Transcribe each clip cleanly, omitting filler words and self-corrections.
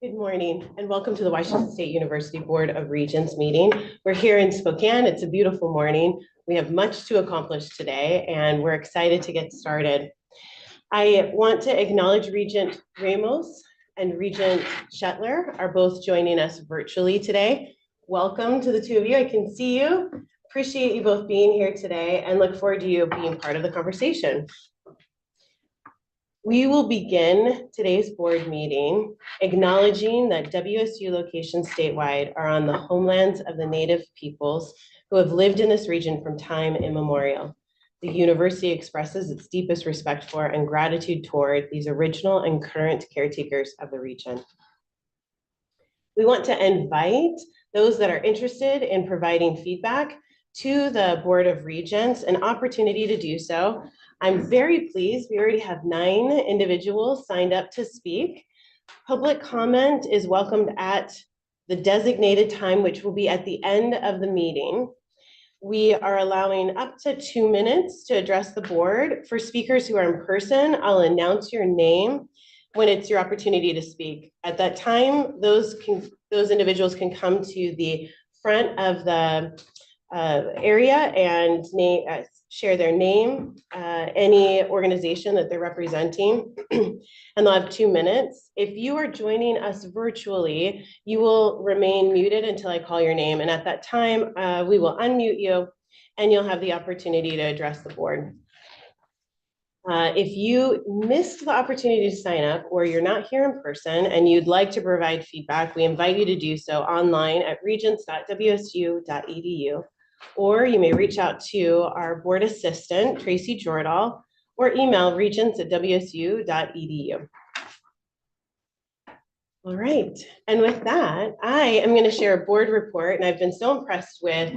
Good morning and welcome to the Washington State University Board of Regents meeting. We're here in Spokane. It's a beautiful morning. We have much to accomplish today and we're excited to get started. I want to acknowledge Regent Ramos and Regent Shetler are both joining us virtually today. Welcome to the two of you. I can see you. Appreciate you both being here today and look forward to you being part of the conversation. We will begin today's board meeting acknowledging that WSU locations statewide are on the homelands of the Native peoples who have lived in this region from time immemorial. The university expresses its deepest respect for and gratitude toward these original and current caretakers of the region. We want to invite those that are interested in providing feedback to the Board of Regents an opportunity to do so. I'm very pleased. We already have 9 individuals signed up to speak. Public comment is welcomed at the designated time, which will be at the end of the meeting. We are allowing up to 2 minutes to address the board. For speakers who are in person, I'll announce your name when it's your opportunity to speak. At that time, those individuals can come to the front of the area and share their name, any organization that they're representing, and they'll have 2 minutes. If you are joining us virtually, you will remain muted until I call your name. And at that time, we will unmute you and you'll have the opportunity to address the board. If you missed the opportunity to sign up or you're not here in person and you'd like to provide feedback, we invite you to do so online at regents.wsu.edu. Or you may reach out to our board assistant, Tracy Jordahl, or email regents@wsu.edu. All right, and with that, I am going to share a board report, and I've been so impressed with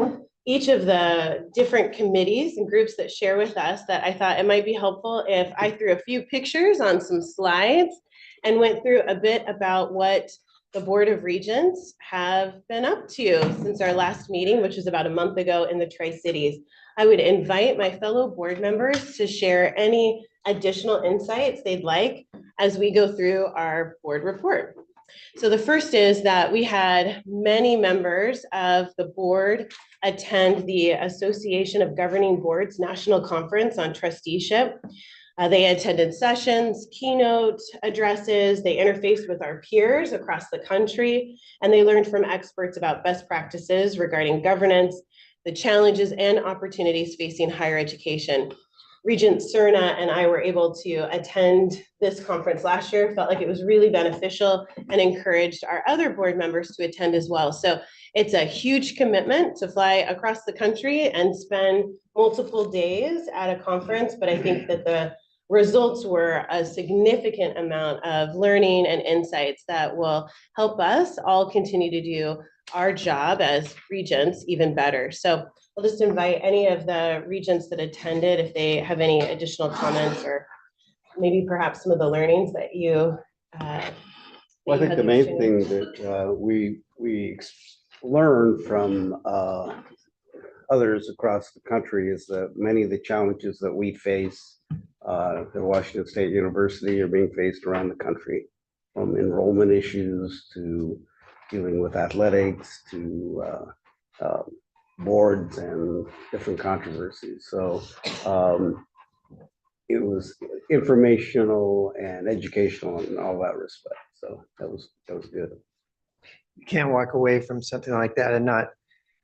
each of the different committees and groups that share with us that I thought it might be helpful if I threw a few pictures on some slides and went through a bit about what the Board of Regents have been up to since our last meeting, which was about a month ago in the Tri-Cities. I would invite my fellow board members to share any additional insights they'd like as we go through our board report. So the first is that we had many members of the board attend the Association of Governing Boards National Conference on Trusteeship. They attended sessions, keynote addresses, they interfaced with our peers across the country, and they learned from experts about best practices regarding governance, the challenges and opportunities facing higher education. Regent Cerna and I were able to attend this conference last year, felt like it was really beneficial and encouraged our other board members to attend as well. So it's a huge commitment to fly across the country and spend multiple days at a conference, but I think that the results were a significant amount of learning and insights that will help us all continue to do our job as regents even better. So I'll just invite any of the regents that attended if they have any additional comments or maybe perhaps some of the learnings that you well, I think the main thing that we learned from others across the country is that many of the challenges that we face at Washington State University are being faced around the country, from enrollment issues to dealing with athletics to boards and different controversies. So it was informational and educational in all that respect. So that was good. You can't walk away from something like that and not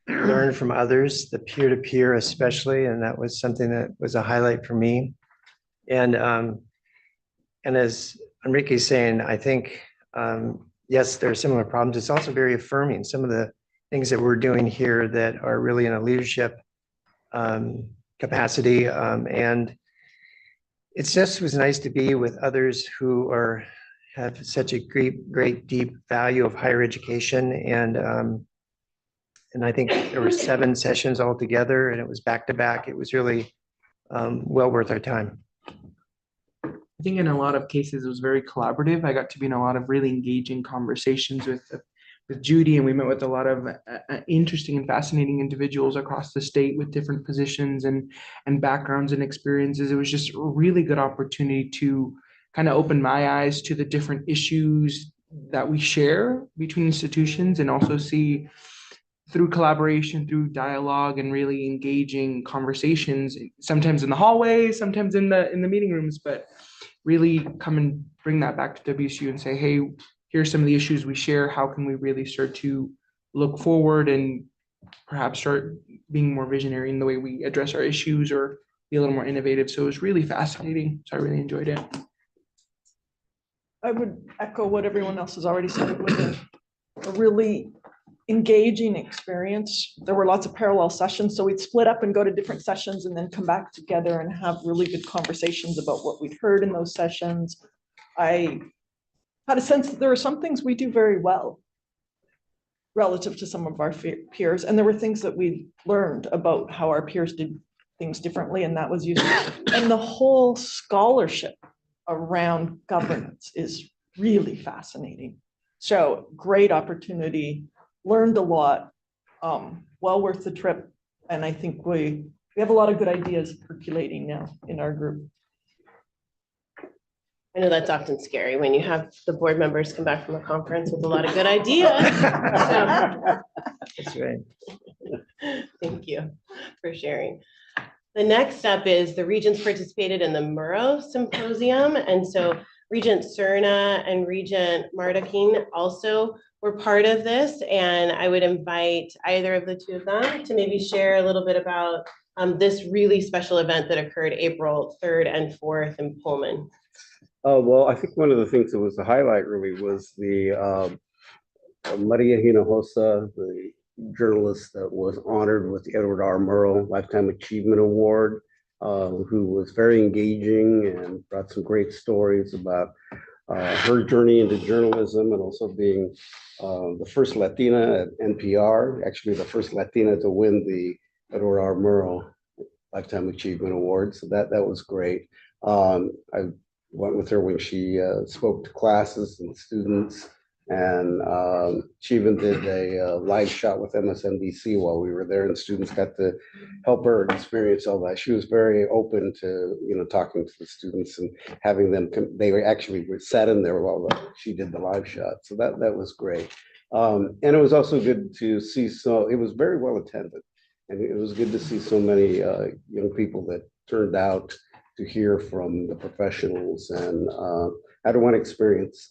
learn from others, the peer-to-peer especially, and that was something that was a highlight for me. And as Enrique's saying, I think yes, there are similar problems. It's also very affirming. Some of the things that we're doing here that are really in a leadership capacity, and it just was nice to be with others who have such a great deep value of higher education, and I think there were 7 sessions altogether, and it was back to back. It was really well worth our time. I think in a lot of cases it was very collaborative. I got to be in a lot of really engaging conversations with Judy, and we met with a lot of interesting and fascinating individuals across the state with different positions and backgrounds and experiences. It was just a really good opportunity to kind of opened my eyes to the different issues that we share between institutions, and also see through collaboration, through dialogue, and really engaging conversations, sometimes in the hallway, sometimes in the meeting rooms, but really come and bring that back to WSU and say, hey, here's some of the issues we share. How can we really start to look forward and perhaps start being more visionary in the way we address our issues, or be a little more innovative? So it was really fascinating. So I really enjoyed it. I would echo what everyone else has already said. It was a really engaging experience. There were lots of parallel sessions, so we'd split up and go to different sessions and then come back together and have really good conversations about what we'd heard in those sessions. I had a sense that there are some things we do very well relative to some of our peers, and there were things that we learned about how our peers did things differently, and that was useful. And the whole scholarship around governance is really fascinating. So great opportunity, learned a lot, well worth the trip. And I think we have a lot of good ideas percolating now in our group. I know that's often scary when you have the board members come back from a conference with a lot of good ideas. That's right. Thank you for sharing. The next step is the Regents participated in the Murrow Symposium. And so Regent Cerna and Regent Mardaking also were part of this. And I would invite either of the two of them to maybe share a little bit about this really special event that occurred April 3rd and 4th in Pullman. Well, I think one of the things that was the highlight really was the Maria Hinojosa, the journalist that was honored with the Edward R. Murrow Lifetime Achievement Award, who was very engaging and brought some great stories about her journey into journalism, and also being the first Latina at NPR, actually the first Latina to win the Edward R. Murrow Lifetime Achievement Award. So that was great. I went with her when she spoke to classes and students. And she even did a live shot with MSNBC while we were there, and students got to help her experience all that. She was very open to, talking to the students and having them. They were actually sat in there while she did the live shot, so that was great. And it was also good to see. So it was very well attended, and it was good to see so many young people that turned out to hear from the professionals. And I had one experience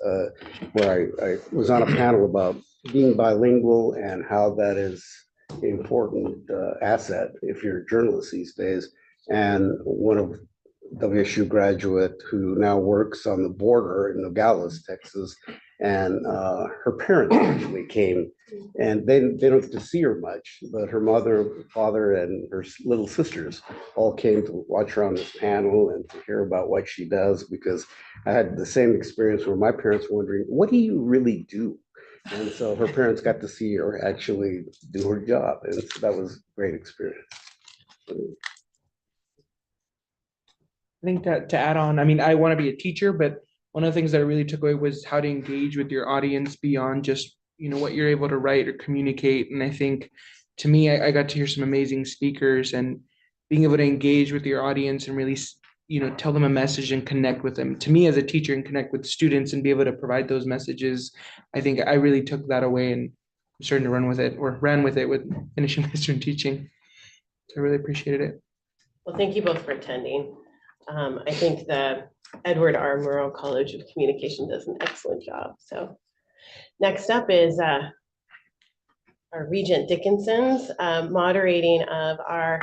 where I was on a panel about being bilingual and how that is an important asset if you're a journalist these days. And one of WSU graduate who now works on the border in Nogales, Texas, and her parents actually came, and they don't get to see her much, but her mother, father, and her little sisters all came to watch her on this panel and to hear about what she does, because I had the same experience where my parents were wondering, what do you really do? And so her parents got to see her actually do her job, and so that was a great experience. I think that to add on, I mean, I want to be a teacher, but one of the things that I really took away was how to engage with your audience beyond just, what you're able to write or communicate. And I think, to me, I got to hear some amazing speakers, and being able to engage with your audience and really, tell them a message and connect with them. To me, as a teacher, and connect with students and be able to provide those messages, I think I really took that away, and I'm starting to run with it, or ran with it with finishing my student teaching. So I really appreciated it. Well, thank you both for attending. I think the Edward R. Murrow College of Communication does an excellent job. So next up is our Regent Dickinson's moderating of our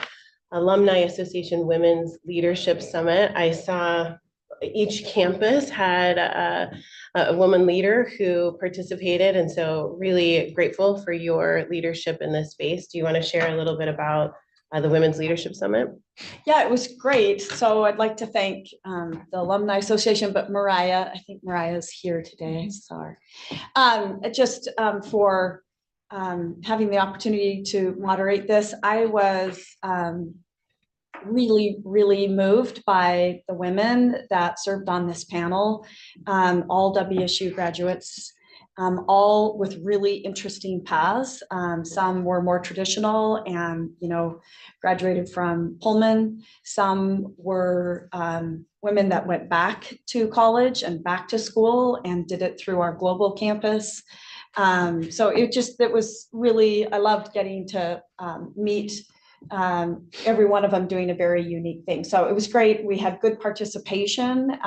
Alumni Association Women's Leadership Summit. I saw each campus had a woman leader who participated, and so really grateful for your leadership in this space. Do you want to share a little bit about the Women's Leadership Summit? Yeah, it was great. So I'd like to thank the Alumni Association, but Mariah, I think Mariah's here today, sorry. Just for having the opportunity to moderate this. I was really, really moved by the women that served on this panel, all WSU graduates. all with really interesting paths. Some were more traditional and, graduated from Pullman. Some were women that went back to college and back to school and did it through our global campus. So it was really, I loved getting to meet every one of them doing a very unique thing. So it was great. We had good participation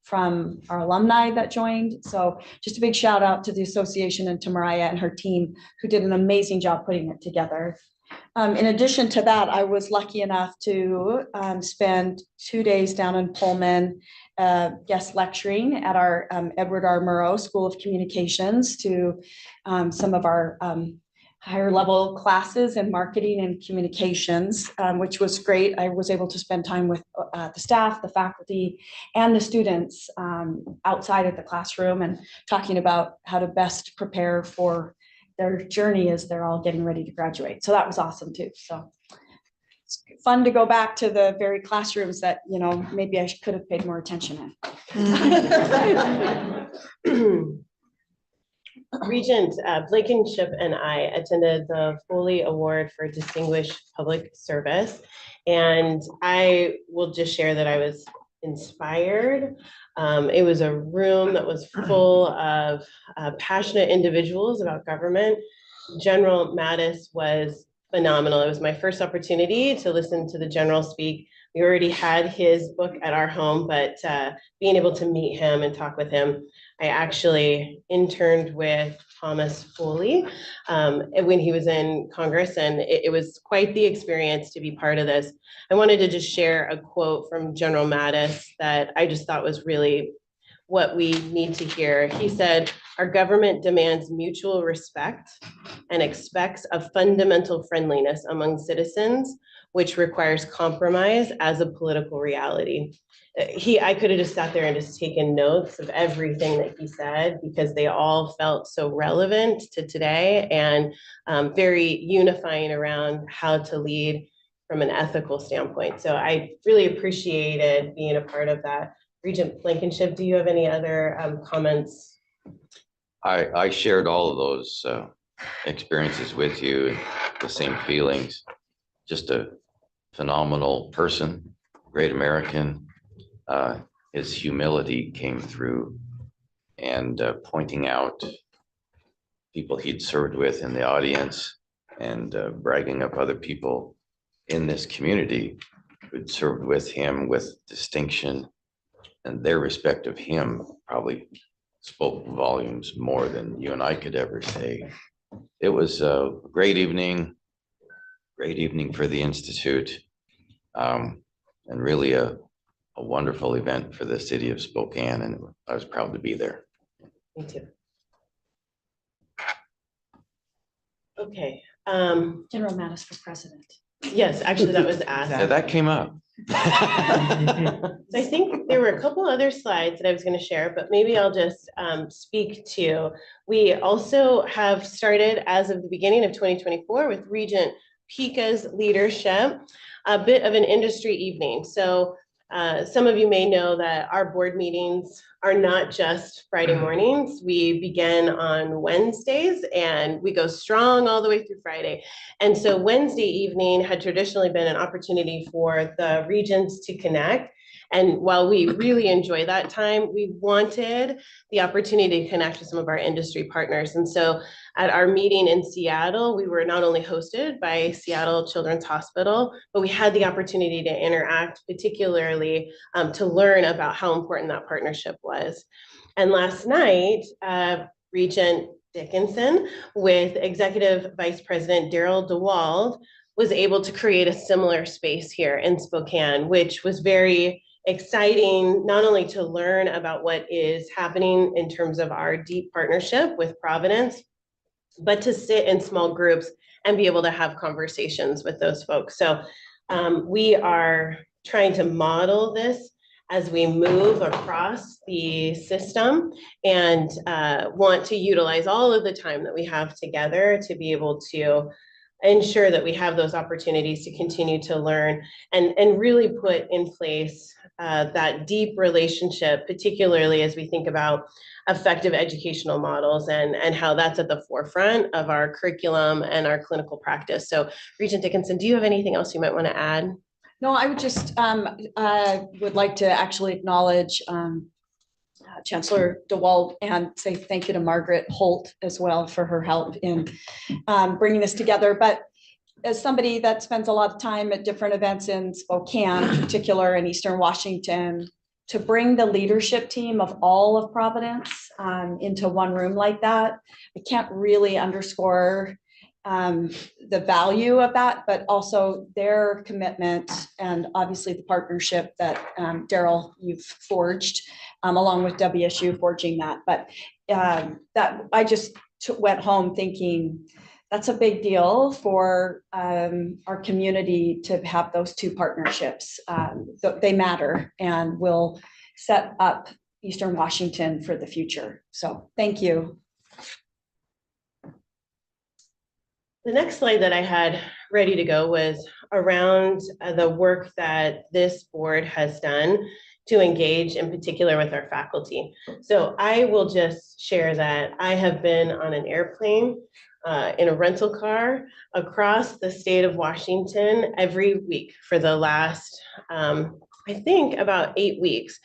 from our alumni that joined. So just a big shout out to the association and to Mariah and her team who did an amazing job putting it together. In addition to that, I was lucky enough to spend 2 days down in Pullman guest lecturing at our Edward R. Murrow School of Communications to some of our higher level classes in marketing and communications, which was great. I was able to spend time with the staff, the faculty, and the students outside of the classroom and talking about how to best prepare for their journey as they're all getting ready to graduate. So that was awesome too. So it's fun to go back to the very classrooms that, maybe I could have paid more attention in. Regent Blankenship and I attended the Foley Award for Distinguished Public Service, and I will just share that I was inspired. It was a room that was full of passionate individuals about government. General Mattis was phenomenal. It was my first opportunity to listen to the general speak. We already had his book at our home, but being able to meet him and talk with him, I actually interned with Thomas Foley when he was in Congress, and it was quite the experience to be part of this. I wanted to just share a quote from General Mattis that I just thought was really what we need to hear. He said, "Our government demands mutual respect and expects a fundamental friendliness among citizens, which requires compromise as a political reality." I could have just sat there and just taken notes of everything that he said because they all felt so relevant to today and very unifying around how to lead from an ethical standpoint. So I really appreciated being a part of that. Regent Blankenship, do you have any other comments? I shared all of those experiences with you, and the same feelings. Just a phenomenal person, great American. His humility came through, and pointing out people he'd served with in the audience and bragging up other people in this community who'd served with him with distinction, and their respect of him probably spoke volumes more than you and I could ever say. It was a great evening for the Institute, and really a wonderful event for the city of Spokane, and I was proud to be there. Me too. Okay. General Mattis for president. Yes, actually that was asked. Yeah, that came up. So I think there were a couple other slides that I was going to share, but maybe I'll just speak to. We also have started as of the beginning of 2024 with Regent Pika's leadership, a bit of an industry evening. So some of you may know that our board meetings are not just Friday mornings. We begin on Wednesdays and we go strong all the way through Friday. And so Wednesday evening had traditionally been an opportunity for the Regents to connect. And while we really enjoy that time, we wanted the opportunity to connect with some of our industry partners. And so at our meeting in Seattle, we were not only hosted by Seattle Children's Hospital, but we had the opportunity to interact, particularly to learn about how important that partnership was. And last night, Regent Dickinson with Executive Vice President Daryl DeWald was able to create a similar space here in Spokane, which was very exciting, not only to learn about what is happening in terms of our deep partnership with Providence, but to sit in small groups and be able to have conversations with those folks. So we are trying to model this as we move across the system and want to utilize all of the time that we have together to be able to ensure that we have those opportunities to continue to learn and really put in place that deep relationship, particularly as we think about effective educational models and how that's at the forefront of our curriculum and our clinical practice. So Regent Dickinson, do you have anything else you might want to add? No, I would just would like to actually acknowledge Chancellor DeWald and say thank you to Margaret Holt as well for her help in bringing this together. But as somebody that spends a lot of time at different events in Spokane, in particular, in Eastern Washington, to bring the leadership team of all of Providence into one room like that, I can't really underscore the value of that, but also their commitment and obviously the partnership that Daryl, you've forged along with WSU forging that. But that I just went home thinking that's a big deal for our community to have those two partnerships. They matter and will set up Eastern Washington for the future. So thank you. The next slide that I had ready to go was around the work that this board has done to engage in particular with our faculty. So I will just share that I have been on an airplane in a rental car across the state of Washington every week for the last, I think about 8 weeks,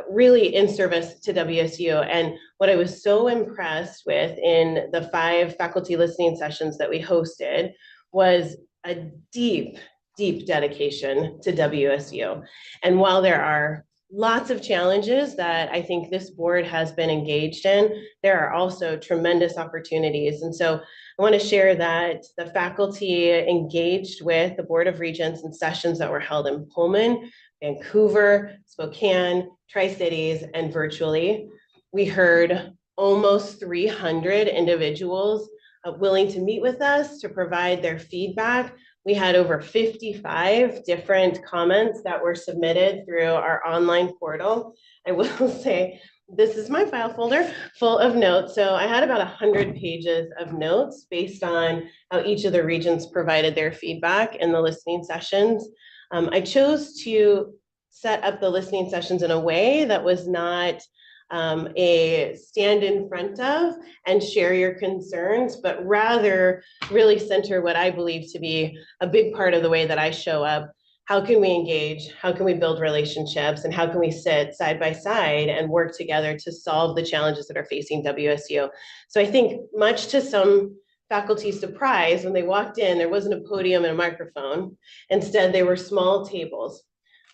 really in service to WSU. And what I was so impressed with in the 5 faculty listening sessions that we hosted was a deep, deep dedication to WSU. And while there are lots of challenges that I think this board has been engaged in, there are also tremendous opportunities. And so I want to share that the faculty engaged with the Board of Regents in sessions that were held in Pullman, Vancouver, Spokane, Tri-Cities, and virtually. We heard almost 300 individuals willing to meet with us to provide their feedback. We had over 55 different comments that were submitted through our online portal. I will say, this is my file folder full of notes. So I had about 100 pages of notes based on how each of the regents provided their feedback in the listening sessions. I chose to set up the listening sessions in a way that was not a stand in front of and share your concerns, but rather really center what I believe to be a big part of the way that I show up. How can we engage? How can we build relationships? And how can we sit side by side and work together to solve the challenges that are facing WSU? So I think much to some faculty's surprise, when they walked in, there wasn't a podium and a microphone. Instead, they were small tables.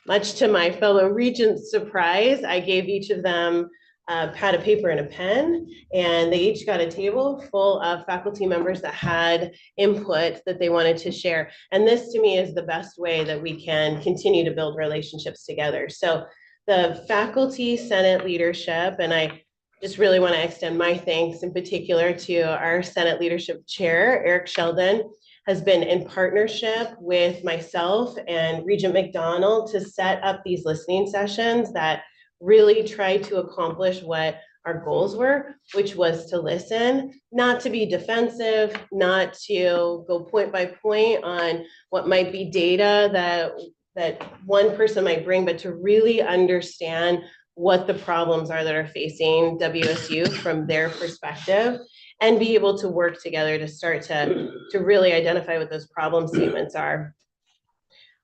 Much to my fellow regents' surprise, I gave each of them a pad of paper and a pen, and they each got a table full of faculty members that had input that they wanted to share. And this to me is the best way that we can continue to build relationships together. So the faculty Senate leadership, and I just really want to extend my thanks in particular to our Senate leadership chair, Eric Sheldon, has been in partnership with myself and Regent McDonald to set up these listening sessions that really try to accomplish what our goals were, which was to listen, not to be defensive, not to go point by point on what might be data that one person might bring, but to really understand what the problems are that are facing WSU from their perspective, and be able to work together to start to really identify what those problem statements are.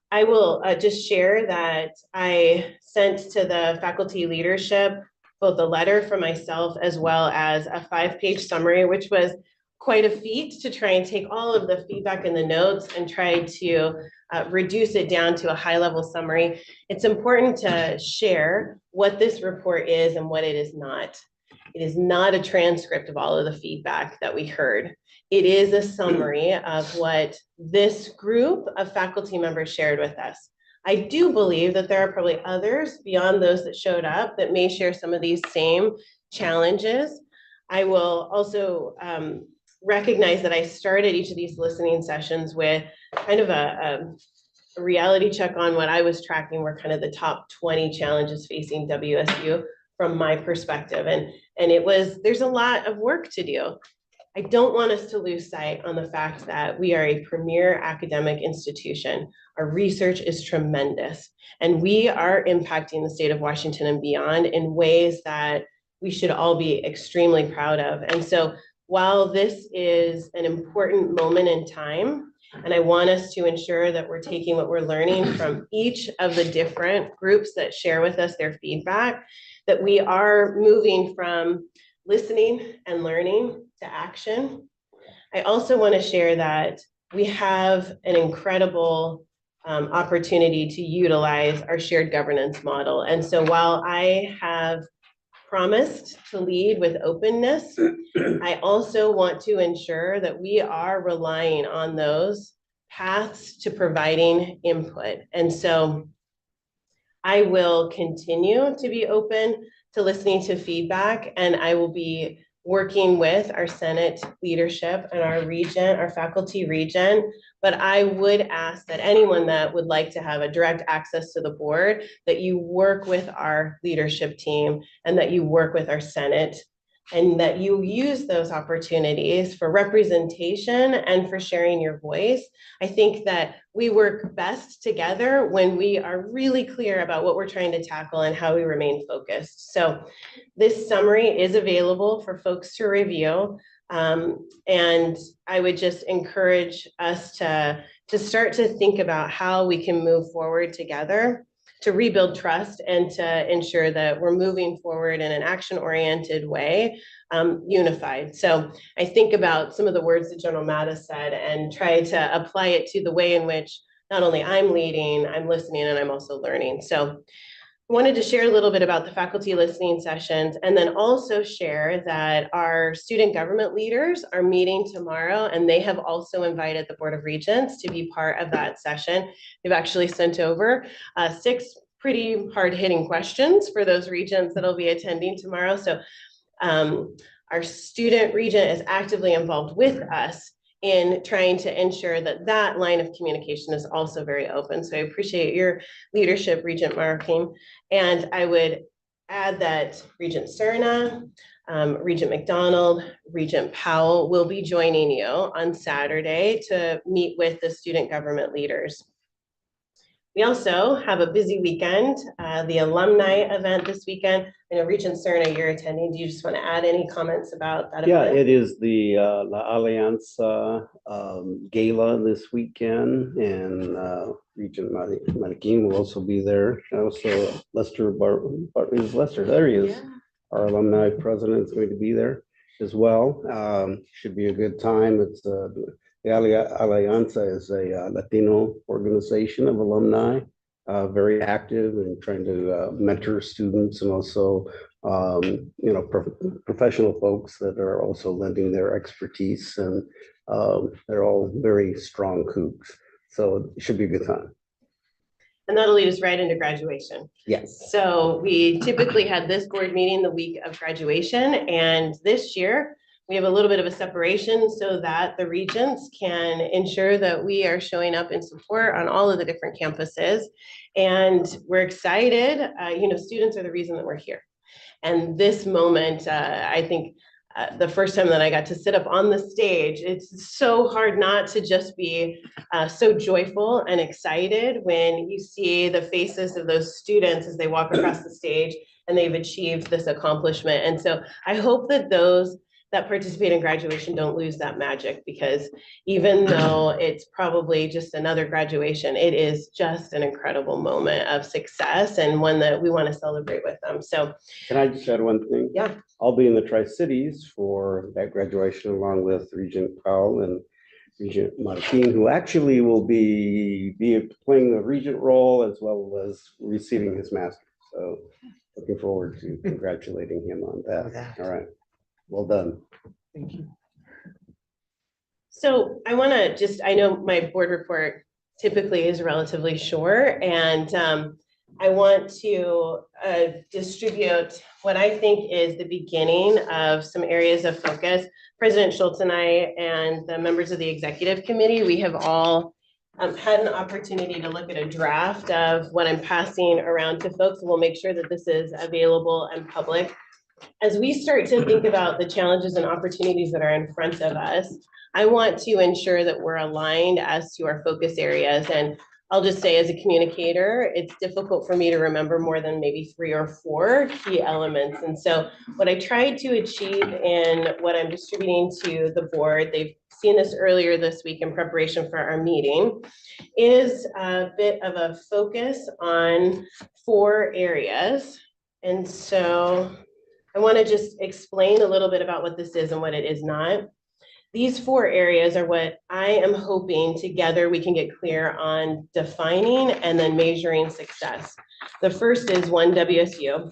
I will just share that I sent to the faculty leadership both a letter from myself as well as a 5-page summary, which was quite a feat to try and take all of the feedback in the notes and try to reduce it down to a high-level summary. It's important to share what this report is and what it is not. It is not a transcript of all of the feedback that we heard. It is a summary of what this group of faculty members shared with us. I do believe that there are probably others beyond those that showed up that may share some of these same challenges. I will also recognize that I started each of these listening sessions with kind of a reality check on what I was tracking were kind of the top 20 challenges facing WSU from my perspective. And it was, there's a lot of work to do. I don't want us to lose sight on the fact that we are a premier academic institution. Our research is tremendous, and we are impacting the state of Washington and beyond in ways that we should all be extremely proud of. And so while this is an important moment in time, and I want us to ensure that we're taking what we're learning from each of the different groups that share with us their feedback, that we are moving from listening and learning to action. I also want to share that we have an incredible opportunity to utilize our shared governance model. And so while I have promised to lead with openness, I also want to ensure that we are relying on those paths to providing input. And so I will continue to be open to listening to feedback, and I will be working with our Senate leadership and our regent, our faculty regent. But I would ask that anyone that would like to have a direct access to the board, that you work with our leadership team and that you work with our Senate, and that you use those opportunities for representation and for sharing your voice. I think that we work best together when we are really clear about what we're trying to tackle and how we remain focused. So this summary is available for folks to review. And I would just encourage us to start to think about how we can move forward together to rebuild trust and to ensure that we're moving forward in an action-oriented way, unified. So I think about some of the words that General Mattis said and try to apply it to the way in which not only I'm leading, I'm listening, and I'm also learning. So I wanted to share a little bit about the faculty listening sessions, and then also share that our student government leaders are meeting tomorrow, and they have also invited the Board of Regents to be part of that session. They've actually sent over 6 pretty hard-hitting questions for those regents that'll be attending tomorrow. So our student regent is actively involved with us in trying to ensure that that line of communication is also very open. So I appreciate your leadership, Regent Marking. And I would add that Regent Cerna, Regent McDonald, Regent Powell will be joining you on Saturday to meet with the student government leaders. We also have a busy weekend, the alumni event this weekend. I know Regent Cerna, you're attending. Do you just want to add any comments about that Yeah, event? it is the La Alianza Gala this weekend, and Regent Mariquin will also be there. Also, Lester is Lester. There he is. Yeah. Our alumni president is going to be there as well. Should be a good time. It's the Alianza is a Latino organization of alumni, very active and trying to mentor students, and also professional folks that are also lending their expertise, and they're all very strong Cougs. So it should be a good time. And that'll lead us right into graduation. Yes. So we typically had this board meeting the week of graduation, and this year we have a little bit of a separation so that the regents can ensure that we are showing up in support on all of the different campuses. And we're excited. Students are the reason that we're here. And this moment, I think the first time that I got to sit up on the stage, it's so hard not to just be so joyful and excited when you see the faces of those students as they walk across the stage and they've achieved this accomplishment. And so I hope that those that participate in graduation don't lose that magic, because even though it's probably just another graduation, it is just an incredible moment of success and one that we want to celebrate with them. So can I just add one thing? Yeah. I'll be in the Tri-Cities for that graduation along with Regent Powell and Regent Martin, who actually will be playing the regent role as well as receiving his master's. So looking forward to congratulating him on that. All right. Well done. Thank you. So I want to I know my board report typically is relatively short, and I want to distribute what I think is the beginning of some areas of focus. President Schultz and I and the members of the executive committee, we have all had an opportunity to look at a draft of what I'm passing around to folks, and we'll make sure that this is available and public as we start to think about the challenges and opportunities that are in front of us, I want to ensure that we're aligned as to our focus areas. And I'll just say, as a communicator, it's difficult for me to remember more than maybe 3 or 4 key elements. And so what I tried to achieve in what I'm distributing to the board, they've seen this earlier this week in preparation for our meeting, is a bit of a focus on 4 areas. And so I want to just explain a little bit about what this is and what it is not. These 4 areas are what I am hoping together we can get clear on defining and then measuring success. The first is 1 WSU,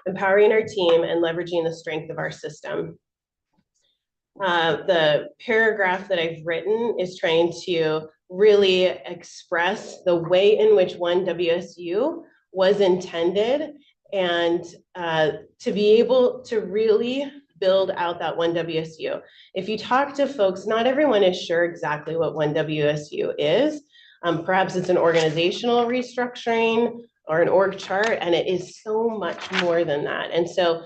empowering our team and leveraging the strength of our system. The paragraph that I've written is trying to really express the way in which 1 WSU was intended, and to be able to really build out that 1 WSU. If you talk to folks, not everyone is sure exactly what 1 WSU is. Perhaps it's an organizational restructuring or an org chart, and it is so much more than that. And so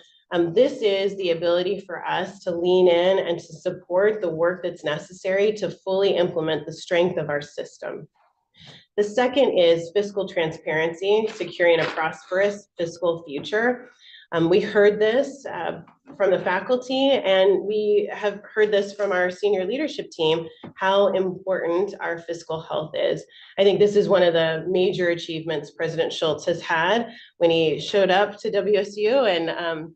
this is the ability for us to lean in and to support the work that's necessary to fully implement the strength of our system. The second is fiscal transparency, securing a prosperous fiscal future. We heard this from the faculty, and we have heard this from our senior leadership team, how important our fiscal health is. I think this is one of the major achievements President Schultz has had when he showed up to WSU and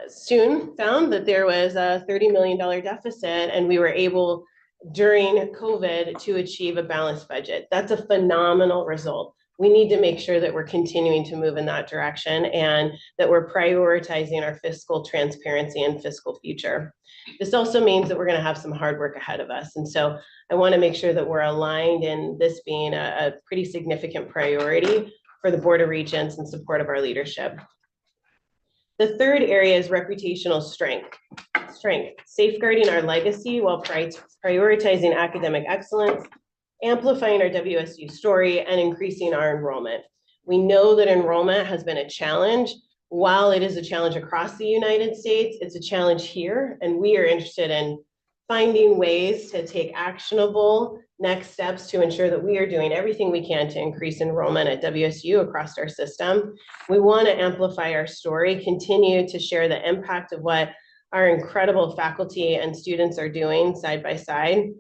soon found that there was a $30 million deficit, and we were able during COVID to achieve a balanced budget. That's a phenomenal result. We need to make sure that we're continuing to move in that direction and that we're prioritizing our fiscal transparency and fiscal future. This also means that we're going to have some hard work ahead of us. And so I want to make sure that we're aligned in this being a pretty significant priority for the Board of Regents in support of our leadership. The third area is reputational strength, safeguarding our legacy while prioritizing academic excellence, amplifying our WSU story, and increasing our enrollment. We know that enrollment has been a challenge. While it is a challenge across the United States, it's a challenge here, and we are interested in finding ways to take actionable next steps to ensure that we are doing everything we can to increase enrollment at WSU across our system. We want to amplify our story, continue to share the impact of what our incredible faculty and students are doing side by side.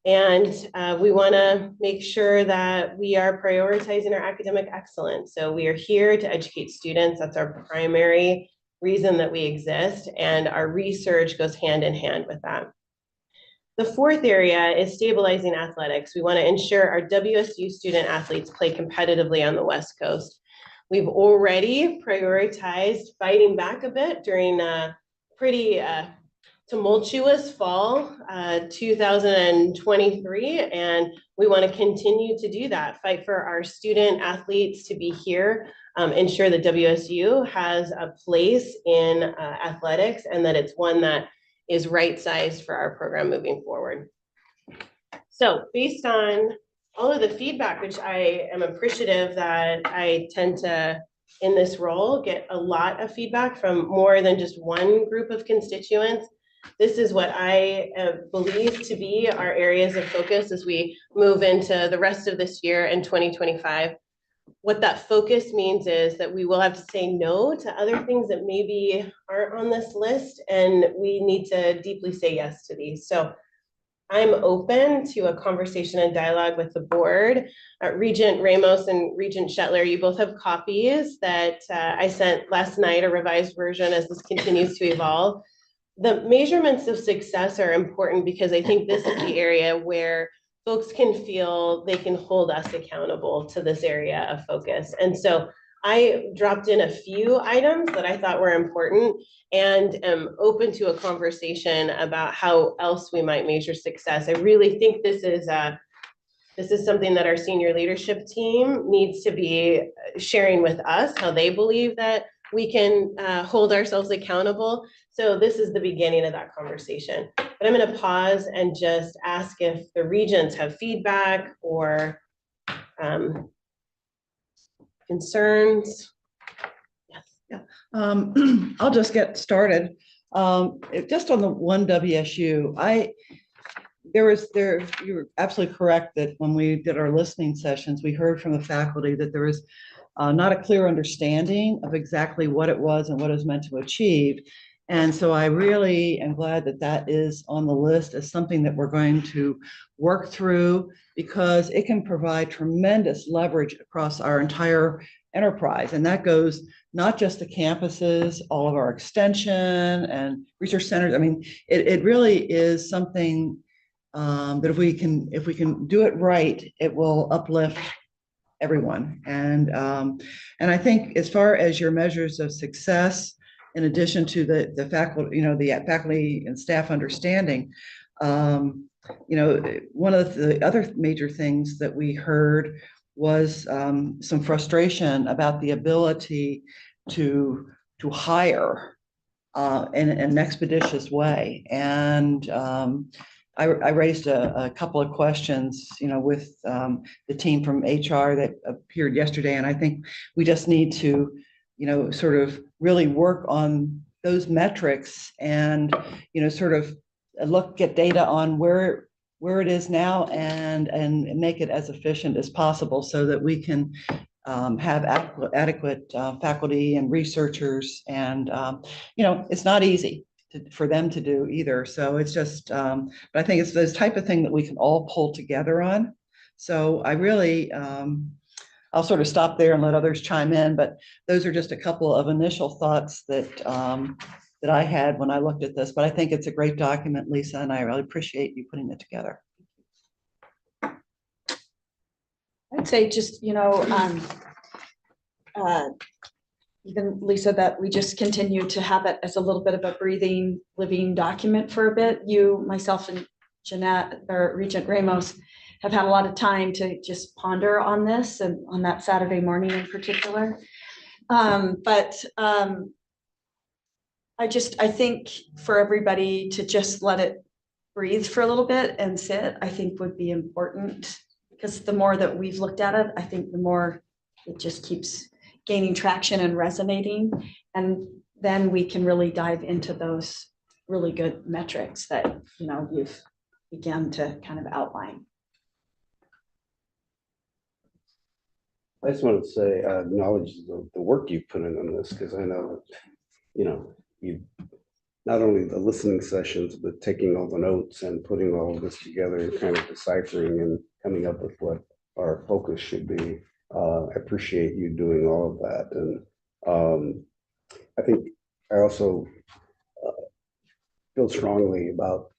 And we want to make sure that we are prioritizing our academic excellence. So we are here to educate students. That's our primary reason that we exist. And our research goes hand in hand with that. The fourth area is stabilizing athletics. We want to ensure our WSU student athletes play competitively on the West Coast. We've already prioritized fighting back a bit during a pretty tumultuous fall 2023, and we want to continue to do that, fight for our student athletes to be here, ensure that WSU has a place in athletics and that it's one that is right-sized for our program moving forward. So based on all of the feedback, which I am appreciative that I tend to, in this role, get a lot of feedback from more than just one group of constituents, this is what I believe to be our areas of focus as we move into the rest of this year in 2025. What that focus means is that we will have to say no to other things that maybe aren't on this list, and we need to deeply say yes to these. So I'm open to a conversation and dialogue with the board. Regent Ramos and Regent Shetler, you both have copies that I sent last night, a revised version as this continues to evolve. The measurements of success are important because I think this is the area where folks can feel they can hold us accountable to this area of focus. And so I dropped in a few items that I thought were important and am open to a conversation about how else we might measure success. I really think this is something that our senior leadership team needs to be sharing with us, how they believe that we can hold ourselves accountable. So this is the beginning of that conversation. But I'm going to pause and just ask if the regents have feedback or concerns. Yes. I'll just get started. Just on the one WSU, you were absolutely correct that when we did our listening sessions, we heard from the faculty that there was not a clear understanding of exactly what it was and what it was meant to achieve. And so I really am glad that that is on the list as something that we're going to work through, because it can provide tremendous leverage across our entire enterprise. And that goes not just the campuses, all of our extension and research centers. I mean, it really is something that if we can do it right, it will uplift everyone. And I think as far as your measures of success, in addition to the faculty, the faculty and staff understanding, one of the other major things that we heard was some frustration about the ability to hire in an expeditious way. And I raised a couple of questions, with the team from HR that appeared yesterday. And I think we just need to, sort of really work on those metrics and, sort of get data on where it is now and make it as efficient as possible so that we can have adequate faculty and researchers. And, it's not easy for them to do either. So it's just, but I think it's this type of thing that we can all pull together on. So I really, I'll sort of stop there and let others chime in, but those are just a couple of initial thoughts that that I had when I looked at this. But I think it's a great document, Lisa, and I really appreciate you putting it together. I'd say just, even Lisa, that we just continue to have it as a little bit of a breathing, living document for a bit. You, myself, and Jeanette, or Regent Ramos, have had a lot of time to just ponder on this, and on that Saturday morning in particular. I think for everybody to just let it breathe for a little bit and sit, I think would be important, because the more that we've looked at it, I think the more it just keeps gaining traction and resonating. And then we can really dive into those really good metrics that, you've begun to kind of outline. I just want to say, acknowledge the work you've put in on this, because I know that, you not only the listening sessions, but taking all the notes and putting all of this together and kind of deciphering and coming up with what our focus should be. I appreciate you doing all of that. And I think I also feel strongly about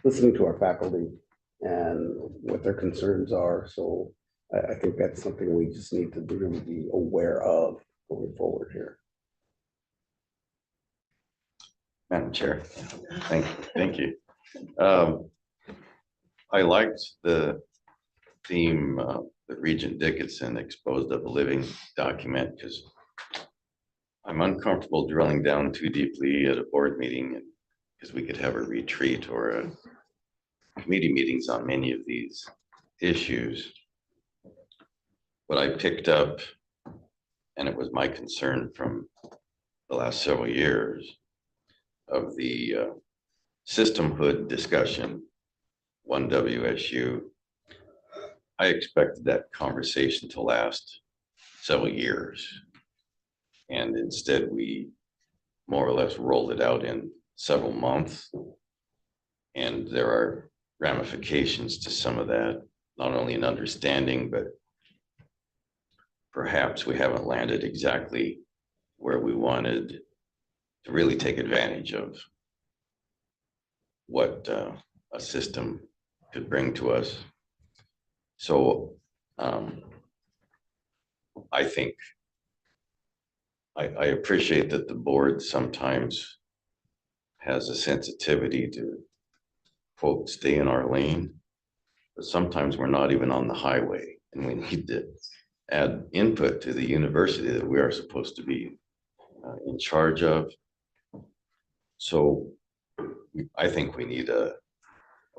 listening to our faculty and what their concerns are. So I think that's something we just need to really be aware of going forward here. Madam Chair, thank you. I liked the theme that Regent Dickinson exposed of a living document, because I'm uncomfortable drilling down too deeply at a board meeting, because we could have a retreat or a committee meetings on many of these issues. What I picked up, and it was my concern from the last several years, of the systemhood discussion, one WSU, I expected that conversation to last several years. And instead we more or less rolled it out in several months. And there are ramifications to some of that, not only in understanding, but perhaps we haven't landed exactly where we wanted to really take advantage of what a system could bring to us. So I think I appreciate that the board sometimes has a sensitivity to, quote, stay in our lane, but sometimes we're not even on the highway, and we need to add input to the university that we are supposed to be in charge of. So I think we need a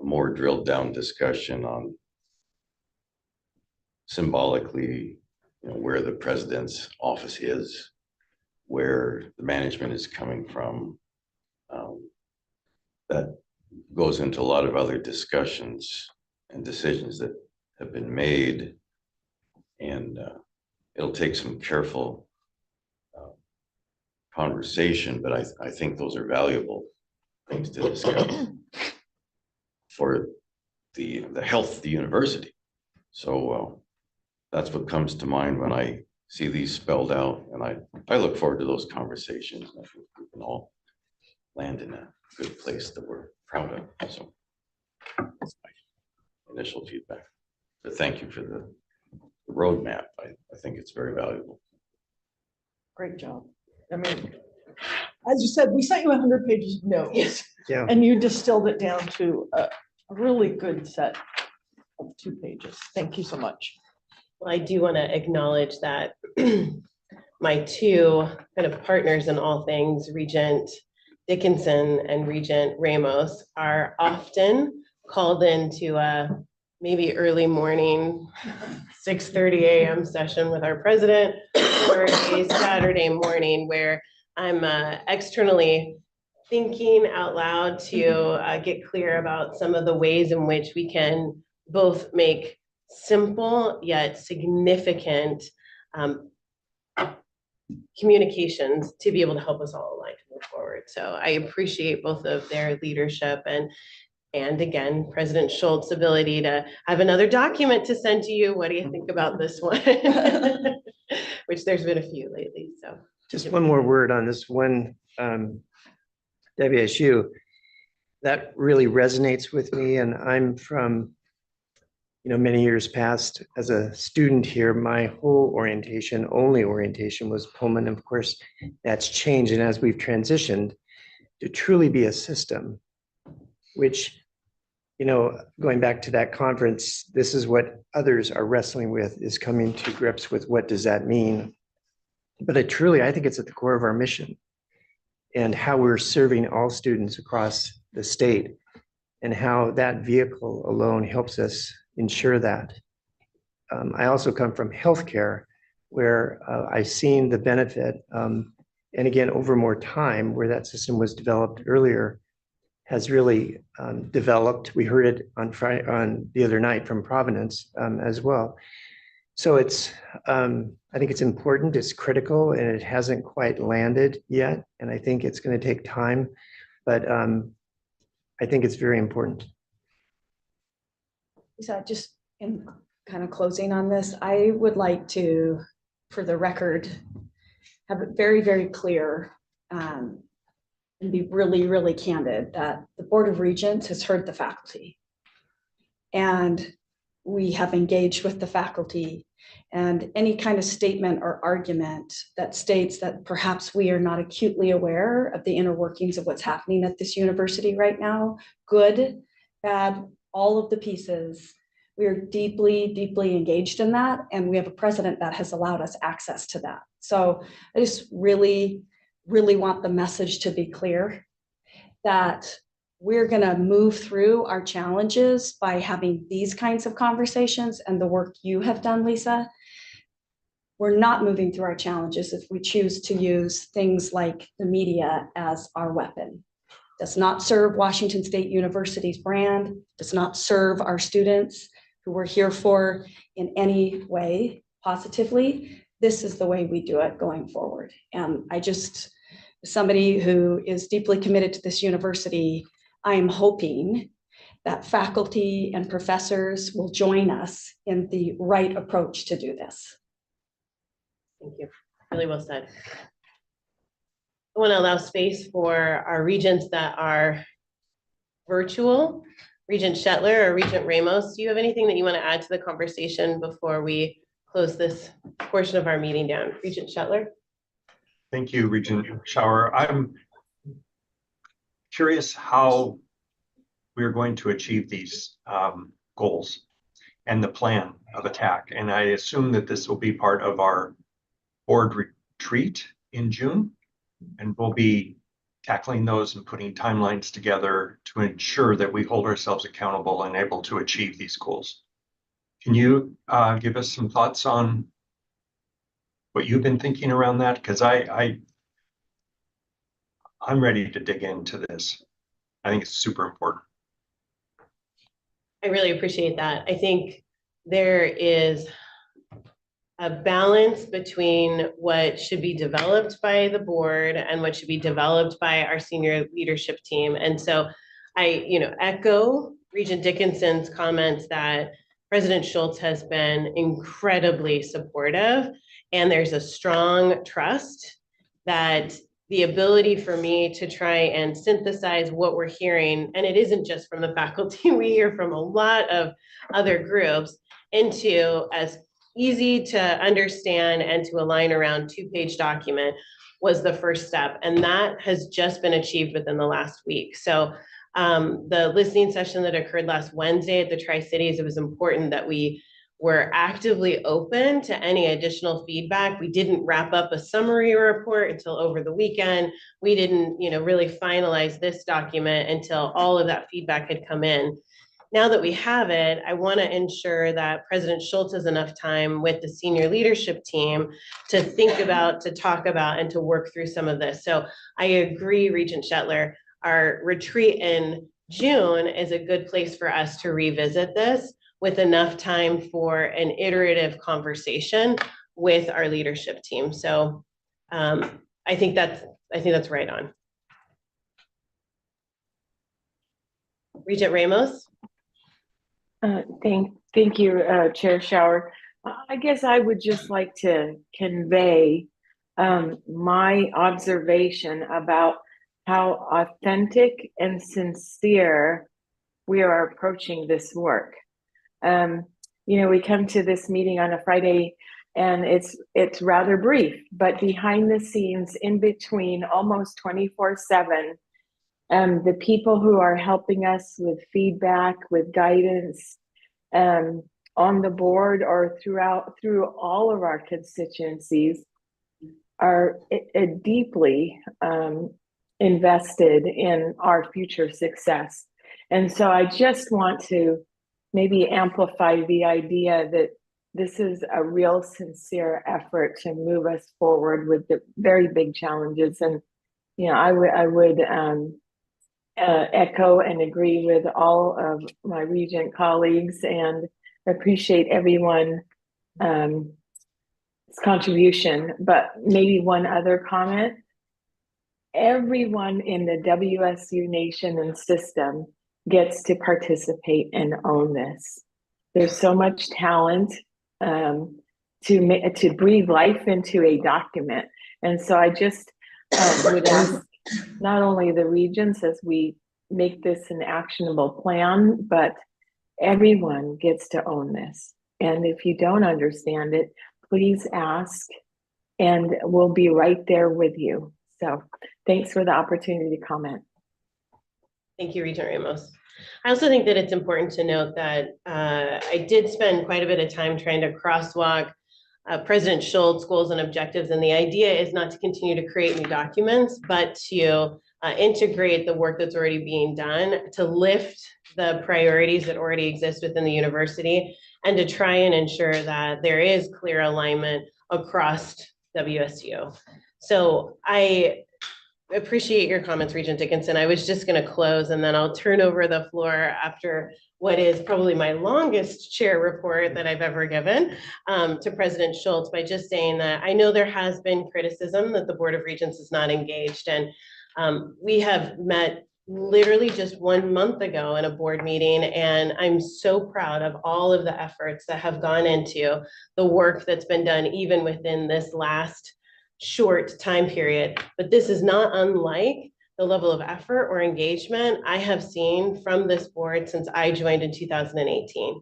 more drilled down discussion on symbolically, where the president's office is, where the management is coming from. That goes into a lot of other discussions and decisions that have been made. And it'll take some careful conversation, but I think those are valuable things to discuss for the health of the university. So that's what comes to mind when I see these spelled out, and I look forward to those conversations. I think we can all land in a good place that we're proud of. So that's my initial feedback. But thank you for the roadmap. I think it's very valuable. Great job. I mean, as you said, we sent you 100 pages of notes. Yes. Yeah. And you distilled it down to a really good set of 2 pages. Thank you so much. Well, I do want to acknowledge that my 2 kind of partners in all things, Regent Dickinson and Regent Ramos, are often called into a maybe early morning 6:30 a.m. session with our president, or a Saturday morning where I'm externally thinking out loud to get clear about some of the ways in which we can both make simple yet significant communications to be able to help us all align to move forward. So I appreciate both of their leadership and again, President Schultz's ability to have another document to send to you. What do you think about this one? Which there's been a few lately, so. Just one more word on this one, WSU. That really resonates with me, and I'm from, many years past as a student here, my whole only orientation was Pullman. Of course, that's changed. And as we've transitioned to truly be a system, which, going back to that conference, this is what others are wrestling with, is coming to grips with what does that mean? But I think it's at the core of our mission and how we're serving all students across the state, and how that vehicle alone helps us ensure that. I also come from healthcare, where I've seen the benefit, and again, over more time, where that system was developed earlier, has really developed. We heard it on Friday, on the other night from Providence as well. So I think it's important, it's critical, and it hasn't quite landed yet. And I think it's going to take time, but I think it's very important. So just in kind of closing on this, I would like to, for the record, have it very, very clear and be really, really candid that the Board of Regents has heard the faculty. And we have engaged with the faculty, and any kind of statement or argument that states that perhaps we are not acutely aware of the inner workings of what's happening at this university right now, good, bad, all of the pieces, we are deeply, deeply engaged in that. And we have a president that has allowed us access to that. So I just really, really want the message to be clear that we're going to move through our challenges by having these kinds of conversations and the work you have done, Lisa. We're not moving through our challenges if we choose to use things like the media as our weapon. Does not serve Washington State University's brand, does not serve our students who we're here for in any way positively. This is the way we do it going forward. And I just, as somebody who is deeply committed to this university, I am hoping that faculty and professors will join us in the right approach to do this. Thank you. Really well said. I want to allow space for our regents that are virtual. Regent Shetler or Regent Ramos, do you have anything that you want to add to the conversation before we close this portion of our meeting down? Regent Shetler? Thank you, Regent Schauer. I'm curious how we're going to achieve these goals and the plan of attack. And I assume that this will be part of our board retreat in June, and we'll be tackling those and putting timelines together to ensure that we hold ourselves accountable and able to achieve these goals. Can you give us some thoughts on what you've been thinking around that? Because I I'm ready to dig into this. I think it's super important. I really appreciate that. I think there is a balance between what should be developed by the board and what should be developed by our senior leadership team. And so I, echo Regent Dickinson's comments that President Schultz has been incredibly supportive, and there's a strong trust that the ability for me to try and synthesize what we're hearing, and it isn't just from the faculty, we hear from a lot of other groups, into as easy to understand and to align around 2-page document was the first step. And that has just been achieved within the last week. So the listening session that occurred last Wednesday at the Tri-Cities, it was important that we were actively open to any additional feedback. We didn't wrap up a summary report until over the weekend. We didn't, really finalize this document until all of that feedback had come in. Now that we have it, I want to ensure that President Schultz has enough time with the senior leadership team to think about, to talk about, and to work through some of this. So I agree, Regent Shetler, our retreat in June is a good place for us to revisit this with enough time for an iterative conversation with our leadership team. So I think that's right on. Regent Ramos. Thank you, Chair Shower. I guess I would just like to convey my observation about how authentic and sincere we are approaching this work. We come to this meeting on a Friday and it's rather brief, but behind the scenes, in between, almost 24/7, the people who are helping us with feedback, with guidance, on the board or through all of our constituencies are deeply invested in our future success. And so I just want to maybe amplify the idea that this is a real sincere effort to move us forward with the very big challenges. And, I would echo and agree with all of my Regent colleagues and appreciate everyone's contribution. But maybe one other comment. Everyone in the WSU nation and system gets to participate and own this. There's so much talent to breathe life into a document. And so I just would ask not only the Regents as we make this an actionable plan, but everyone gets to own this. And if you don't understand it, please ask and we'll be right there with you. So thanks for the opportunity to comment. Thank you, Regent Ramos. I also think that it's important to note that I did spend quite a bit of time trying to crosswalk President Schultz goals and objectives. And the idea is not to continue to create new documents, but to integrate the work that's already being done, to lift the priorities that already exist within the university, and to try and ensure that there is clear alignment across WSU. So I appreciate your comments, Regent Dickinson. I was just going to close and then I'll turn over the floor after what is probably my longest chair report that I've ever given to President Schultz by just saying that I know there has been criticism that the Board of Regents is not engaged. And we have met literally just 1 month ago in a board meeting, and I'm so proud of all of the efforts that have gone into the work that's been done even within this last short time period. But this is not unlike the level of effort or engagement I have seen from this board since I joined in 2018.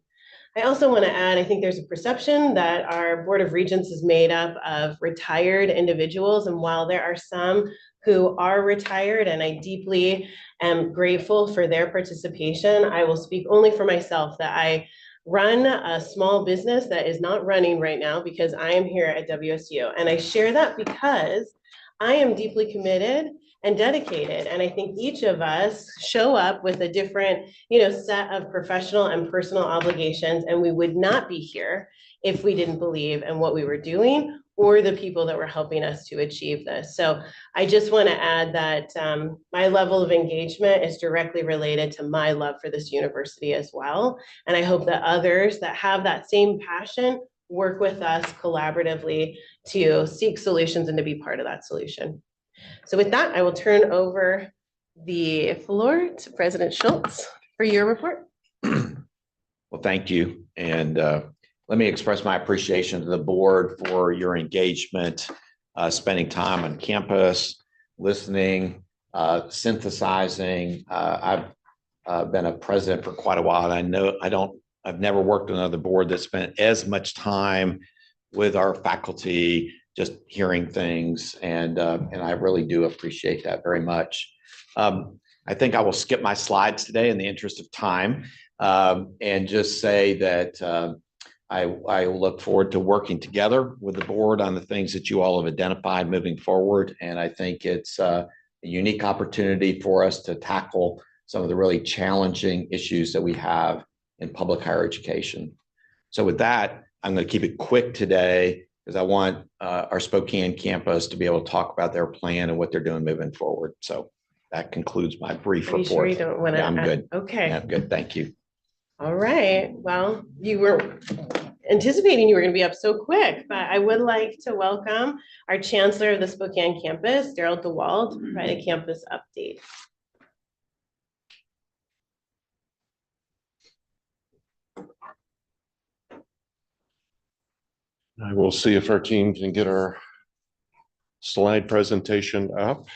I also want to add, I think there's a perception that our Board of Regents is made up of retired individuals. And while there are some who are retired, and I deeply am grateful for their participation, I will speak only for myself that I run a small business that is not running right now because I am here at WSU. And I share that because I am deeply committed and dedicated. And I think each of us show up with a different, set of professional and personal obligations. And we would not be here if we didn't believe in what we were doing or the people that were helping us to achieve this. So I just want to add that my level of engagement is directly related to my love for this university as well. And I hope that others that have that same passion work with us collaboratively to seek solutions and to be part of that solution. So with that, I will turn over the floor to President Schultz for your report. Well, thank you. And let me express my appreciation to the board for your engagement, spending time on campus, listening, synthesizing. I've been a president for quite a while, and I've never worked on another board that spent as much time with our faculty, just hearing things. And I really do appreciate that very much. I think I will skip my slides today in the interest of time, and just say that I look forward to working together with the board on the things that you all have identified moving forward. And I think it's a unique opportunity for us to tackle some of the really challenging issues that we have in public higher education. So with that, I'm going to keep it quick today because I want our Spokane campus to be able to talk about their plan and what they're doing moving forward. So that concludes my brief Are you sure report. you don't want to? Yeah, I'm good. Okay. Yeah, I'm good. Thank you. All right. Well, you were anticipating you were going to be up so quick, but I would like to welcome our Chancellor of the Spokane campus, Daryl DeWald, to provide a campus update. I will see if our team can get our slide presentation up.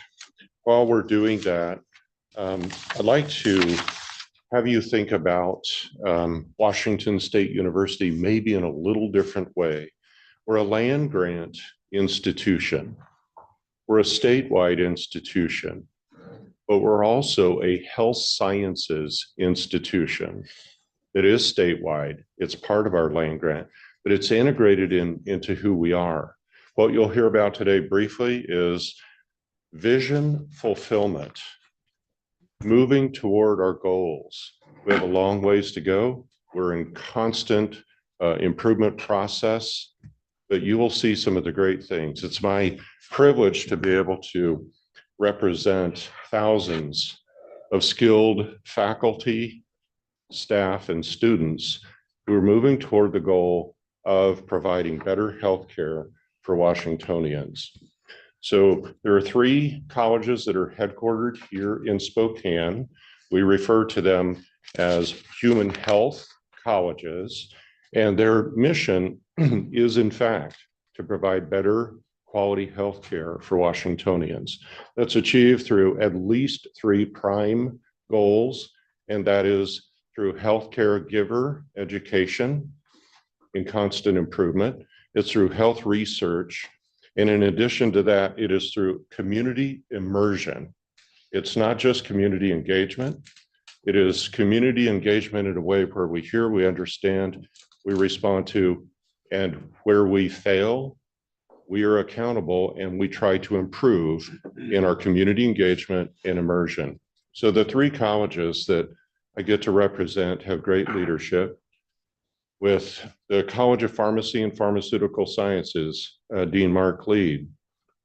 While we're doing that, I'd like to have you think about Washington State University maybe in a little different way. We're a land grant institution. We're a statewide institution, but we're also a health sciences institution. It is statewide. It's part of our land grant, but it's integrated into who we are. What you'll hear about today briefly is vision fulfillment, moving toward our goals. We have a long ways to go. We're in constant improvement process, but you will see some of the great things. It's my privilege to be able to represent thousands of skilled faculty, staff, and students who are moving toward the goal of providing better healthcare for Washingtonians. So there are 3 colleges that are headquartered here in Spokane. We refer to them as human health colleges, and their mission is in fact to provide better quality healthcare for Washingtonians. That's achieved through at least 3 prime goals, and that is through healthcare giver education in constant improvement. It's through health research. And in addition to that, it is through community immersion. It's not just community engagement. It is community engagement in a way where we hear, we understand, we respond to, and where we fail, we are accountable and we try to improve in our community engagement and immersion. So the 3 colleges that I get to represent have great leadership. With the College of Pharmacy and Pharmaceutical Sciences, Dean Mark Lead,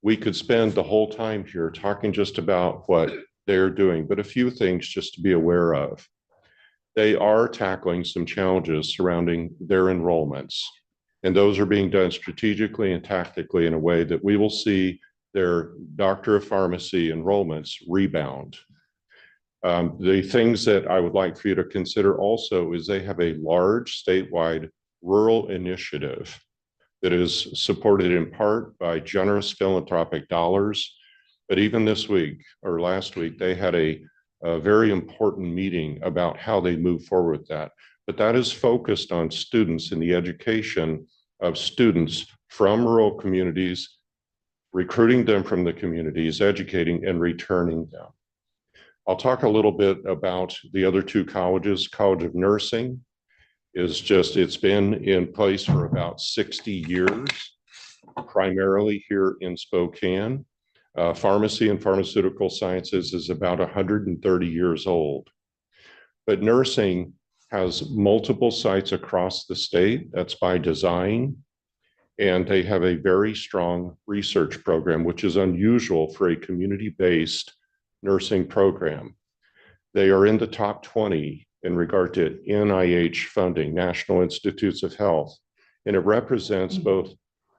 we could spend the whole time here talking just about what they're doing, but a few things just to be aware of. They are tackling some challenges surrounding their enrollments, and those are being done strategically and tactically in a way that we will see their Doctor of Pharmacy enrollments rebound. The things that I would like for you to consider also is they have a large statewide rural initiative that is supported in part by generous philanthropic dollars. But even this week or last week, they had a very important meeting about how they move forward with that. But that is focused on students and the education of students from rural communities, recruiting them from the communities, educating and returning them. I'll talk a little bit about the other 2 colleges. College of Nursing it's been in place for about 60 years, primarily here in Spokane. Pharmacy and Pharmaceutical Sciences is about 130 years old. But nursing has multiple sites across the state. That's by design. And they have a very strong research program, which is unusual for a community-based nursing program. They are in the top 20 in regard to NIH funding, National Institutes of Health, and it represents both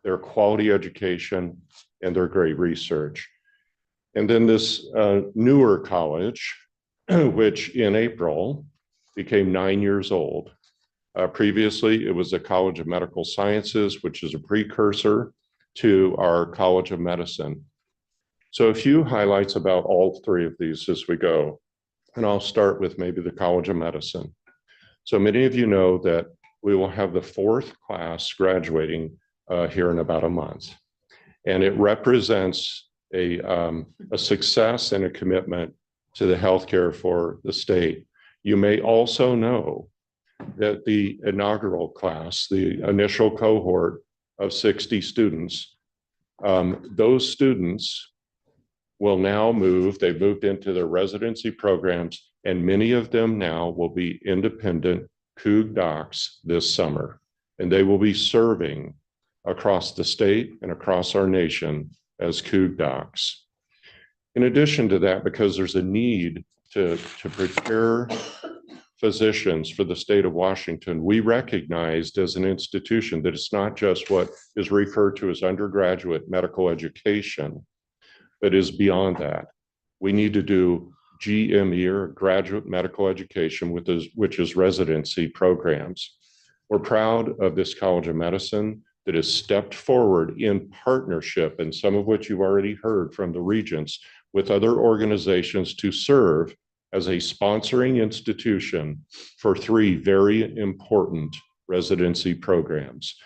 their quality education and their great research. And then this newer college, which in April became 9 years old. Previously, it was the College of Medical Sciences, which is a precursor to our College of Medicine. So a few highlights about all three of these as we go. And I'll start with maybe the College of Medicine. So many of you know that we will have the 4th class graduating here in about a month. And it represents a success and a commitment to the healthcare for the state. You may also know that the inaugural class, the initial cohort of 60 students, those students will now move, they've moved into their residency programs, and many of them now will be independent COOG docs this summer. And they will be serving across the state and across our nation as COOG docs. In addition to that, because there's a need to prepare physicians for the state of Washington, we recognized as an institution that it's not just what is referred to as undergraduate medical education, but is beyond that. We need to do GME, or graduate medical education, which is residency programs. We're proud of this College of Medicine that has stepped forward in partnership, and some of which you've already heard from the Regents, with other organizations to serve as a sponsoring institution for 3 very important residency programs.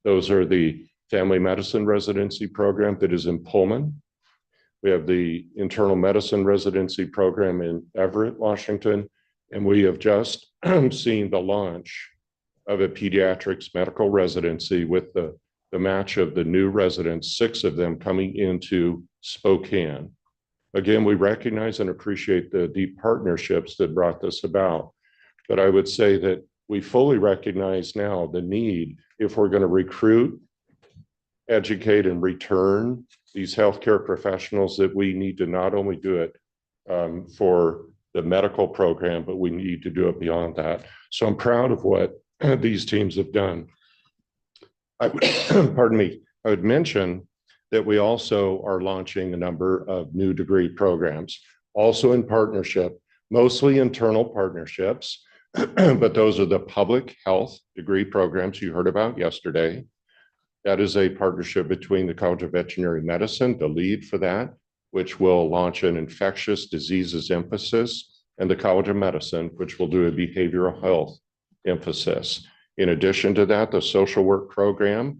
Those are the Family Medicine Residency Program that is in Pullman. We have the Internal Medicine Residency Program in Everett, Washington, and we have just seen the launch of a pediatrics medical residency with the match of the new residents, 6 of them coming into Spokane. Again, we recognize and appreciate the deep partnerships that brought this about. But I would say that we fully recognize now the need, if we're going to recruit, educate, and return these healthcare professionals, that we need to not only do it for the medical program, but we need to do it beyond that. So I'm proud of what these teams have done. Pardon me, I would mention that we also are launching a number of new degree programs, also in partnership, mostly internal partnerships, but those are the public health degree programs you heard about yesterday. That is a partnership between the College of Veterinary Medicine, the lead for that, which will launch an infectious diseases emphasis, and the College of Medicine, which will do a behavioral health emphasis. In addition to that, the social work program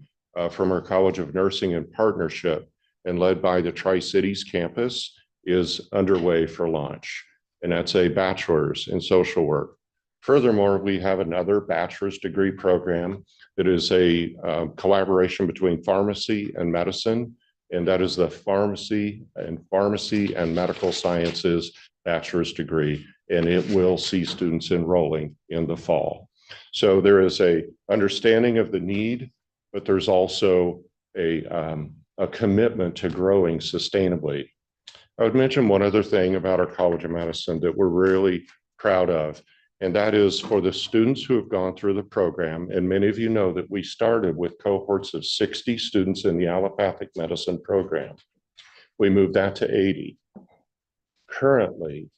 from our College of Nursing in partnership and led by the Tri-Cities campus is underway for launch. And that's a bachelor's in social work. Furthermore, we have another bachelor's degree program that is a collaboration between pharmacy and medicine, and that is the Pharmacy and Medical Sciences bachelor's degree, and it will see students enrolling in the fall. So there is a understanding of the need, but there's also a commitment to growing sustainably. I would mention one other thing about our College of Medicine that we're really proud of, and that is for the students who have gone through the program, and many of you know that we started with cohorts of 60 students in the allopathic medicine program. We moved that to 80. Currently,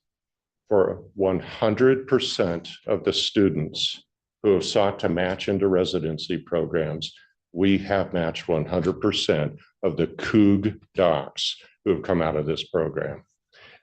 for 100% of the students who have sought to match into residency programs, we have matched 100% of the COOG docs who have come out of this program.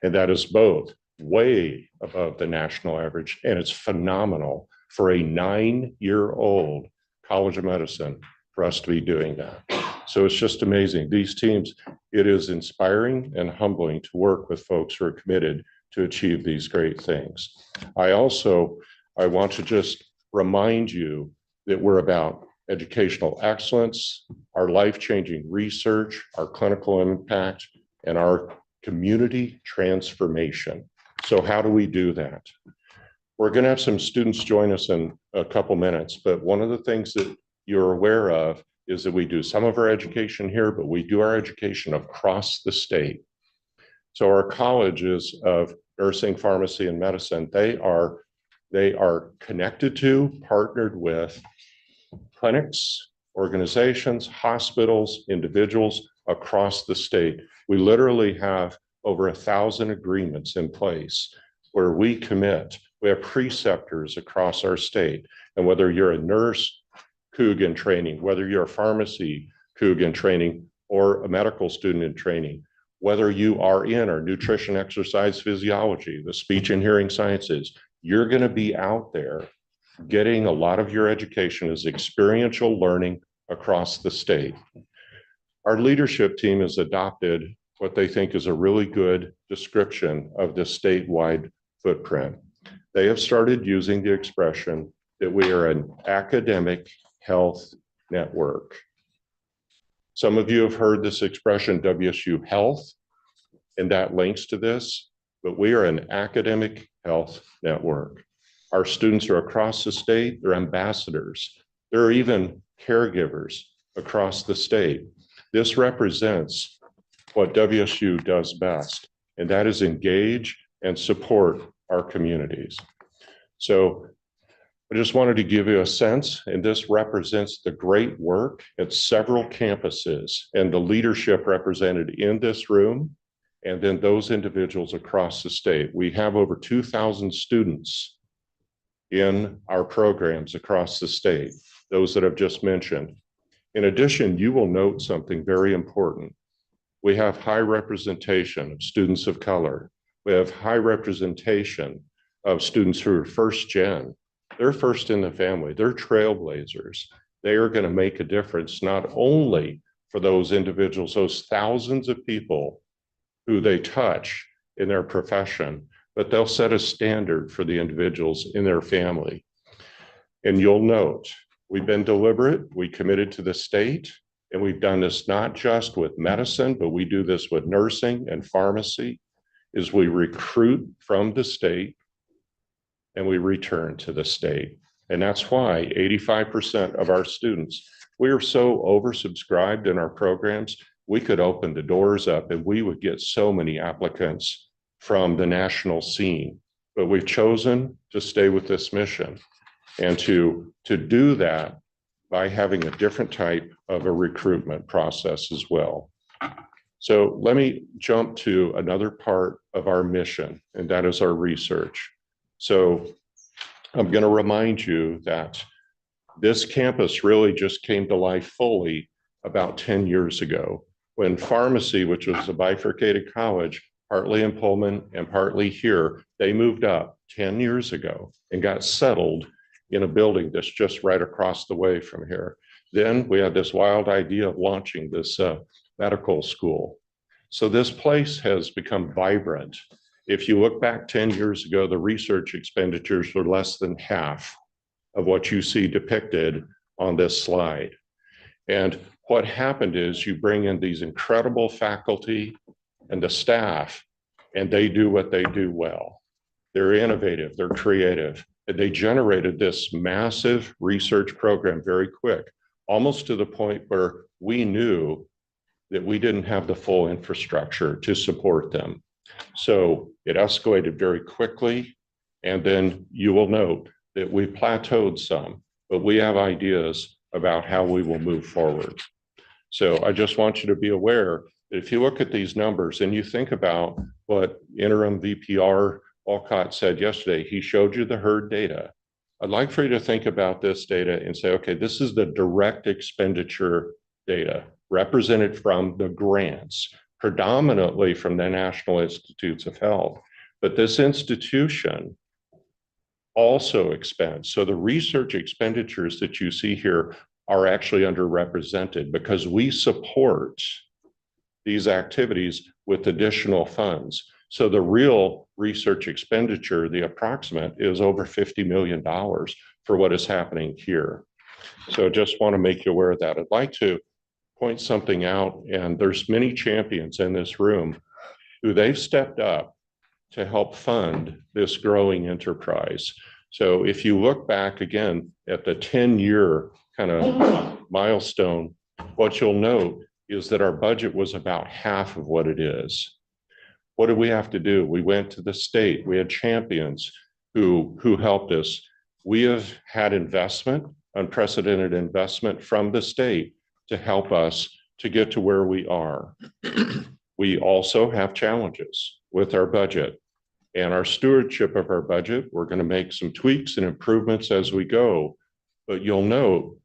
And that is both way above the national average, and it's phenomenal for a 9-year-old College of Medicine for us to be doing that. So it's just amazing. These teams, it is inspiring and humbling to work with folks who are committed to achieve these great things. I want to just remind you that we're about educational excellence, our life-changing research, our clinical impact, and our community transformation. So how do we do that? We're going to have some students join us in a couple minutes, but one of the things that you're aware of is that we do some of our education here, but we do our education across the state. So our colleges of nursing, pharmacy, and medicine, they are connected to, partnered with clinics, organizations, hospitals, individuals across the state. We literally have over 1,000 agreements in place where we commit. We have preceptors across our state. And whether you're a nurse, Coogan training, whether you're a pharmacy, Coogan training, or a medical student in training, whether you are in our nutrition, exercise, physiology, the speech and hearing sciences, you're going to be out there getting a lot of your education as experiential learning across the state. Our leadership team has adopted what they think is a really good description of this statewide footprint. They have started using the expression that we are an academic health network. Some of you have heard this expression, WSU Health, and that links to this, but we are an academic health network. Our students are across the state, they're ambassadors. There are even caregivers across the state. This represents what WSU does best, and that is engage and support our communities. So I just wanted to give you a sense, and this represents the great work at several campuses and the leadership represented in this room, and then those individuals across the state. We have over 2,000 students in our programs across the state, those that I've just mentioned. In addition, you will note something very important. We have high representation of students of color. We have high representation of students who are first gen. They're first in the family. They're trailblazers. They are going to make a difference, not only for those individuals, those thousands of people who they touch in their profession, but they'll set a standard for the individuals in their family. And you'll note, we've been deliberate, we committed to the state, and we've done this not just with medicine, but we do this with nursing and pharmacy, is we recruit from the state and we return to the state. And that's why 85% of our students, we are so oversubscribed in our programs, we could open the doors up and we would get so many applicants from the national scene. But we've chosen to stay with this mission and to do that by having a different type of a recruitment process as well. So let me jump to another part of our mission, and that is our research. So I'm going to remind you that this campus really just came to life fully about 10 years ago when pharmacy, which was a bifurcated college, partly in Pullman and partly here, they moved up 10 years ago and got settled in a building that's just right across the way from here. Then we had this wild idea of launching this medical school. So this place has become vibrant. If you look back 10 years ago, the research expenditures were less than half of what you see depicted on this slide. And what happened is you bring in these incredible faculty and the staff, and they do what they do well. They're innovative, they're creative, and they generated this massive research program very quick, almost to the point where we knew that we didn't have the full infrastructure to support them. So it escalated very quickly. And then you will note that we plateaued some, but we have ideas about how we will move forward. So I just want you to be aware that if you look at these numbers and you think about what interim VPR Alcott said yesterday, he showed you the herd data. I'd like for you to think about this data and say, okay, this is the direct expenditure data represented from the grants, predominantly from the National Institutes of Health. But this institution also expends. So the research expenditures that you see here are actually underrepresented because we support these activities with additional funds. So the real research expenditure, the approximate, is over $50 million for what is happening here. So I just want to make you aware of that. I'd like to point something out, and there's many champions in this room who they've stepped up to help fund this growing enterprise. So if you look back again at the 10-year kind of milestone, what you'll note is that our budget was about half of what it is. What did we have to do? We went to the state. We had champions who helped us. We have had investment, unprecedented investment from the state to help us to get to where we are. We also have challenges with our budget and our stewardship of our budget. We're going to make some tweaks and improvements as we go. But you'll note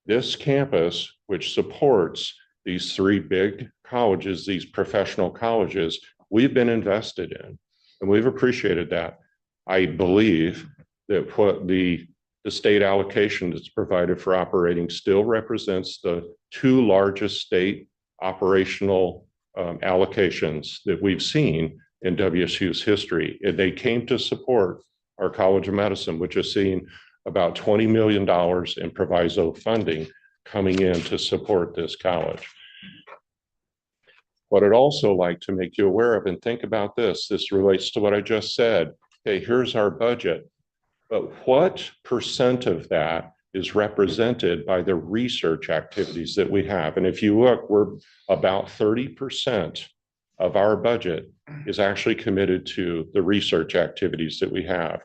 this campus, which supports these three big colleges, these professional colleges, we've been invested in, and we've appreciated that. I believe that what the state allocation that's provided for operating still represents the two largest state operational allocations that we've seen in WSU's history. And they came to support our College of Medicine, which has seen about $20 million in proviso funding coming in to support this college. What I'd also like to make you aware of, and think about this relates to what I just said. Okay, here's our budget, but what percent of that is represented by the research activities that we have? And if you look, we're about 30% of our budget is actually committed to the research activities that we have.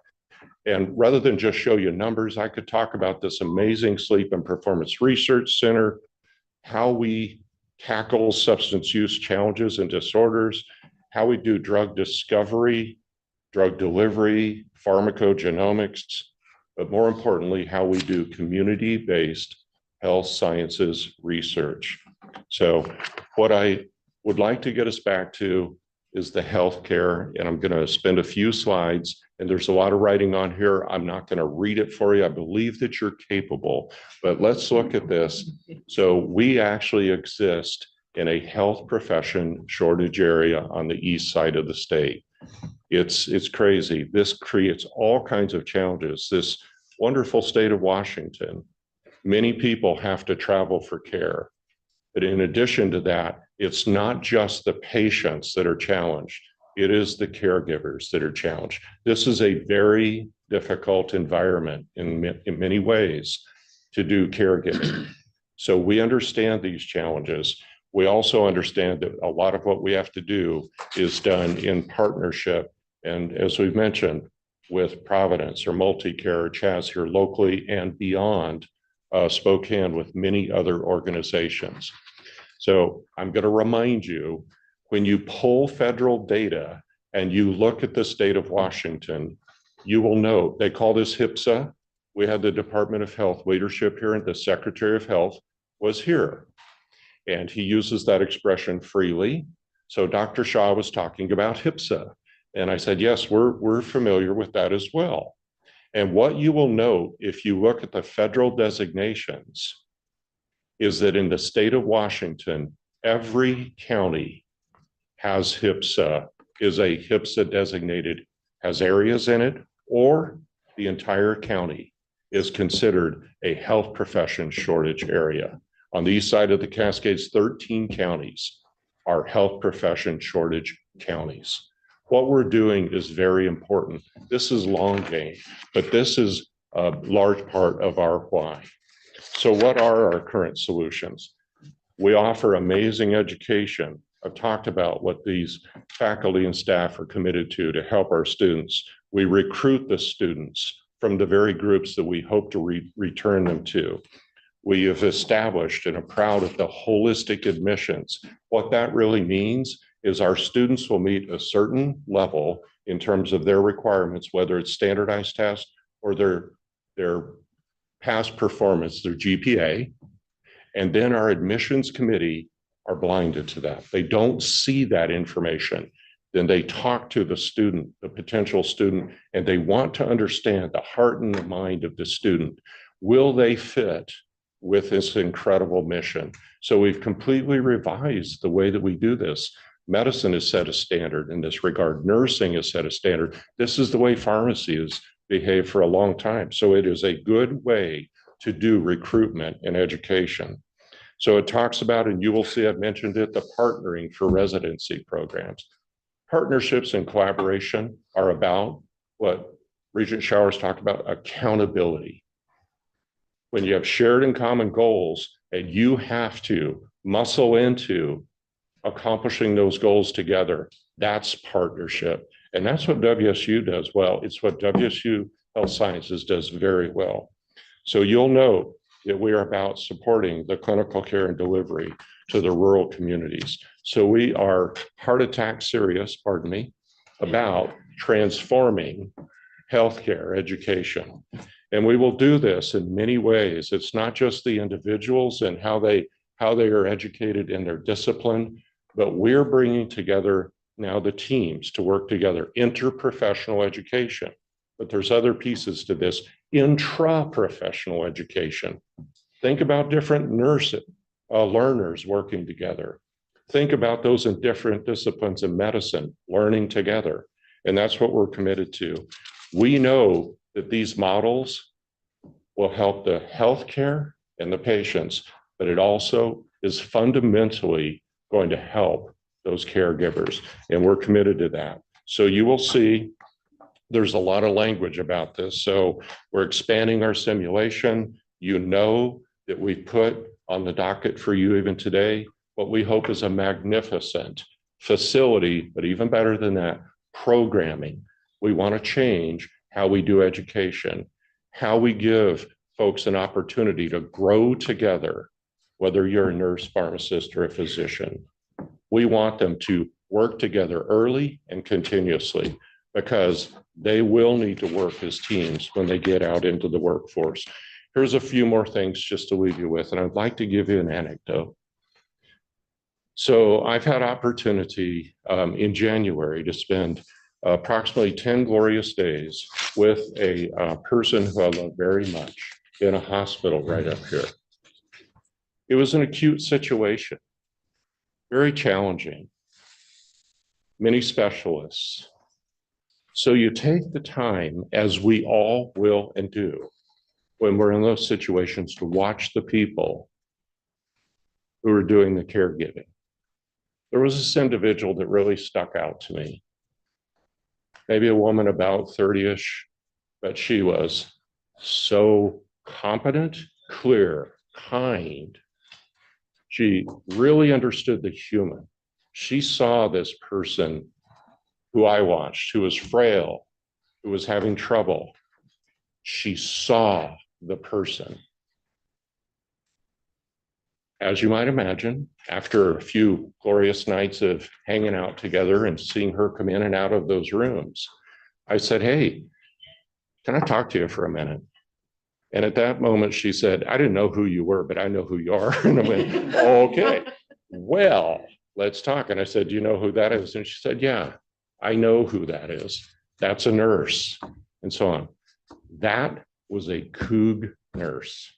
And rather than just show you numbers, I could talk about this amazing sleep and performance research center, how we tackle substance use challenges and disorders, how we do drug discovery, drug delivery, pharmacogenomics, but more importantly, how we do community-based health sciences research. So what I would like to get us back to is the healthcare, and I'm going to spend a few slides, and there's a lot of writing on here. I'm not going to read it for you. I believe that you're capable, but let's look at this. So we actually exist in a health profession shortage area on the east side of the state. It's crazy. This creates all kinds of challenges. This wonderful state of Washington, many people have to travel for care. But in addition to that, it's not just the patients that are challenged. It is the caregivers that are challenged. This is a very difficult environment in many ways to do caregiving. So we understand these challenges. We also understand that a lot of what we have to do is done in partnership. And as we've mentioned, with Providence or MultiCare or Chaz here locally and beyond Spokane with many other organizations. So I'm going to remind you, when you pull federal data and you look at the state of Washington, you will note they call this HIPSA. We had the Department of Health leadership here, and the Secretary of Health was here. And he uses that expression freely. So Dr. Shaw was talking about HIPSA. And I said, yes, we're familiar with that as well. And what you will note if you look at the federal designations is that in the state of Washington, every county has HIPSA, is a HIPSA designated, has areas in it, or the entire county is considered a health profession shortage area. On the east side of the Cascades, 13 counties are health profession shortage counties. What we're doing is very important. This is long game, but this is a large part of our why. So what are our current solutions? We offer amazing education. I've talked about what these faculty and staff are committed to help our students. We recruit the students from the very groups that we hope to return them to. We have established and are proud of the holistic admissions. What that really means is our students will meet a certain level in terms of their requirements, whether it's standardized tests or their past performance, their GPA. And then our admissions committee are blinded to that. They don't see that information. Then they talk to the student, the potential student, and they want to understand the heart and the mind of the student. Will they fit with this incredible mission? So we've completely revised the way that we do this. Medicine has set a standard in this regard. Nursing has set a standard. This is the way pharmacy has behaved for a long time. So it is a good way to do recruitment and education. So it talks about, and you will see I've mentioned it, the partnering for residency programs. Partnerships and collaboration are about what Regent Showers talked about, accountability. when you have shared and common goals and you have to muscle into accomplishing those goals together, that's partnership. And that's what WSU does well. It's what WSU Health Sciences does very well. So you'll know that we are about supporting the clinical care and delivery to the rural communities. So we are heart attack serious, pardon me, about transforming healthcare education. And we will do this in many ways. It's not just the individuals and how they are educated in their discipline, but we're bringing together now the teams to work together, interprofessional education. But there's other pieces to this, intra-professional education. Think about different learners working together. Think about those in different disciplines in medicine, learning together. And that's what we're committed to. We know that these models will help the healthcare and the patients, but it also is fundamentally going to help those caregivers. And we're committed to that. So you will see there's a lot of language about this. So we're expanding our simulation. You know that we put on the docket for you even today what we hope is a magnificent facility, but even better than that, programming. We want to change how we do education, how we give folks an opportunity to grow together, whether you're a nurse, pharmacist, or a physician. We want them to work together early and continuously because they will need to work as teams when they get out into the workforce. Here's a few more things just to leave you with, and I'd like to give you an anecdote. So I've had opportunity in January to spend approximately 10 glorious days with a person who I love very much in a hospital right up here. It was an acute situation, very challenging, many specialists. So you take the time, as we all will and do, when we're in those situations, to watch the people who are doing the caregiving. There was this individual that really stuck out to me. Maybe a woman about 30-ish, but she was so competent, clear, kind. She really understood the human. She saw this person who I watched, who was frail, who was having trouble. She saw the person. As you might imagine, after a few glorious nights of hanging out together and seeing her come in and out of those rooms, I said, "Hey, can I talk to you for a minute?" And at that moment, she said, "I didn't know who you were, but I know who you are." And I went, "Okay, well, let's talk." And I said, "Do you know who that is?" And she said, "Yeah, I know who that is. That's a nurse," and so on. That was a Coug nurse.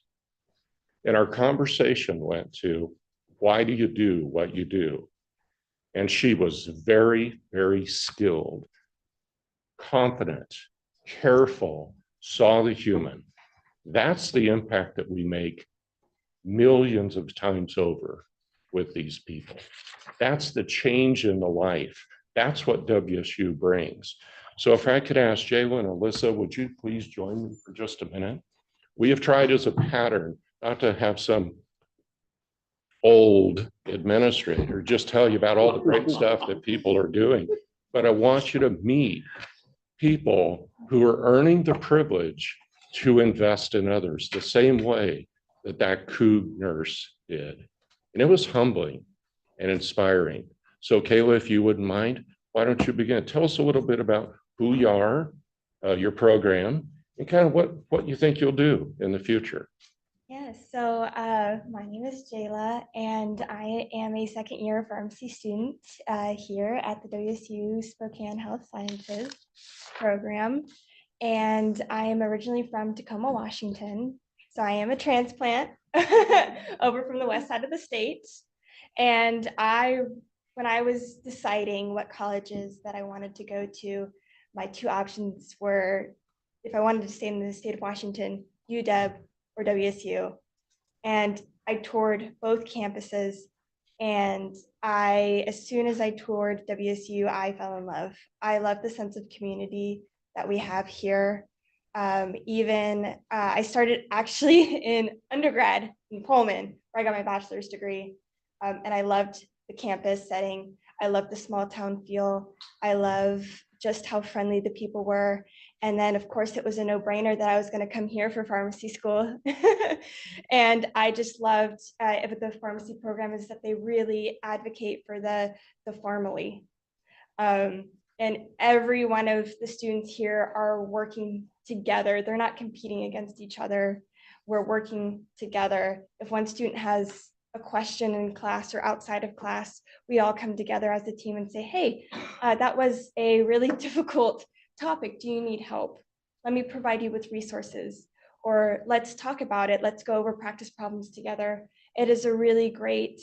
And our conversation went to, why do you do what you do? And she was very, very skilled, confident, careful, saw the human. That's the impact that we make millions of times over with these people. That's the change in the life. That's what WSU brings. So if I could ask Jayla and Alyssa, would you please join me for just a minute? We have tried as a pattern not to have some old administrator just tell you about all the great stuff that people are doing, but I want you to meet people who are earning the privilege to invest in others the same way that that Coug nurse did. And it was humbling and inspiring. So Kayla, if you wouldn't mind, why don't you begin? Tell us a little bit about who you are, your program, and kind of what you think you'll do in the future. Yes, so my name is Jayla, and I am a second-year pharmacy student here at the WSU Spokane Health Sciences program. And I am originally from Tacoma, Washington. So I am a transplant over from the west side of the state. And when I was deciding what colleges that I wanted to go to, my two options were, if I wanted to stay in the state of Washington, UW or WSU. And I toured both campuses, and as soon as I toured WSU, I fell in love. I love the sense of community that we have here. I started actually in undergrad in Pullman, where I got my bachelor's degree. And I loved the campus setting. I loved the small town feel. I love just how friendly the people were. And then, of course, it was a no-brainer that I was going to come here for pharmacy school. And I just loved the pharmacy program is that they really advocate for the family. And every one of the students here are working together. They're not competing against each other. We're working together. If one student has a question in class or outside of class, we all come together as a team and say, hey, that was a really difficult topic. Do you need help? Let me provide you with resources, or let's talk about it. Let's go over practice problems together. It is a really great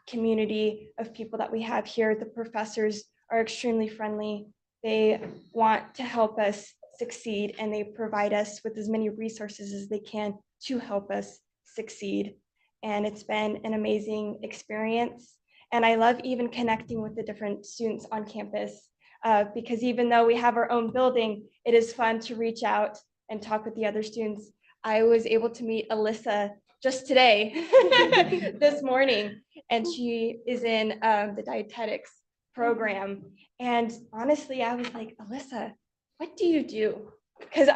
community of people that we have here. The professors are extremely friendly. They want to help us succeed, and they provide us with as many resources as they can to help us succeed. And it's been an amazing experience. And I love even connecting with the different students on campus, because even though we have our own building, it is fun to reach out and talk with the other students. I was able to meet Alyssa just today, this morning, and she is in the dietetics program. And honestly, I was like, Alyssa, what do you do? Because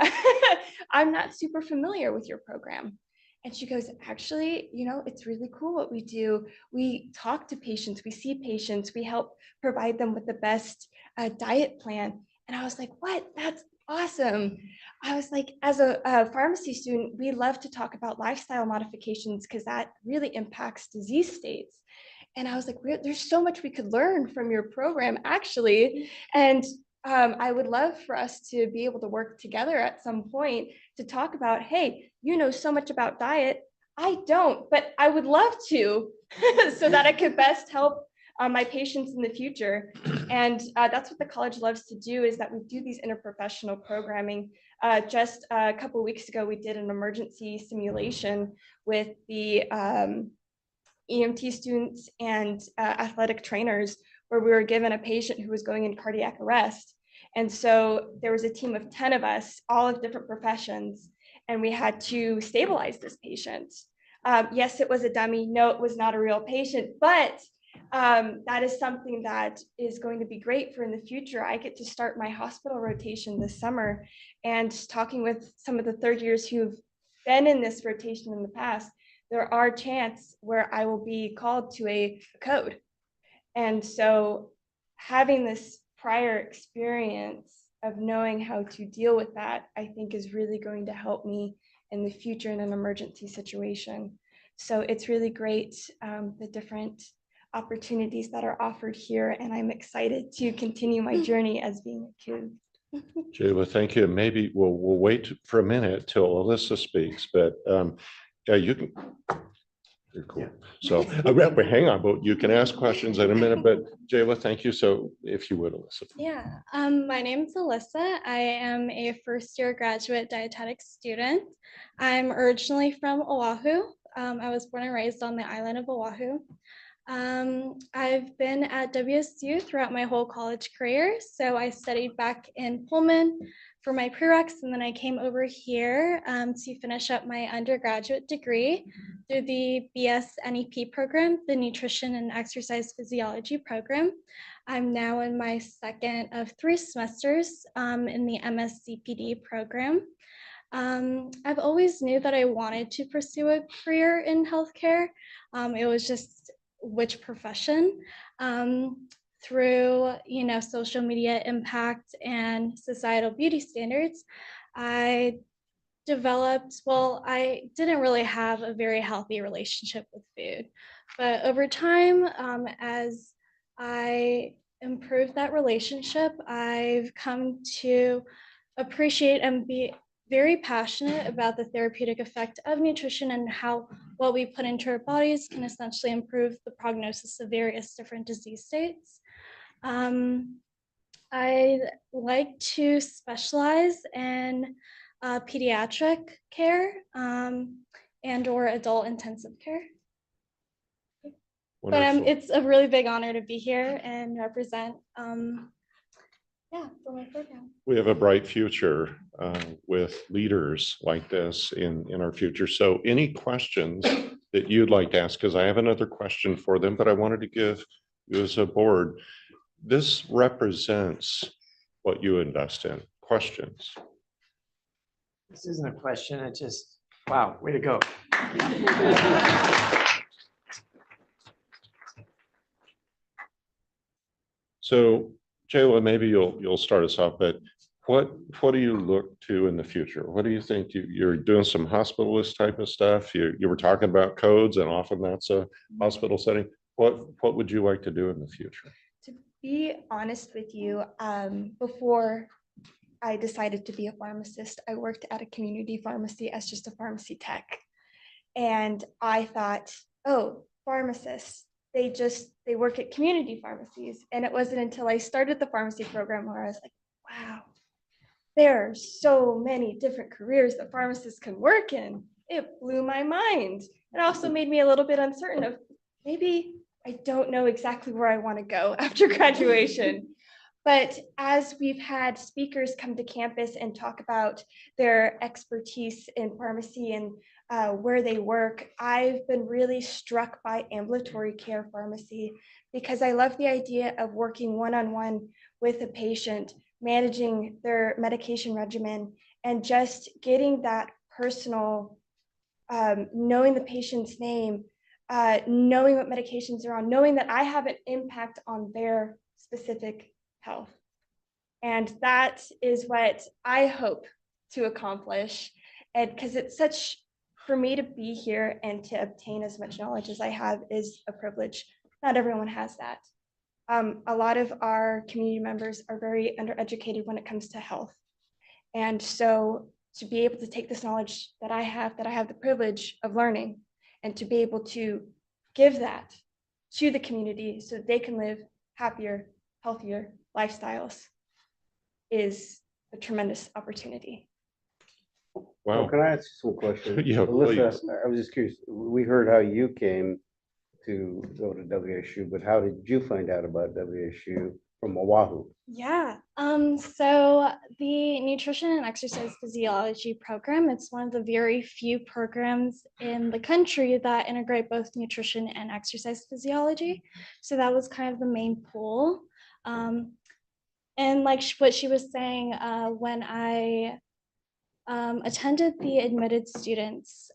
I'm not super familiar with your program. And she goes, actually, it's really cool what we do. We talk to patients, we see patients, we help provide them with the best diet plan. And I was like, what? That's awesome. I was like, as a pharmacy student, we love to talk about lifestyle modifications because that really impacts disease states. And I was like, there's so much we could learn from your program, actually. And I would love for us to be able to work together at some point to talk about, hey, you know so much about diet. I don't, but I would love to so that I could best help my patients in the future. And that's what the college loves to do, is that we do these interprofessional programming. Just a couple of weeks ago, we did an emergency simulation with the EMT students and athletic trainers, where we were given a patient who was going in cardiac arrest. And so there was a team of 10 of us, all of different professions, and we had to stabilize this patient. Yes, it was a dummy. No, it was not a real patient, but that is something that is going to be great for in the future. I get to start my hospital rotation this summer, and talking with some of the third years who've been in this rotation in the past, there are chances where I will be called to a code. And so having this prior experience of knowing how to deal with that, I think is really going to help me in the future in an emergency situation. So it's really great, the different opportunities that are offered here, and I'm excited to continue my journey as being a kid. Jayla, thank you. Maybe we'll wait for a minute till Alyssa speaks, but yeah, you can. You're cool. So hang on, but you can ask questions in a minute, but Jayla, thank you. So if you would, Alyssa. Yeah, my name's Alyssa. I am a first-year graduate dietetics student. I'm originally from Oahu. I was born and raised on the island of Oahu. I've been at WSU throughout my whole college career. So I studied back in Pullman for my prereqs, and then I came over here to finish up my undergraduate degree through the BS NEP program, the Nutrition and Exercise Physiology program. I'm now in my second of 3 semesters in the MSCPD program. I've always knew that I wanted to pursue a career in healthcare. It was just which profession. Through social media impact and societal beauty standards, I didn't really have a very healthy relationship with food, but over time, as I improved that relationship, I've come to appreciate and be very passionate about the therapeutic effect of nutrition and how what we put into our bodies can essentially improve the prognosis of various different disease states. I'd like to specialize in pediatric care and or adult intensive care. But Wonderful. it's a really big honor to be here and represent yeah, for my program. We have a bright future with leaders like this in our future. So any questions that you'd like to ask, because I have another question for them, but I wanted to give you as a board, this represents what you invest in. Questions? This isn't a question, it's just, wow, way to go. So Jayla, maybe you'll start us off, but what do you look to in the future? What do you think? You're doing some hospitalist type of stuff. You were talking about codes, and often that's a hospital setting. What would you like to do in the future? To be honest with you, before I decided to be a pharmacist, I worked at a community pharmacy as just a pharmacy tech. And I thought, oh, pharmacists, they work at community pharmacies. And it wasn't until I started the pharmacy program where I was like, wow, there are so many different careers that pharmacists can work in. It blew my mind. It also made me a little bit uncertain of maybe I don't know exactly where I want to go after graduation. But as we've had speakers come to campus and talk about their expertise in pharmacy and where they work, I've been really struck by ambulatory care pharmacy because I love the idea of working one-on-one with a patient, managing their medication regimen, and just getting that personal, knowing the patient's name, knowing what medications they're on, knowing that I have an impact on their specific health. And that is what I hope to accomplish. And because it's such, for me to be here and to obtain as much knowledge as I have is a privilege. Not everyone has that. A lot of our community members are very undereducated when it comes to health. And so to be able to take this knowledge that I have the privilege of learning, and to be able to give that to the community so that they can live happier, healthier lifestyles is a tremendous opportunity. Wow. Can I ask you some questions? Yeah, Alyssa, please. I was just curious. We heard how you came to go to WSU, but how did you find out about WSU from Oahu? Yeah, so the nutrition and exercise physiology program, it's one of the very few programs in the country that integrate both nutrition and exercise physiology. So that was kind of the main pull. And like what she was saying, when I attended the admitted students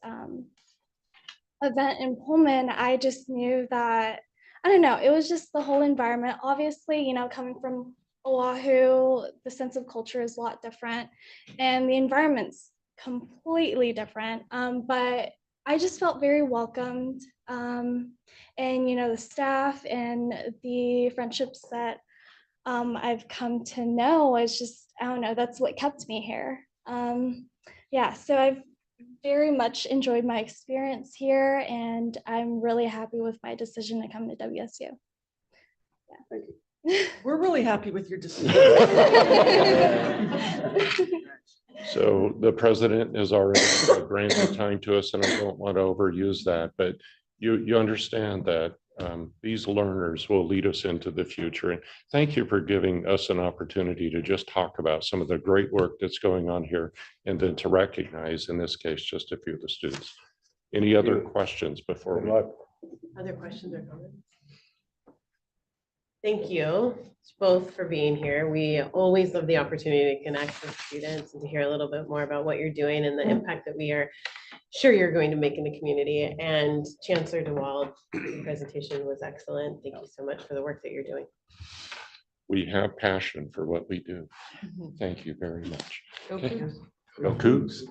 event in Pullman, I just knew that, I don't know, it was just the whole environment. Obviously, you know, coming from Oahu, the sense of culture is a lot different and the environment's completely different. But I just felt very welcomed. And, you know, the staff and the friendships that I've come to know is just, I don't know, that's what kept me here. Yeah, so I've very much enjoyed my experience here, and I'm really happy with my decision to come to WSU. Yeah. Thank you. We're really happy with your decision. So the president has already granted time to us, and I don't want to overuse that, but you understand that these learners will lead us into the future. And thank you for giving us an opportunity to just talk about some of the great work that's going on here, and then to recognize, in this case, just a few of the students. Any other questions before Good we? luck. Other questions or comments? Thank you both for being here. We always love the opportunity to connect with students and to hear a little bit more about what you're doing and the impact that we are sure you're going to make in the community. And Chancellor DeWald, your presentation was excellent. Thank you so much for the work that you're doing. We have passion for what we do. Thank you very much. Okay. Go Cougs.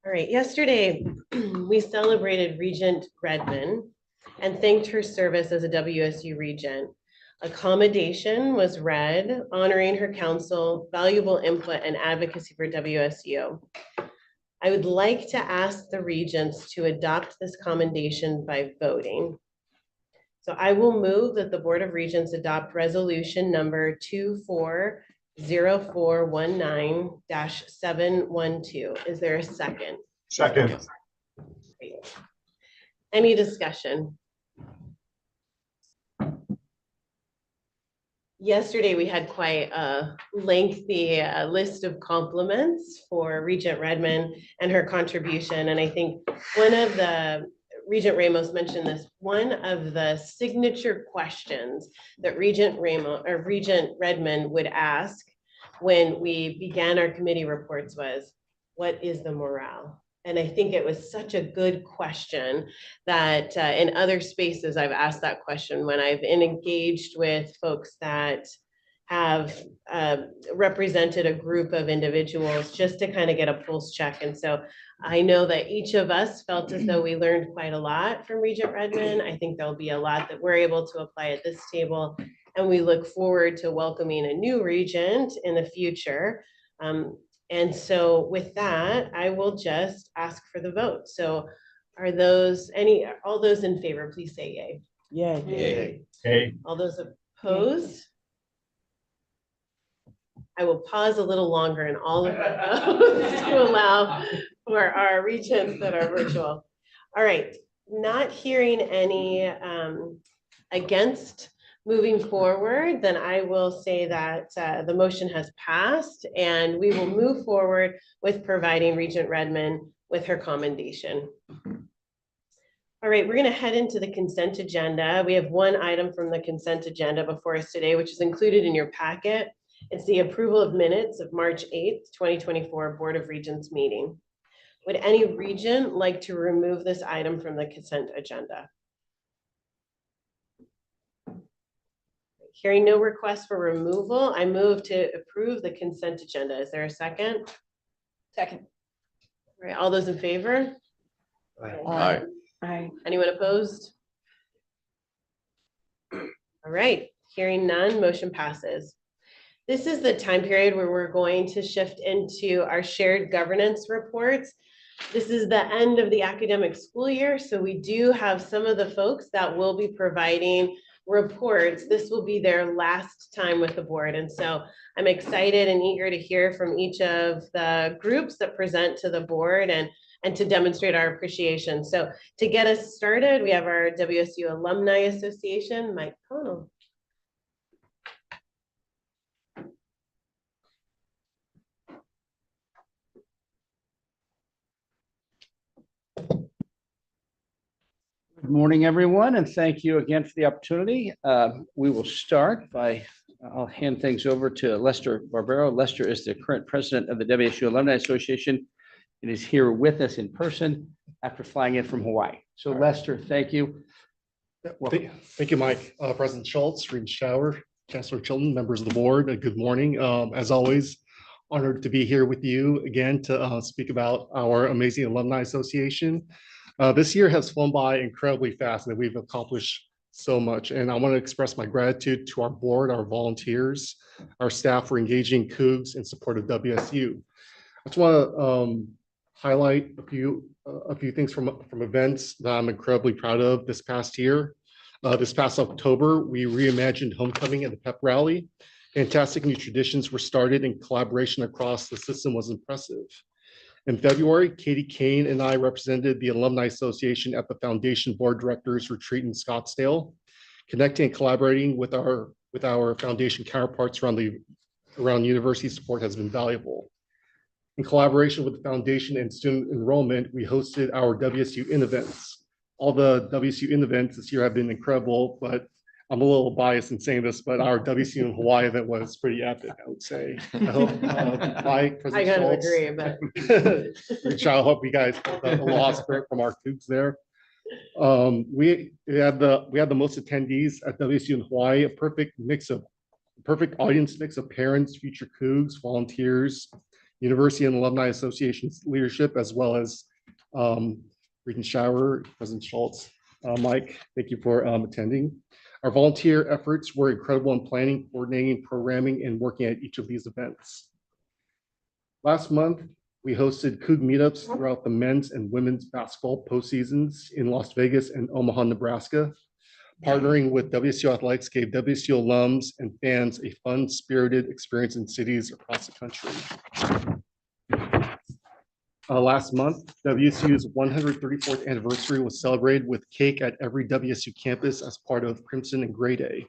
All right, yesterday we celebrated Regent Redmond and thanked her service as a WSU Regent. A commendation was read honoring her counsel, valuable input, and advocacy for WSU. I would like to ask the Regents to adopt this commendation by voting. So I will move that the Board of Regents adopt resolution number 240419-712. Is there a second? Second. Great. Any discussion? yesterday we had quite a lengthy list of compliments for Regent Redmond and her contribution. And I think one of the, Regent Ramos mentioned this, one of the signature questions that Regent Redmond would ask when we began our committee reports was, what is the morale? And I think it was such a good question that in other spaces, I've asked that question when I've engaged with folks that have represented a group of individuals just to kind of get a pulse check. And so I know that each of us felt as though we learned quite a lot from Regent Redmond. I think there'll be a lot that we're able to apply at this table. And we look forward to welcoming a new regent in the future. And so with that, I will just ask for the vote. So are those all those in favor, please say yay. Yay. Yay. Hey, All those opposed? I will pause a little longer in all of those to allow for our regents that are virtual. All right, not hearing any against moving forward, then I will say that the motion has passed and we will move forward with providing Regent Redmond with her commendation. All right, we're going to head into the consent agenda. We have one item from the consent agenda before us today, which is included in your packet. It's the approval of minutes of March 8th, 2024 Board of Regents meeting. Would any regent like to remove this item from the consent agenda? Hearing no request for removal, I move to approve the consent agenda. Is there a second? Second. All right, all those in favor? Aye. Aye. Anyone opposed? All right, hearing none, motion passes. This is the time period where we're going to shift into our shared governance reports. This is the end of the academic school year, so we do have some of the folks that will be providing reports. This will be their last time with the board, and so I'm excited and eager to hear from each of the groups that present to the board and to demonstrate our appreciation. So to get us started, we have our WSU Alumni Association, Mike Connell. Good morning, everyone, and thank you again for the opportunity. We will start by, I'll hand things over to Lester Barbero. Lester is the current president of the WSU Alumni Association and is here with us in person after flying in from Hawaii. So Lester, thank you. Thank you, Mike. President Schultz, Regent Schauer, Chancellor Chilton, members of the board, good morning. As always, honored to be here with you again to speak about our amazing Alumni Association. This year has flown by incredibly fast and we've accomplished so much. And I want to express my gratitude to our board, our volunteers, our staff for engaging Cougs in support of WSU. I just want to highlight a few things from events that I'm incredibly proud of this past year. This past October, we reimagined homecoming at the pep rally. Fantastic new traditions were started and collaboration across the system was impressive. In February, Katie Kane and I represented the Alumni Association at the Foundation Board Directors Retreat in Scottsdale. Connecting and collaborating with our foundation counterparts around university support has been valuable. In collaboration with the foundation and student enrollment, we hosted our WSU In events. All the WSU In events this year have been incredible, but I'm a little biased in saying this, but our WSU in Hawaii event was pretty epic, I would say. I hope I gotta agree, but I hope you guys got the aloha spirit from our Cougs there. We had the most attendees at WSU in Hawaii, a perfect audience mix of parents, future Cougs, volunteers, University and Alumni Association's leadership, as well as Regent Schauer, President Schultz, Mike, thank you for attending. Our volunteer efforts were incredible in planning, coordinating, programming, and working at each of these events. Last month, we hosted Coug meetups throughout the men's and women's basketball postseasons in Las Vegas and Omaha, Nebraska. Partnering with WSU Athletics gave WSU alums and fans a fun, spirited experience in cities across the country. Last month, WSU's 134th anniversary was celebrated with cake at every WSU campus as part of Crimson and Gray Day.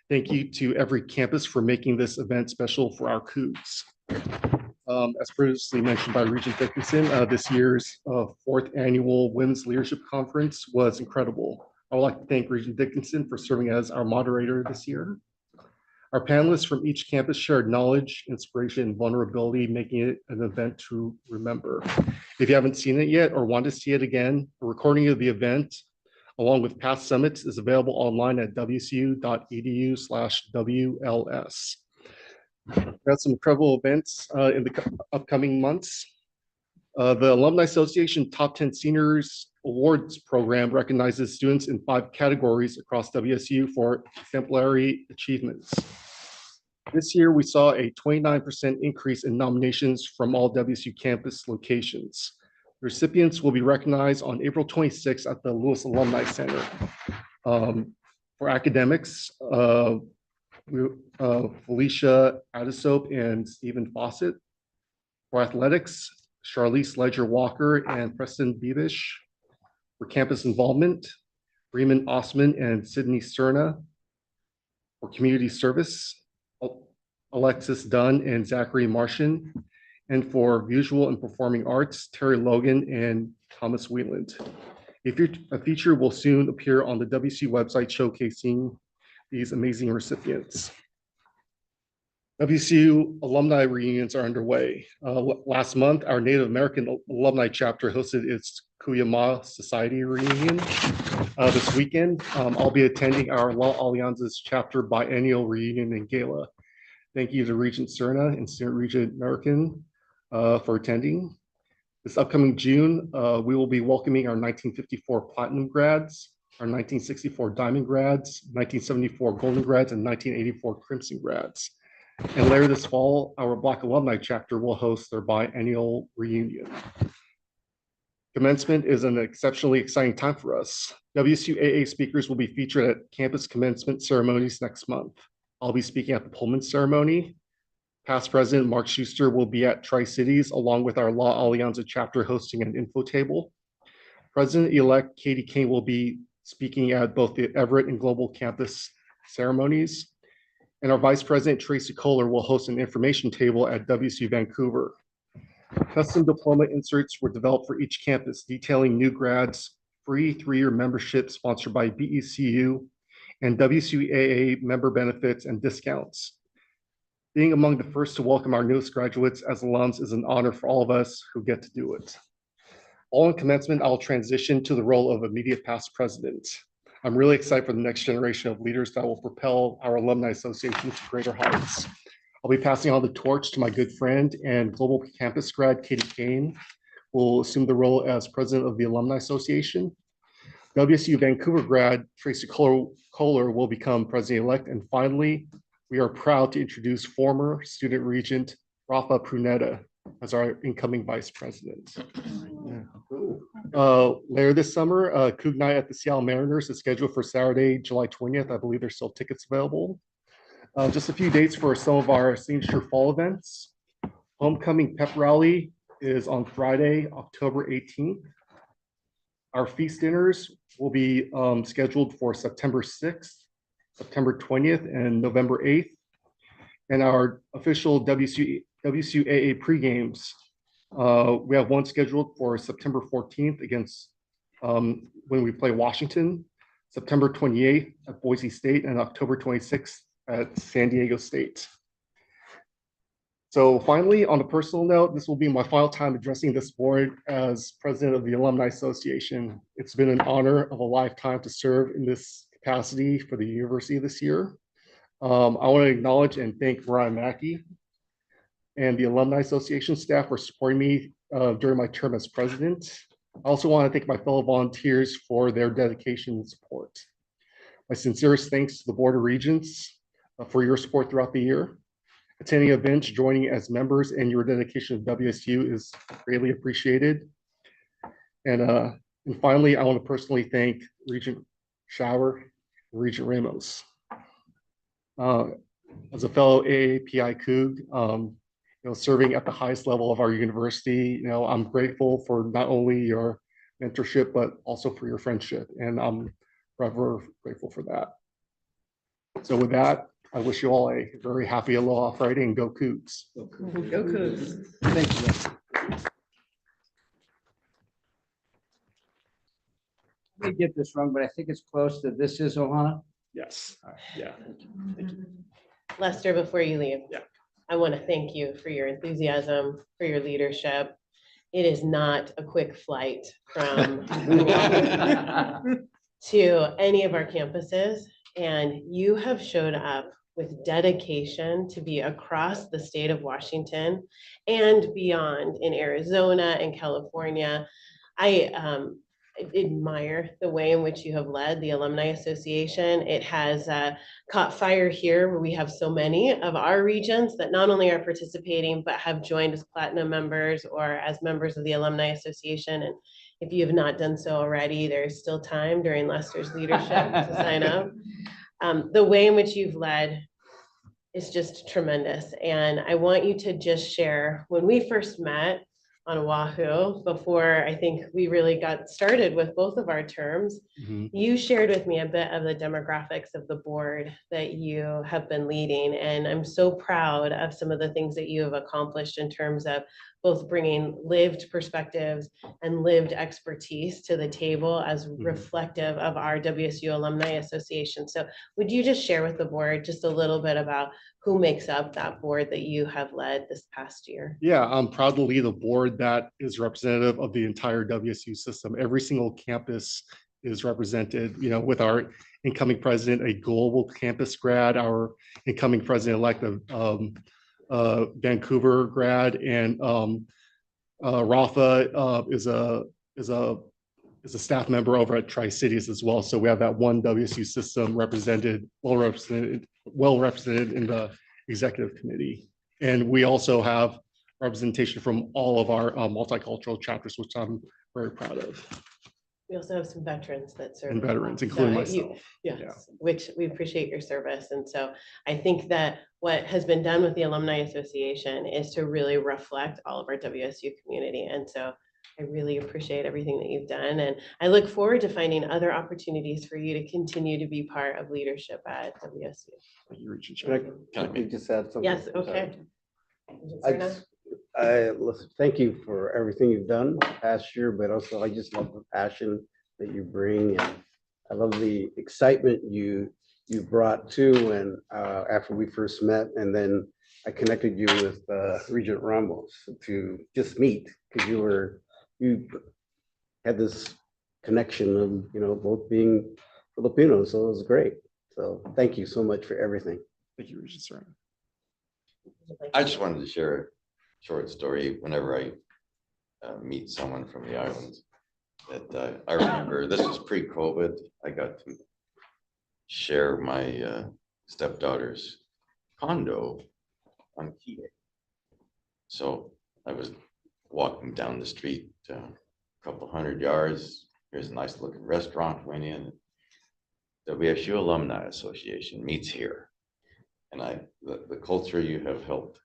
Thank you to every campus for making this event special for our Cougs. As previously mentioned by Regent Dickinson, this year's fourth annual Women's Leadership Conference was incredible. I would like to thank Regent Dickinson for serving as our moderator this year. Our panelists from each campus shared knowledge, inspiration, and vulnerability, making it an event to remember. If you haven't seen it yet or want to see it again, a recording of the event, along with past summits, is available online at wsu.edu/WLS. We have some incredible events in the upcoming months. The Alumni Association Top 10 Seniors Awards Program recognizes students in 5 categories across WSU for exemplary achievements. This year, we saw a 29% increase in nominations from all WSU campus locations. The recipients will be recognized on April 26th at the Lewis Alumni Center. For academics, Felicia Adesope and Stephen Fawcett. For athletics, Charlize Ledger Walker and Preston Beavish. For campus involvement, Freeman Osman and Sydney Cerna. For community service, Alexis Dunn and Zachary Martian. And for visual and performing arts, Terry Logan and Thomas Wheeland. A feature will soon appear on the WC website showcasing these amazing recipients. WSU alumni reunions are underway. Last month, our Native American alumni chapter hosted its Kuyama Society reunion. This weekend, I'll be attending our La Alianza's chapter biennial reunion in Gala. Thank you to Regent Cerna and Student Regent American for attending. This upcoming June, we will be welcoming our 1954 Platinum grads, our 1964 Diamond grads, 1974 Golden grads, and 1984 Crimson grads. And later this fall, our Black Alumni chapter will host their biennial reunion. Commencement is an exceptionally exciting time for us. WSUAA speakers will be featured at campus commencement ceremonies next month. I'll be speaking at the Pullman ceremony. Past President Mark Schuster will be at Tri-Cities along with our La Alianza chapter hosting an info table. President-elect Katie Kane will be speaking at both the Everett and Global campus ceremonies. And our Vice President Tracy Kohler will host an information table at WSU Vancouver. Custom diploma inserts were developed for each campus, detailing new grads, free 3-year membership sponsored by BECU, and WSUAA member benefits and discounts. Being among the first to welcome our newest graduates as alums is an honor for all of us who get to do it. All in commencement, I'll transition to the role of immediate past president. I'm really excited for the next generation of leaders that will propel our Alumni Association to greater heights. I'll be passing on the torch to my good friend and global campus grad, Katie Kane, who will assume the role as president of the Alumni Association. WSU Vancouver grad, Tracy Kohler will become president-elect. And finally, we are proud to introduce former student regent, Rafa Prunetta, as our incoming vice president. Later this summer, Coug Night at the Seattle Mariners is scheduled for Saturday, July 20th. I believe there's still tickets available. Just a few dates for some of our signature fall events. Homecoming Pep Rally is on Friday, October 18th. Our feast dinners will be scheduled for September 6th, September 20th, and November 8th. And our official WSUAA pre-games, we have one scheduled for September 14th against when we play Washington, September 28th at Boise State, and October 26th at San Diego State. So finally, on a personal note, this will be my final time addressing this board as president of the Alumni Association. It's been an honor of a lifetime to serve in this capacity for the university this year. I want to acknowledge and thank Mariah Mackey and the Alumni Association staff for supporting me during my term as president. I also want to thank my fellow volunteers for their dedication and support. My sincerest thanks to the Board of Regents for your support throughout the year. Attending events, joining as members, and your dedication to WSU is greatly appreciated. And finally, I want to personally thank Regent Shower and Regent Ramos. As a fellow AAPI Coug, serving at the highest level of our university, I'm grateful for not only your mentorship, but also for your friendship. And I'm forever grateful for that. So with that, I wish you all a very happy Aloha Friday and go Cougs. Go Cougs. Thank you. I may get this wrong, but I think it's close to this is Ohana. Yes, yeah. Lester, before you leave. Yeah. I want to thank you for your enthusiasm, for your leadership. It is not a quick flight from to any of our campuses, and you have showed up with dedication to be across the state of Washington and beyond in Arizona and California. I admire the way in which you have led the Alumni Association. It has caught fire here where we have so many of our regents that not only are participating, but have joined as platinum members or as members of the Alumni Association. And if you have not done so already, there's still time during Lester's leadership to sign up. The way in which you've led is just tremendous. And I want you to just share, when we first met on Oahu, before I think we really got started with both of our terms, you shared with me a bit of the demographics of the board that you have been leading. And I'm so proud of some of the things that you have accomplished in terms of both bringing lived perspectives and lived expertise to the table as reflective of our WSU Alumni Association. So would you just share with the board just a little bit about who makes up that board that you have led this past year? Yeah, I'm proud to lead a board that is representative of the entire WSU system. Every single campus is represented, you know, with our incoming president, a global campus grad, our incoming president-elect of Vancouver grad, and Rafa is a staff member over at Tri-Cities as well. So we have that one WSU system represented, well represented in the executive committee. And we also have representation from all of our multicultural chapters, which I'm very proud of. We also have some veterans that serve. And as well. veterans, including So myself. Yes, Yeah. which we appreciate your service. And so I think that what has been done with the Alumni Association is to really reflect all of our WSU community. And so I really appreciate everything that you've done. And I look forward to finding other opportunities for you to continue to be part of leadership at WSU. Can I just add something? Yes, okay. Listen, thank you for everything you've done past year, but also I just love the passion that you bring, and I love the excitement you brought too. And after we first met, and then I connected you with Regent Ramos to just meet, because you had this connection of, you know, both being Filipino, so it was great. So thank you so much for everything. Thank you, Regent Serrano. I just wanted to share a short story whenever I meet someone from the islands. That I remember, this was pre-COVID, I got to share my stepdaughter's condo on Key Day. So I was walking down the street a couple 100 yards. Here's a nice looking restaurant, went in. WSU Alumni Association meets here. And the culture you have helped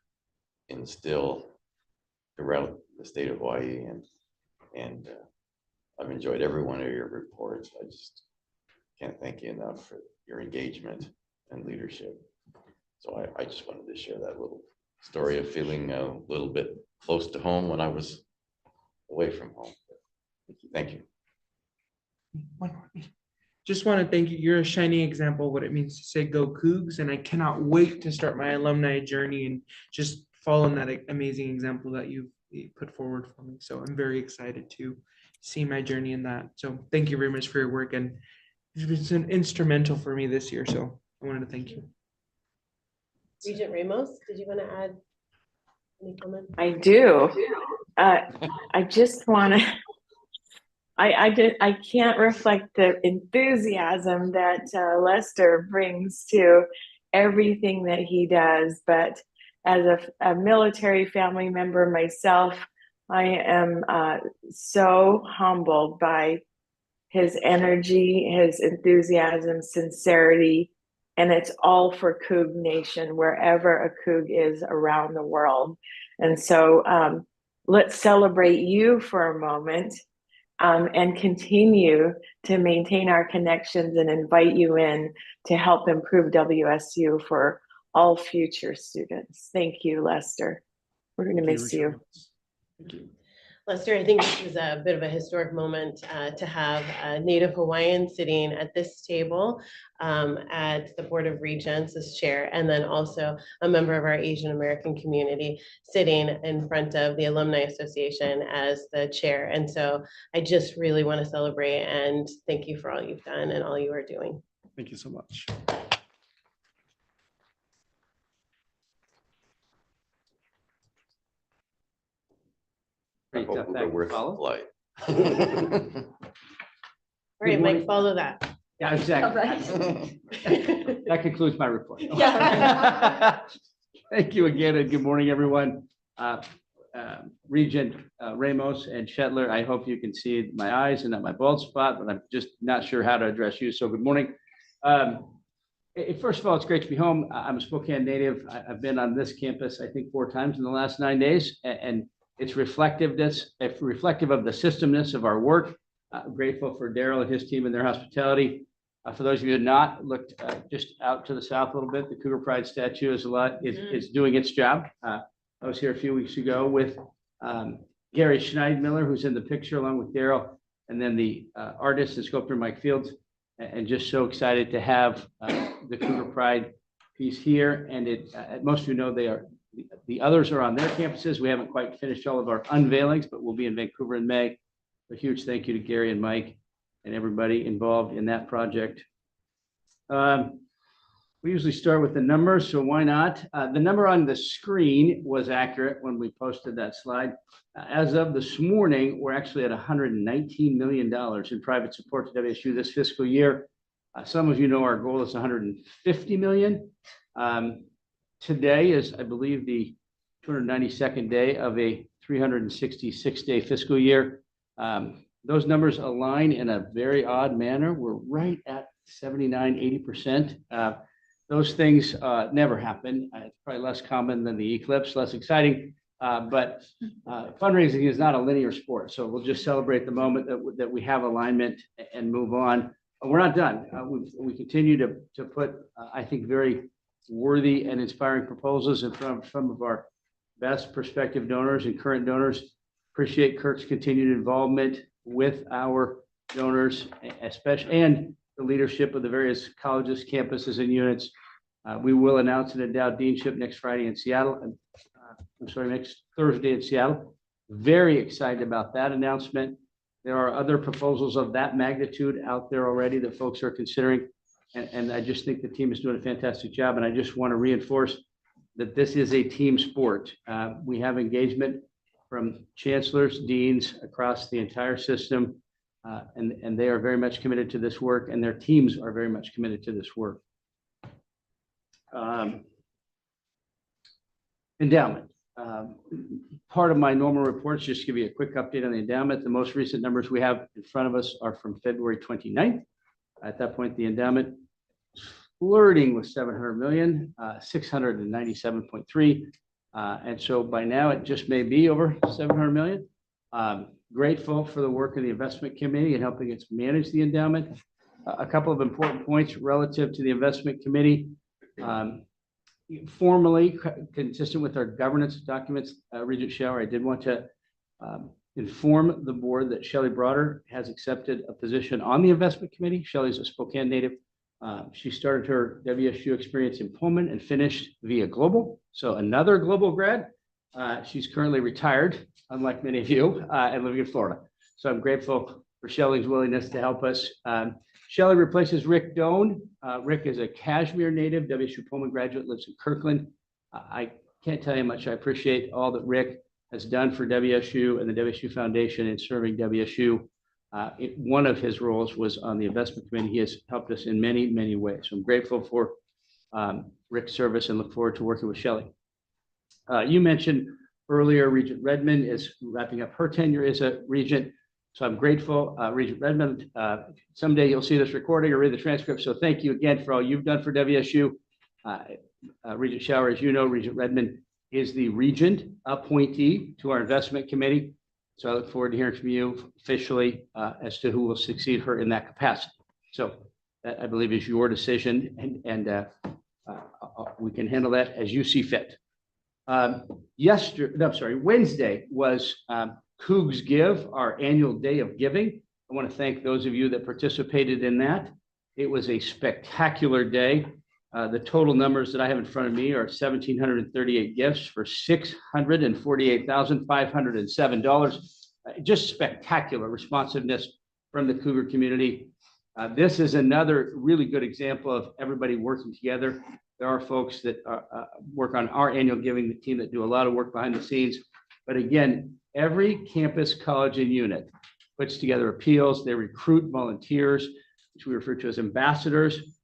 instill throughout the state of Hawaii, and I've enjoyed every one of your reports. I just can't thank you enough for your engagement and leadership. So I just wanted to share that little story of feeling a little bit close to home when I was away from home. Thank you. Just want to thank you. You're a shining example of what it means to say go Cougs, and I cannot wait to start my alumni journey and just follow in that amazing example that you put forward for me. So I'm very excited to see my journey in that. So thank you very much for your work, and you've been instrumental for me this year. So I wanted to thank you. Regent Ramos, did you want to add any comments? I do. I just want to. I can't reflect the enthusiasm that Lester brings to everything that he does, but as a military family member myself, I am so humbled by his energy, his enthusiasm, sincerity, and it's all for Coug Nation, wherever a Coug is around the world. And so let's celebrate you for a moment. and continue to maintain our connections and invite you in to help improve WSU for all future students. Thank you, Lester. We're going to miss you. Lester, I think this is a bit of a historic moment to have a Native Hawaiian sitting at this table at the Board of Regents as chair, and then also a member of our Asian American community sitting in front of the Alumni Association as the chair. And so I just really want to celebrate and thank you for all you've done and all you are doing. Thank you so much. Great, Hope we're thank you, worth the Paula. flight. All right, morning. Mike, follow that. Yeah, exactly. Right. That concludes my report. Yeah. Thank you again, and good morning, everyone. Regent Ramos and Shetler, I hope you can see my eyes and not my bald spot, but I'm just not sure how to address you, so good morning. First of all, it's great to be home. I'm a Spokane native. I've been on this campus, I think, 4 times in the last 9 days, and it's reflective of the systemness of our work. I'm grateful for Daryl and his team and their hospitality. For those of you who have not looked just out to the south a little bit, the Cougar Pride statue is doing its job. I was here a few weeks ago with Gary Schneidmiller, who's in the picture along with Daryl, and then the artist and sculptor Mike Fields, and just so excited to have the Cougar Pride piece here. And most of you know the others are on their campuses. We haven't quite finished all of our unveilings, but we'll be in Vancouver in May. A huge thank you to Gary and Mike and everybody involved in that project. We usually start with the numbers, so why not? The number on the screen was accurate when we posted that slide. As of this morning, we're actually at $119 million in private support to WSU this fiscal year. Some of you know our goal is $150 million. Today is, I believe, the 292nd day of a 366-day fiscal year. Those numbers align in a very odd manner. We're right at 79, 80%. Those things never happen. It's probably less common than the eclipse, less exciting, but fundraising is not a linear sport. So we'll just celebrate the moment that we have alignment and move on. We're not done. We continue to put, I think, very worthy and inspiring proposals in front of some of our best prospective donors and current donors. Appreciate Kirk's continued involvement with our donors, especially, and the leadership of the various colleges, campuses, and units. We will announce an endowed deanship next Friday in Seattle. Next Thursday in Seattle. Very excited about that announcement. There are other proposals of that magnitude out there already that folks are considering. And I just think the team is doing a fantastic job. And I just want to reinforce that this is a team sport. We have engagement from chancellors, deans across the entire system. And they are very much committed to this work, and their teams are very much committed to this work. Endowment. Part of my normal reports, just to give you a quick update on the endowment. The most recent numbers we have in front of us are from February 29th. At that point, the endowment was flirting with 700 million, 697.3. And so by now it just may be over 700 million. Grateful for the work of the investment committee in helping us manage the endowment. A couple of important points relative to the investment committee. Formally, consistent with our governance documents, Regent Shower, I did want to inform the board that Shelley Broader has accepted a position on the investment committee. Shelley's a Spokane native. She started her WSU experience in Pullman and finished via Global. So another Global grad. She's currently retired, unlike many of you, and living in Florida. So I'm grateful for Shelley's willingness to help us. Shelley replaces Rick Doan. Rick is a Kashmir native, WSU Pullman graduate, lives in Kirkland. I can't tell you how much I appreciate all that Rick has done for WSU and the WSU Foundation in serving WSU. One of his roles was on the investment committee. He has helped us in many, many ways. So I'm grateful for Rick's service and look forward to working with Shelley. You mentioned earlier, Regent Redmond is wrapping up her tenure as a regent. So I'm grateful, Regent Redmond. Someday you'll see this recording or read the transcript. So thank you again for all you've done for WSU. Regent Shower, as you know, Regent Redmond is the regent appointee to our investment committee. So I look forward to hearing from you officially as to who will succeed her in that capacity. So that I believe is your decision, and we can handle that as you see fit. Wednesday was Cougs Give, our annual day of giving. I want to thank those of you that participated in that. It was a spectacular day. The total numbers that I have in front of me are 1,738 gifts for $648,507. Just spectacular responsiveness from the Cougar community. This is another really good example of everybody working together. There are folks that work on our annual giving team that do a lot of work behind the scenes. But again, every campus, college, and unit puts together appeals. They recruit volunteers, which we refer to as ambassadors.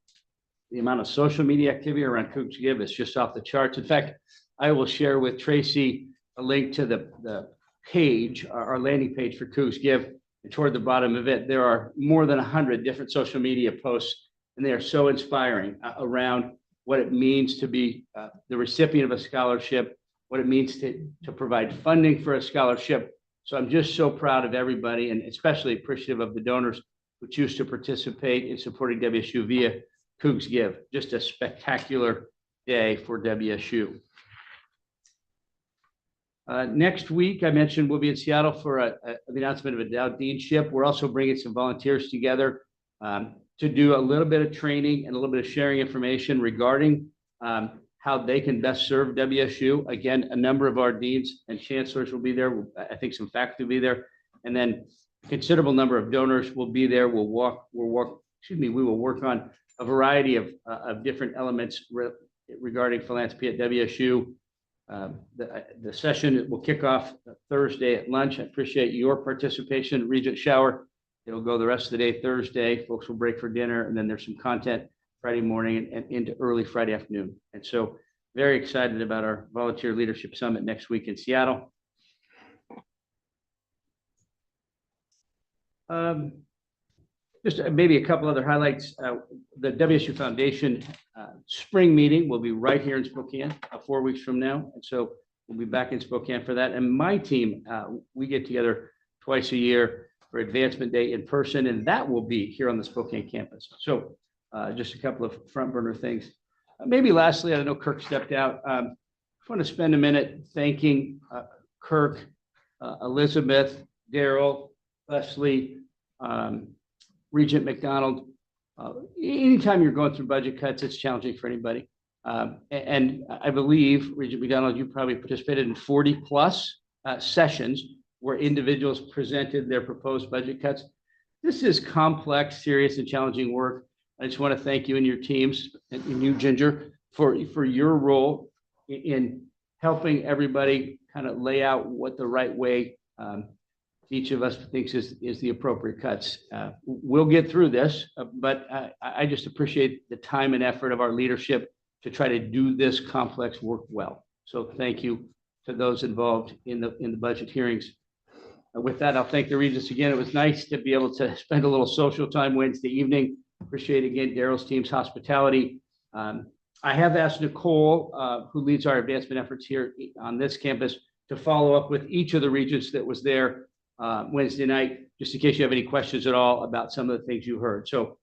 The amount of social media activity around Cougs Give is just off the charts. In fact, I will share with Tracy a link to the page, our landing page for Cougs Give. And toward the bottom of it, there are more than 100 different social media posts, and they are so inspiring around what it means to be the recipient of a scholarship, what it means to provide funding for a scholarship. So I'm just so proud of everybody, and especially appreciative of the donors who choose to participate in supporting WSU via Cougs Give. Just a spectacular day for WSU. Next week, I mentioned we'll be in Seattle for the announcement of a Dow Deanship. We're also bringing some volunteers together to do a little bit of training and a little bit of sharing information regarding how they can best serve WSU. Again, a number of our deans and chancellors will be there. I think some faculty will be there. And then a considerable number of donors will be there. We will work on a variety of different elements regarding philanthropy at WSU. The session will kick off Thursday at lunch. I appreciate your participation. Regent Shower. It'll go the rest of the day Thursday. Folks will break for dinner, and then there's some content Friday morning and into early Friday afternoon. And so very excited about our Volunteer Leadership Summit next week in Seattle. Just maybe a couple other highlights. The WSU Foundation spring meeting will be right here in Spokane 4 weeks from now. And so we'll be back in Spokane for that. And my team, we get together twice a year for Advancement Day in person, and that will be here on the Spokane campus. So just a couple of front burner things. Maybe lastly, I know Kirk stepped out. I want to spend a minute thanking Kirk, Elizabeth, Daryl, Leslie, Regent McDonald. Anytime you're going through budget cuts, it's challenging for anybody. And I believe, Regent McDonald, you probably participated in 40 plus sessions where individuals presented their proposed budget cuts. This is complex, serious, and challenging work. I just want to thank you and your teams, and you, Ginger, for your role in helping everybody kind of lay out what the right way each of us thinks is the appropriate cuts. We'll get through this, but I just appreciate the time and effort of our leadership to try to do this complex work well. So thank you to those involved in the budget hearings. With that, I'll thank the Regents again. It was nice to be able to spend a little social time Wednesday evening. Appreciate again Daryl's team's hospitality. I have asked Nicole, who leads our advancement efforts here on this campus, to follow up with each of the Regents that was there Wednesday night, just in case you have any questions at all about some of the things you heard. So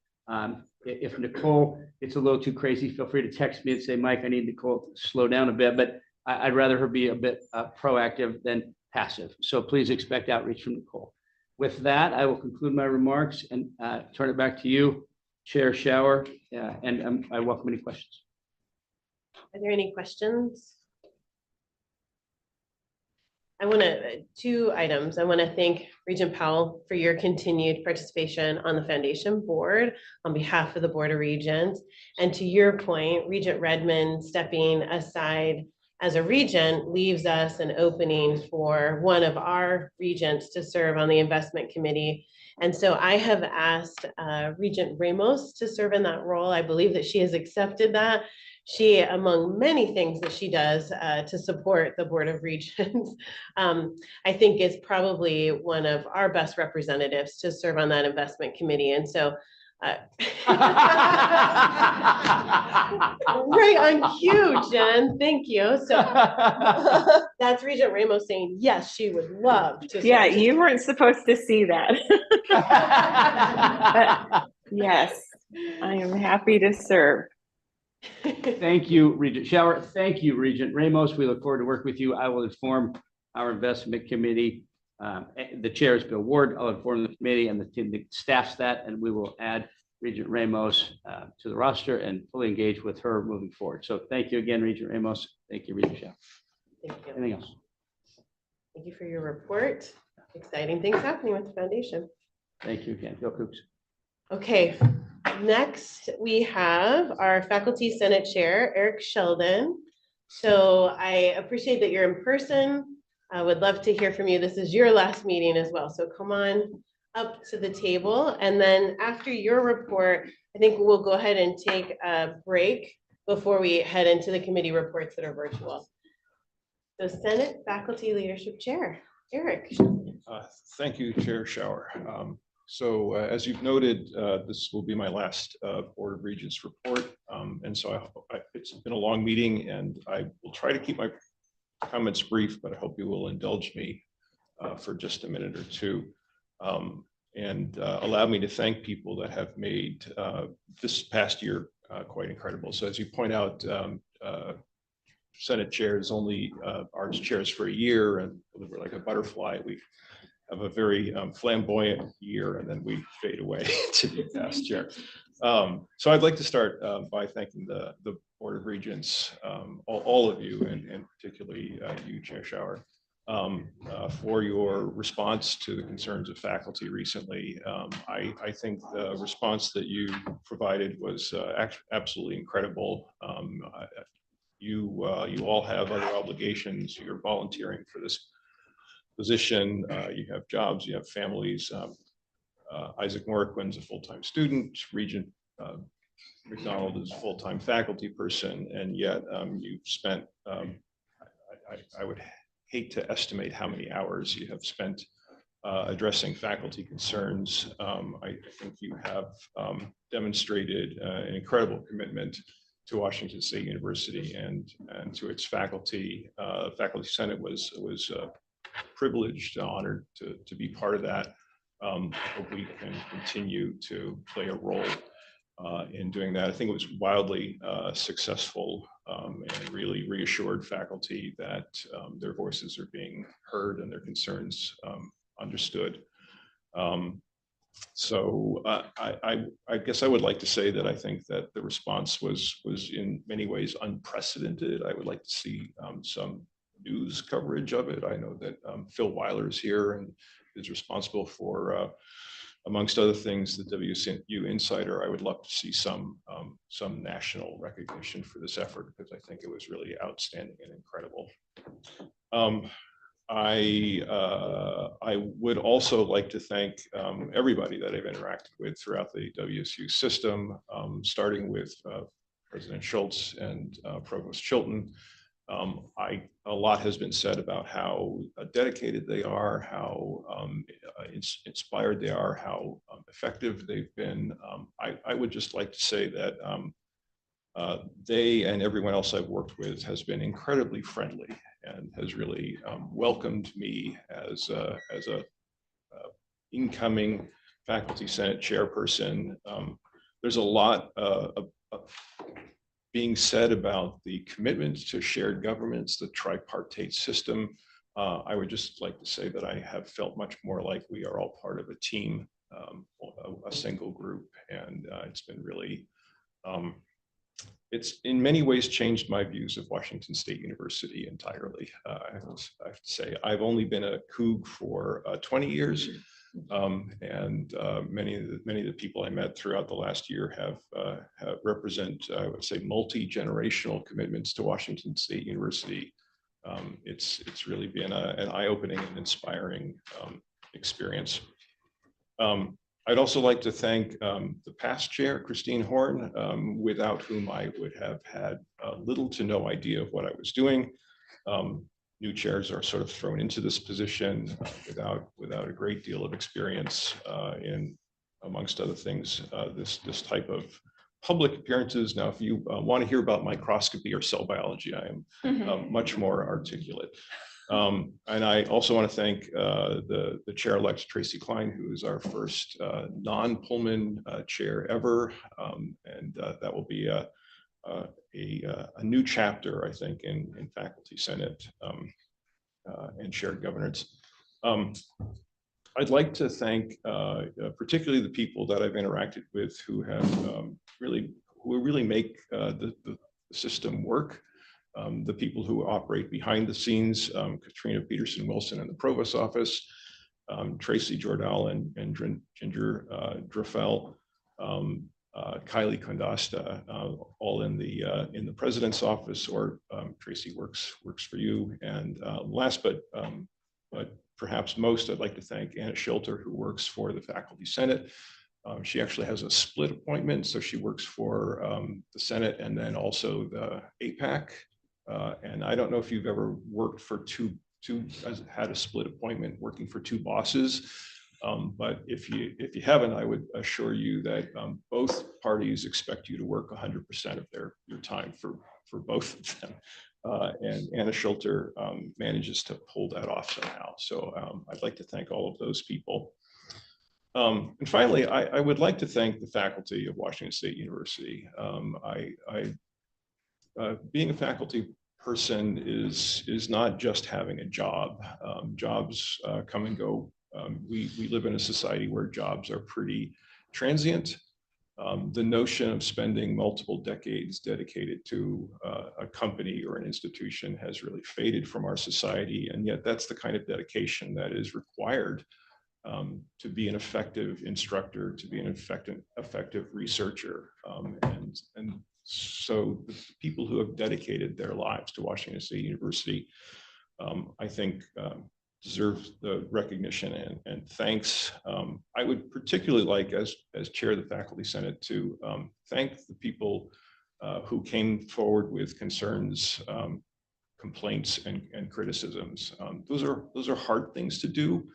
if Nicole gets a little too crazy, feel free to text me and say, Mike, I need Nicole to slow down a bit, but I'd rather her be a bit proactive than passive. So please expect outreach from Nicole. With that, I will conclude my remarks and turn it back to you, Chair Shower, and I welcome any questions. Are there any questions? I want to, 2 items. I want to thank Regent Powell for your continued participation on the foundation board on behalf of the Board of Regents. And to your point, Regent Redmond stepping aside as a regent leaves us an opening for one of our regents to serve on the investment committee. And so I have asked Regent Ramos to serve in that role. I believe that she has accepted that. She, among many things that she does to support the Board of Regents, I think is probably one of our best representatives to serve on that investment committee. And so Right on cue, Jen. Thank you. So that's Regent Ramos saying, yes, she would love to. Yeah, serve. you weren't supposed to see that. But yes, I am happy to serve. Thank you, Regent Shower. Thank you, Regent Ramos. We look forward to work with you. I will inform our investment committee. The chair is Bill Ward. I'll inform the committee and the team that staffs that, and we will add Regent Ramos to the roster and fully engage with her moving forward. So thank you again, Regent Ramos. Thank you, Regent Shower. Thank you. Anything else? Thank you for your report. Exciting things happening with the foundation. Thank you again. Go Cougs. Okay, next we have our Faculty Senate Chair, Eric Sheldon. So I appreciate that you're in person. I would love to hear from you. This is your last meeting as well. So come on up to the table. And then after your report, I think we'll go ahead and take a break before we head into the committee reports that are virtual. So Senate Faculty Leadership Chair, Eric. Thank you, Chair Shower. As you've noted, this will be my last Board of Regents report. And so it's been a long meeting and I will try to keep my comments brief, but I hope you will indulge me for just a minute or two. And allow me to thank people that have made this past year quite incredible. So as you point out, Senate chairs only are chairs for a year and we're like a butterfly. We have a very flamboyant year and then we fade away to be past chair. So I'd like to start by thanking the Board of Regents, all of you, and particularly you, Chair Shower, for your response to the concerns of faculty recently. I think the response that you provided was absolutely incredible. You all have other obligations. You're volunteering for this position. You have jobs, you have families. Isaac Norquin's a full-time student. Regent McDonald is a full-time faculty person, and yet you've spent, I would hate to estimate how many hours you have spent addressing faculty concerns. I think you have demonstrated an incredible commitment to Washington State University and to its faculty. Faculty Senate was privileged, honored to be part of that. I hope we can continue to play a role in doing that. I think it was wildly successful and really reassured faculty that their voices are being heard and their concerns understood. I guess I would like to say that I think that the response was in many ways unprecedented. I would like to see some news coverage of it. I know that Phil Weiler is here and is responsible for, amongst other things, the WSU Insider. I would love to see some national recognition for this effort because I think it was really outstanding and incredible. I would also like to thank everybody that I've interacted with throughout the WSU system, starting with President Schultz and Provost Chilton. A lot has been said about how dedicated they are, how inspired they are, how effective they've been. I would just like to say that they and everyone else I've worked with has been incredibly friendly and has really welcomed me as a incoming Faculty Senate chairperson. There's a lot being said about the commitment to shared governments, the tripartite system. I would just like to say that I have felt much more like we are all part of a team, a single group, and it's been really, it's in many ways changed my views of Washington State University entirely. I have to say, I've only been a Coug for 20 years. And many of the people I met throughout the last year have represent, I would say, multi-generational commitments to Washington State University. It's really been an eye-opening and inspiring experience. I'd also like to thank the past chair, Christine Horn, without whom I would have had little to no idea of what I was doing. New chairs are sort of thrown into this position without a great deal of experience in amongst other things, this type of public appearances. Now, if you want to hear about microscopy or cell biology, I am much more articulate. And I also want to thank the chair-elect Tracy Klein, who is our first non-Pullman chair ever. And that will be a new chapter, I think, in Faculty Senate and shared governance. I'd like to thank particularly the people that I've interacted with who have really make the system work. The people who operate behind the scenes, Katrina Peterson Wilson in the Provost office, Tracy Jordal and Ginger Dreffel, Kylie Kondasta, all in the President's office, or Tracy works for you. And last but perhaps most, I'd like to thank Anna Schilter, who works for the Faculty Senate. She actually has a split appointment, so she works for the Senate and then also the APAC. And I don't know if you've ever worked for had a split appointment working for two bosses. But if you haven't, I would assure you that both parties expect you to work 100% of your time for both of them. And Anna Schilter manages to pull that off somehow. So I'd like to thank all of those people. And finally, I would like to thank the faculty of Washington State University. Being a faculty person is not just having a job. Jobs come and go. We live in a society where jobs are pretty transient. The notion of spending multiple decades dedicated to a company or an institution has really faded from our society, and yet that's the kind of dedication that is required to be an effective instructor, to be an effective researcher. And so the people who have dedicated their lives to Washington State University, I think, deserve the recognition and thanks. I would particularly like, as chair of the Faculty Senate, to thank the people who came forward with concerns, complaints, and criticisms. Those are hard things to do.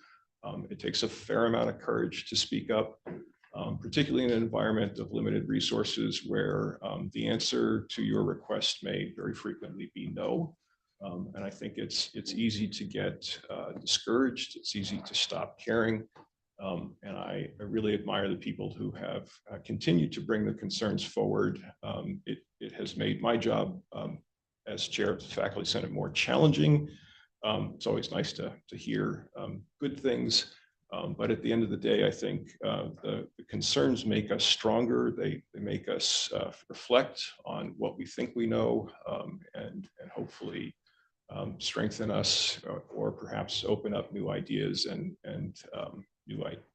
It takes a fair amount of courage to speak up, particularly in an environment of limited resources where the answer to your request may very frequently be no. And I think it's easy to get discouraged. It's easy to stop caring. And I really admire the people who have continued to bring the concerns forward. It has made my job as chair of the Faculty Senate more challenging. It's always nice to hear good things. But at the end of the day, I think the concerns make us stronger. They make us reflect on what we think we know, and hopefully strengthen us, or perhaps open up new ideas and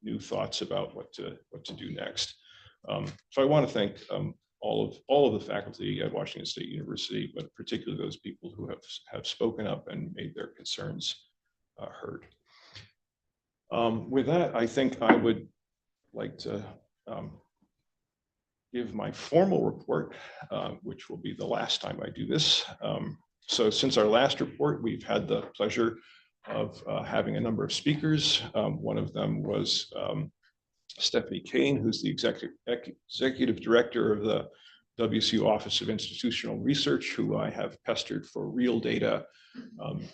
new thoughts about what to do next. So I want to thank all of the faculty at Washington State University, but particularly those people who have spoken up and made their concerns heard. With that, I think I would like to give my formal report, which will be the last time I do this. So since our last report, we've had the pleasure of having a number of speakers. One of them was Stephanie Kane, who's the executive director of the WSU Office of Institutional Research, who I have pestered for real data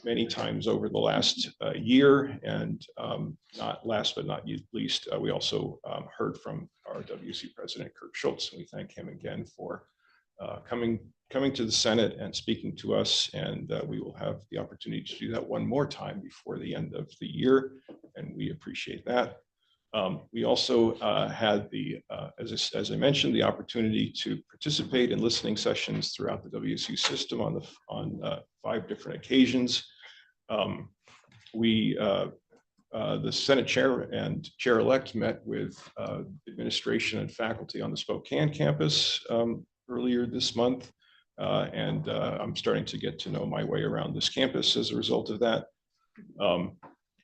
many times over the last year. And not last but not least, we also heard from our WSU president, Kirk Schultz, and we thank him again for coming to the Senate and speaking to us. And we will have the opportunity to do that one more time before the end of the year, and we appreciate that. We also had as I mentioned, the opportunity to participate in listening sessions throughout the WSU system on 5 different occasions. The Senate chair and chair-elect met with administration and faculty on the Spokane campus earlier this month. And I'm starting to get to know my way around this campus as a result of that.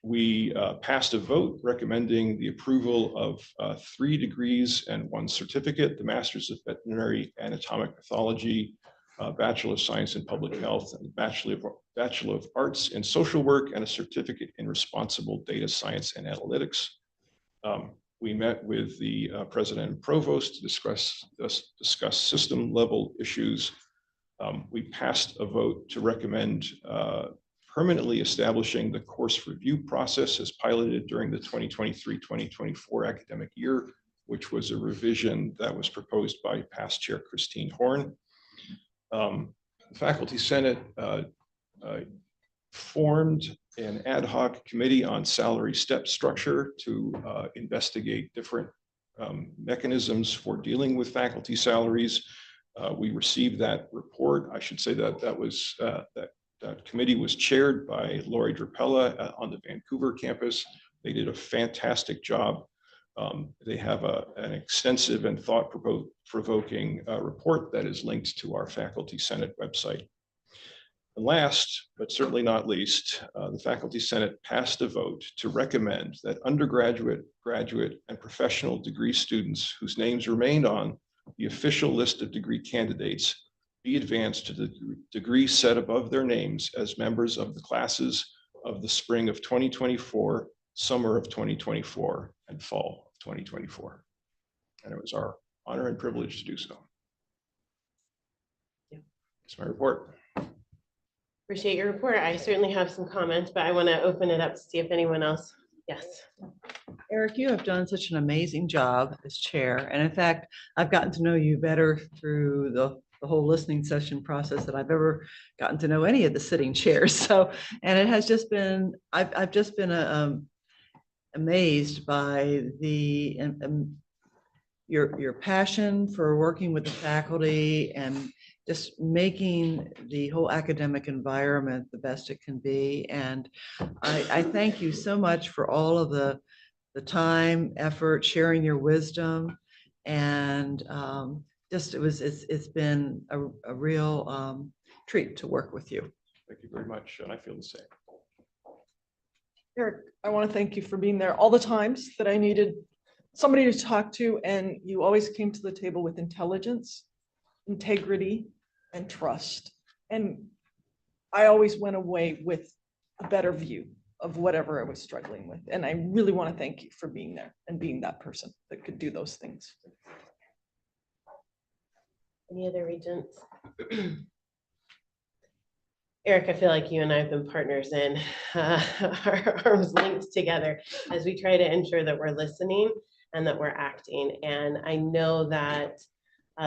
We passed a vote recommending the approval of 3 degrees and 1 certificate: the Master's of Veterinary Anatomic Pathology, Bachelor of Science in Public Health, and Bachelor of Arts in Social Work, and a certificate in Responsible Data Science and Analytics. We met with the president and provost to discuss system level issues. We passed a vote to recommend permanently establishing the course review process as piloted during the 2023-2024 academic year, which was a revision that was proposed by past chair Christine Horn. The Faculty Senate formed an ad hoc committee on salary step structure to investigate different mechanisms for dealing with faculty salaries. We received that report. I should say that that committee was chaired by Lori Drapella on the Vancouver campus. They did a fantastic job. They have an extensive and thought-provoking report that is linked to our Faculty Senate website. And last, but certainly not least, the Faculty Senate passed a vote to recommend that undergraduate, graduate, and professional degree students whose names remained on the official list of degree candidates be advanced to the degree set above their names as members of the classes of the spring of 2024, summer of 2024, and fall of 2024. And it was our honor and privilege to do so. That's my report. Appreciate your report. I certainly have some comments, but I want to open it up to see if anyone else. Yes. Eric, you have done such an amazing job as chair. And in fact, I've gotten to know you better through the whole listening session process than I've ever gotten to know any of the sitting chairs. So, and it has just been, I've just been amazed by the your passion for working with the faculty and just making the whole academic environment the best it can be. And I thank you so much for all of the time, effort, sharing your wisdom, and it's been a real treat to work with you. Thank you very much, and I feel the same. Eric, I want to thank you for being there all the times that I needed somebody to talk to, and you always came to the table with intelligence, integrity, and trust. And I always went away with a better view of whatever I was struggling with. And I really want to thank you for being there and being that person that could do those things. Any other regents? Eric, I feel like you and I have been partners in our arms linked together as we try to ensure that we're listening and that we're acting. And I know that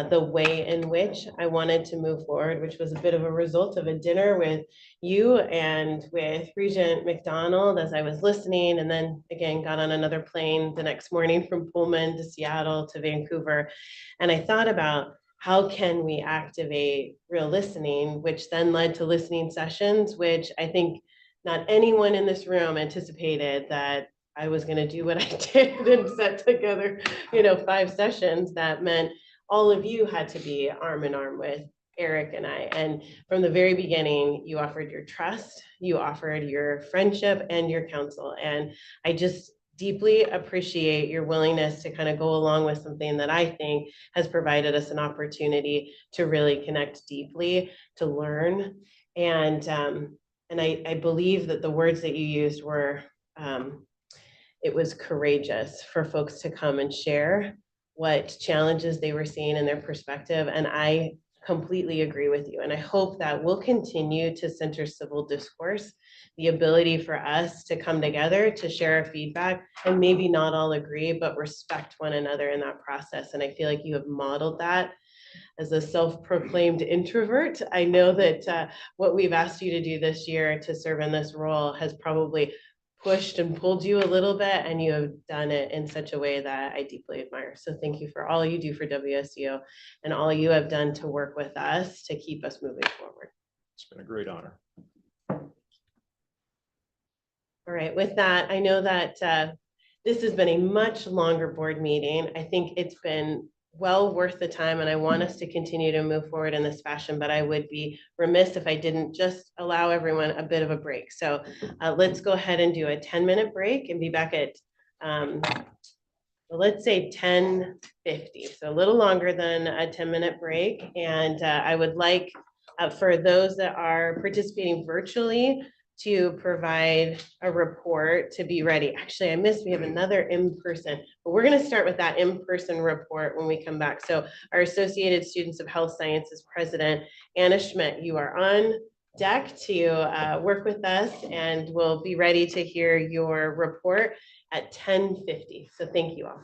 the way in which I wanted to move forward, which was a bit of a result of a dinner with you and with Regent McDonald as I was listening, and then again got on another plane the next morning from Pullman to Seattle to Vancouver. And I thought about how can we activate real listening, which then led to listening sessions, which I think not anyone in this room anticipated that I was going to do what I did and set together, 5 sessions that meant all of you had to be arm in arm with Eric and I. And from the very beginning, you offered your trust, you offered your friendship and your counsel. And I just deeply appreciate your willingness to kind of go along with something that I think has provided us an opportunity to really connect deeply, to learn. And I believe that the words that you used were, it was courageous for folks to come and share what challenges they were seeing in their perspective. And I completely agree with you. And I hope that we'll continue to center civil discourse, the ability for us to come together to share our feedback and maybe not all agree, but respect one another in that process. And I feel like you have modeled that as a self-proclaimed introvert. I know that what we've asked you to do this year to serve in this role has probably pushed and pulled you a little bit, and you have done it in such a way that I deeply admire. So thank you for all you do for WSU and all you have done to work with us to keep us moving forward. It's been a great honor. All right, with that, I know that this has been a much longer board meeting. I think it's been well worth the time, and I want us to continue to move forward in this fashion, but I would be remiss if I didn't just allow everyone a bit of a break. So let's go ahead and do a 10-minute break and be back at, let's say 10:50. So a little longer than a 10-minute break. And I would like for those that are participating virtually to provide a report to be ready. Actually, I missed, we have another in-person, but we're gonna start with that in-person report when we come back. So our Associated Students of Health Sciences President, Anna Schmidt, you are on deck to work with us, and we'll be ready to hear your report at 10:50. So thank you all.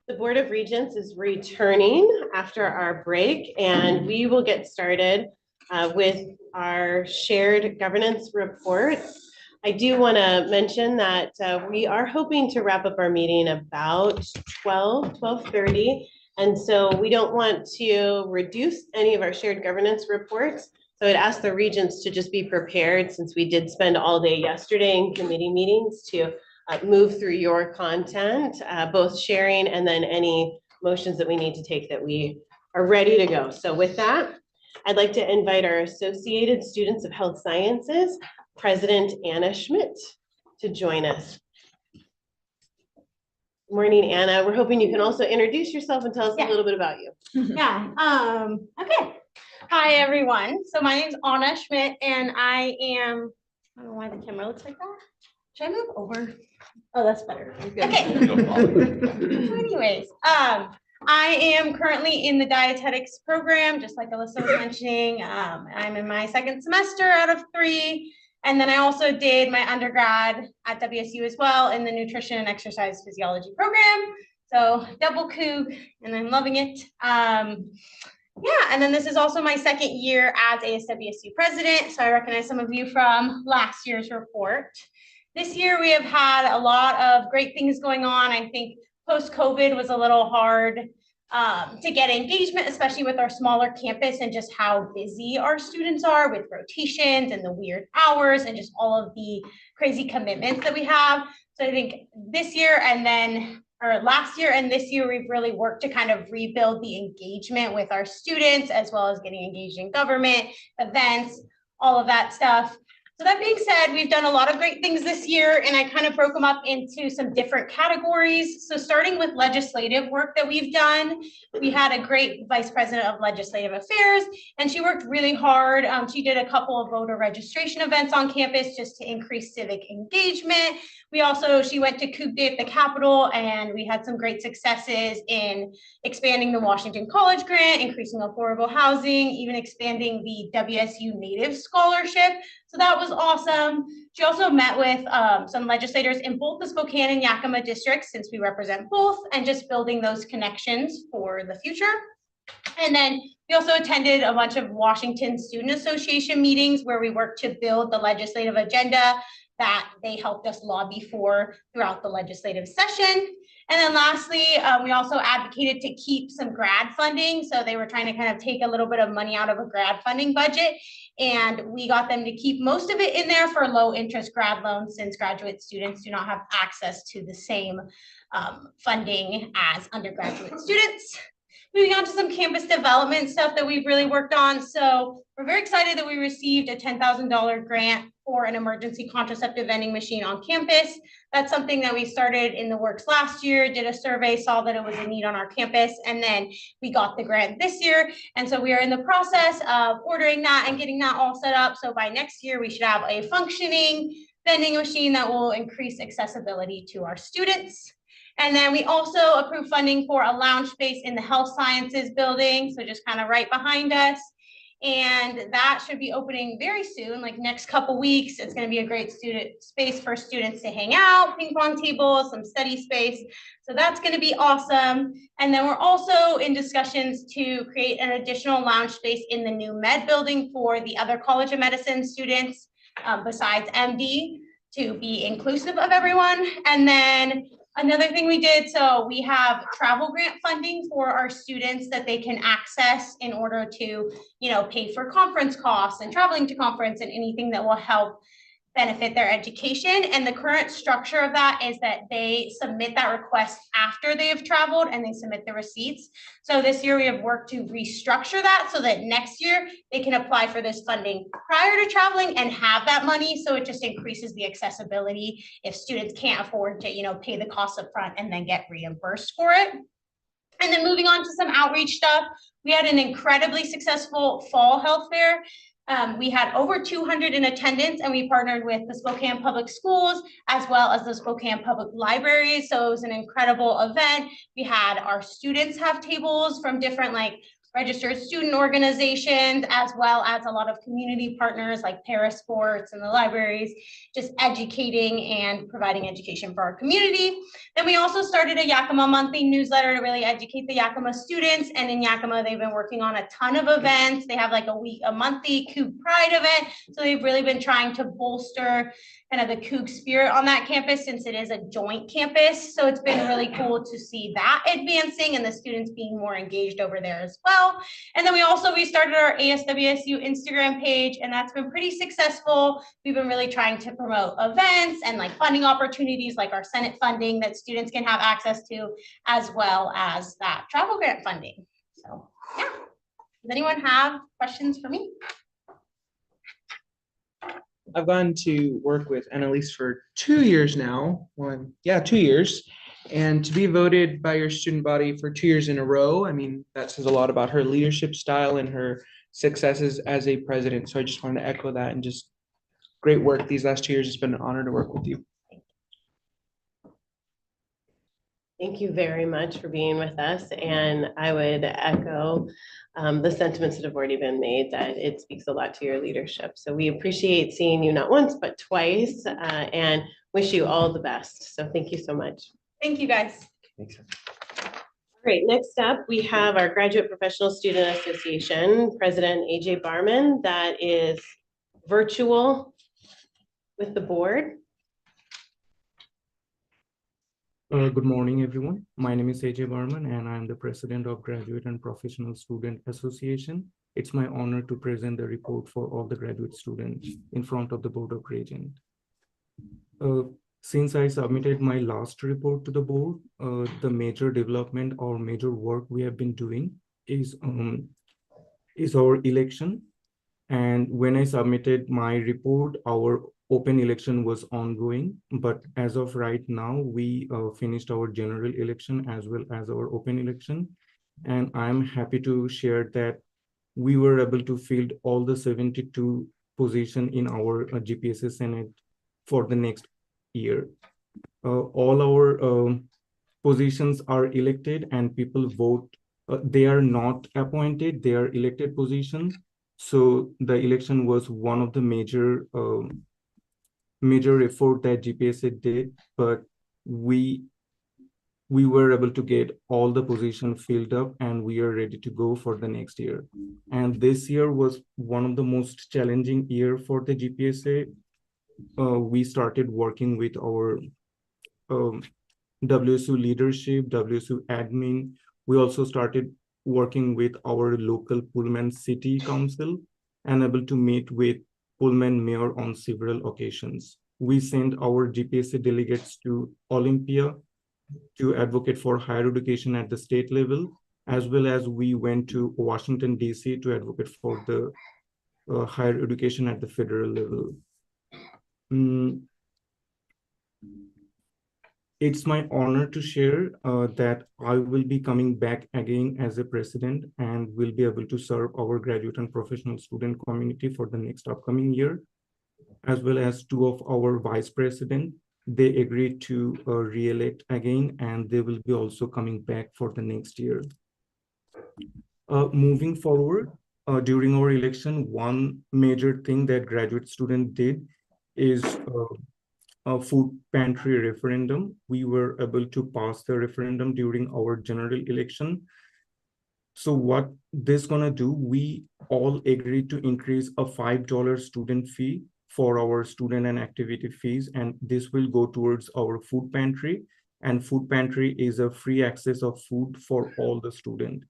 the Board of Regents is returning after our break, and we will get started with our shared governance report. I do want to mention that we are hoping to wrap up our meeting about 12:30. And so we don't want to reduce any of our shared governance reports. So I'd ask the regents to just be prepared, since we did spend all day yesterday in committee meetings, to move through your content, both sharing and then any motions that we need to take that we are ready to go. So with that, I'd like to invite our Associated Students of Health Sciences, President Anna Schmidt, to join us. Morning, Anna. We're hoping you can also introduce yourself and tell us a little bit about you. Yeah. Okay. Hi, everyone. So my name is Anna Schmidt, and I am, I don't know why the camera looks like that. Should I move over? Oh, that's better. Okay. So anyways, I am currently in the dietetics program, just like Alyssa was mentioning. I'm in my second semester out of 3. And then I also did my undergrad at WSU as well in the nutrition and exercise physiology program. So double coup, and I'm loving it. Yeah, and then this is also my second year as ASWSU president. So I recognize some of you from last year's report. This year we have had a lot of great things going on. I think post-COVID was a little hard to get engagement, especially with our smaller campus and just how busy our students are with rotations and the weird hours and just all of the crazy commitments that we have. So I think this year or last year and this year, we've really worked to kind of rebuild the engagement with our students, as well as getting engaged in government, events, all of that stuff. So that being said, we've done a lot of great things this year, and I kind of broke them up into some different categories. So starting with legislative work that we've done, we had a great Vice President of Legislative Affairs, and she worked really hard. She did a couple of voter registration events on campus just to increase civic engagement. She went to Coup Day at the Capitol, and we had some great successes in expanding the Washington College grant, increasing affordable housing, even expanding the WSU Native Scholarship. So that was awesome. She also met with some legislators in both the Spokane and Yakima districts, since we represent both, and just building those connections for the future. And then we also attended a bunch of Washington Student Association meetings where we worked to build the legislative agenda that they helped us lobby for throughout the legislative session. And then lastly, we also advocated to keep some grad funding. So they were trying to kind of take a little bit of money out of a grad funding budget. And we got them to keep most of it in there for low interest grad loans, since graduate students do not have access to the same funding as undergraduate students. Moving on to some campus development stuff that we've really worked on. So we're very excited that we received a $10,000 grant for an emergency contraceptive vending machine on campus. That's something that we started in the works last year, did a survey, saw that it was a need on our campus, and then we got the grant this year. And so we are in the process of ordering that and getting that all set up. So by next year, we should have a functioning vending machine that will increase accessibility to our students. And then we also approved funding for a lounge space in the health sciences building, so just kind of right behind us. And that should be opening very soon, like next couple weeks. It's going to be a great student space for students to hang out, ping pong tables, some study space. So that's going to be awesome. And then we're also in discussions to create an additional lounge space in the new med building for the other College of Medicine students besides MD, to be inclusive of everyone. And then another thing we did, so we have travel grant funding for our students that they can access in order to, pay for conference costs and traveling to conference and anything that will help benefit their education. And the current structure of that is that they submit that request after they have traveled and they submit the receipts. So this year we have worked to restructure that so that next year they can apply for this funding prior to traveling and have that money. So it just increases the accessibility if students can't afford to, pay the costs up front and then get reimbursed for it. And then moving on to some outreach stuff, we had an incredibly successful fall health fair. We had over 200 in attendance, and we partnered with the Spokane Public Schools as well as the Spokane Public Libraries. So it was an incredible event. We had our students have tables from different registered student organizations, as well as a lot of community partners like parasports and the libraries, just educating and providing education for our community. Then we also started a Yakima monthly newsletter to really educate the Yakima students. And in Yakima, they've been working on a ton of events. They have like a monthly Coug Pride event. So they've really been trying to bolster kind of the Coug spirit on that campus, since it is a joint campus. So it's been really cool to see that advancing and the students being more engaged over there as well. And then we started our ASWSU Instagram page, and that's been pretty successful. We've been really trying to promote events and like funding opportunities like our Senate funding that students can have access to, as well as that travel grant funding. So yeah, does anyone have questions for me? I've gone to work with Annalise for 2 years now. 2 years. And to be voted by your student body for 2 years in a row, I mean, that says a lot about her leadership style and her successes as a president. So I just wanted to echo that, and just great work these last 2 years. It's been an honor to work with you. Thank you very much for being with us. And I would echo the sentiments that have already been made, that it speaks a lot to your leadership. So we appreciate seeing you not once, but twice, and wish you all the best. So thank you so much. Thank you, guys. All right, next up, we have our Graduate Professional Student Association President, AJ Barman, that is virtual with the board. Good morning, everyone. My name is AJ Barman, and I'm the president of Graduate and Professional Student Association. It's my honor to present the report for all the graduate students in front of the Board of Regent. Since I submitted my last report to the board, the major development or major work we have been doing is our election. And when I submitted my report, our open election was ongoing, but as of right now, we finished our general election as well as our open election. And I'm happy to share that we were able to fill all the 72 positions in our GPSA Senate for the next year. All our positions are elected and people vote. They are not appointed, they are elected positions. So the election was one of the major effort that GPSA did, but we were able to get all the positions filled up, and we are ready to go for the next year. And this year was one of the most challenging year for the GPSA. We started working with our WSU leadership, WSU admin. We also started working with our local Pullman City Council and able to meet with Pullman Mayor on several occasions. We sent our GPSA delegates to Olympia to advocate for higher education at the state level, as well as we went to Washington, D.C. to advocate for the higher education at the federal level. It's my honor to share that I will be coming back again as a president and will be able to serve our graduate and professional student community for the next upcoming year, as well as two of our vice president. They agreed to re-elect again, and they will be also coming back for the next year. Moving forward, during our election, one major thing that graduate student did is a food pantry referendum. We were able to pass the referendum during our general election. So what this gonna do, we all agreed to increase a $5 student fee for our student and activity fees, and this will go towards our food pantry. And food pantry is a free access of food for all the students.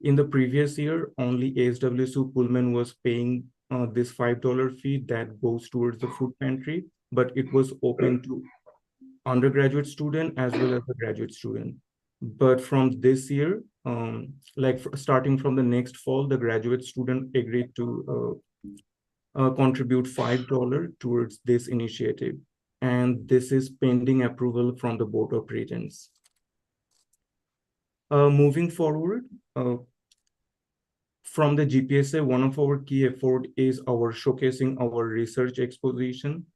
In the previous year, only ASWSU Pullman was paying this $5 fee that goes towards the food pantry, but it was open to undergraduate student as well as the graduate student. But from this year, starting from the next fall, the graduate student agreed to contribute $5 towards this initiative. And this is pending approval from the Board of Regents. Moving forward, from the GPSA, one of our key effort is our showcasing our research exposition.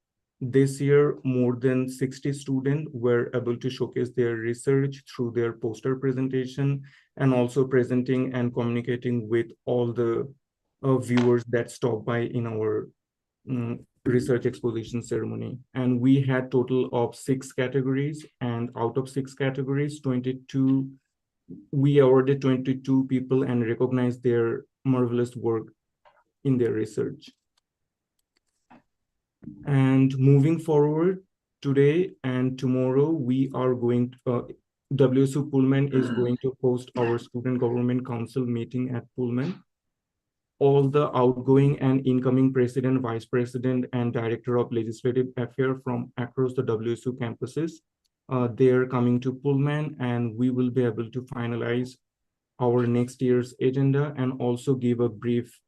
This year, more than 60 students were able to showcase their research through their poster presentation and also presenting and communicating with all the viewers that stop by in our research exposition ceremony. And we had total of 6 categories, and out of 6 categories, we awarded 22 people and recognized their marvelous work in their research. And moving forward, today and tomorrow, we are going to, WSU Pullman is going to host our Student Government Council meeting at Pullman. All the outgoing and incoming president, vice president, and director of legislative affairs from across the WSU campuses, they're coming to Pullman, and we will be able to finalize our next year's agenda and also give a brief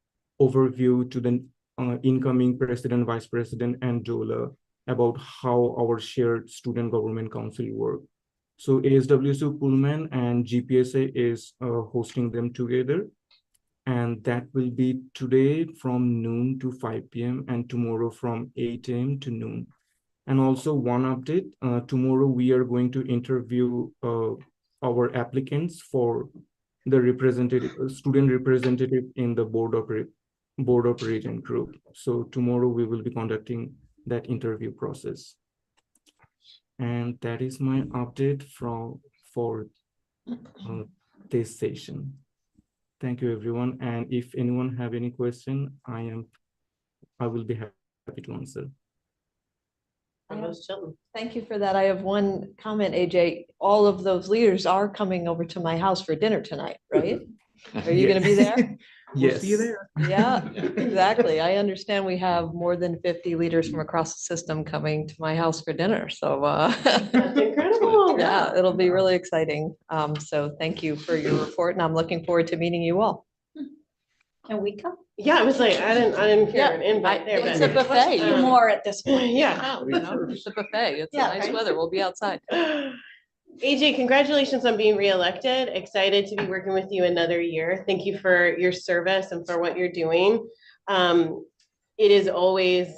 overview to the incoming president, vice president, and DOLA about how our shared student government council work. So ASWSU Pullman and GPSA is hosting them together. And that will be today from noon to 5 p.m. and tomorrow from 8 a.m. to noon. And also one update, tomorrow we are going to interview our applicants for the student representative in the board of Regent group. So tomorrow we will be conducting that interview process. And that is my update for this session. Thank you, everyone. And if anyone have any question, I will be happy to answer. Thank you for that. I have one comment, AJ. All of those leaders are coming over to my house for dinner tonight, right? Are you going to be there? Yes. See you there. Yeah, exactly. I understand we have more than 50 leaders from across the system coming to my house for dinner. So That's incredible. yeah, it'll be really exciting. So thank you for your report, and I'm looking forward to meeting you all. Can we come? Yeah, I was like, I didn't hear an invite there, It's but a buffet. Do more at this point. yeah. You know, it's a buffet. It's Yeah, nice right. weather. We'll be outside. AJ, congratulations on being reelected. Excited to be working with you another year. Thank you for your service and for what you're doing. It is always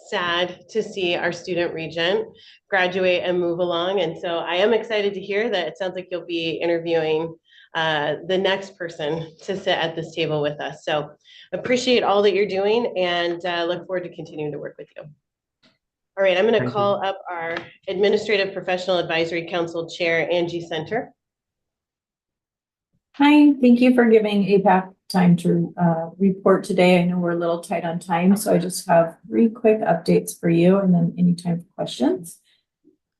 sad to see our student regent graduate and move along. And so I am excited to hear that it sounds like you'll be interviewing the next person to sit at this table with us. So appreciate all that you're doing and look forward to continuing to work with you. All right, I'm going to call up our Administrative Professional Advisory Council Chair, Angie Center. Hi, thank you for giving APAC time to report today. I know we're a little tight on time, so I just have 3 quick updates for you and then any time for questions.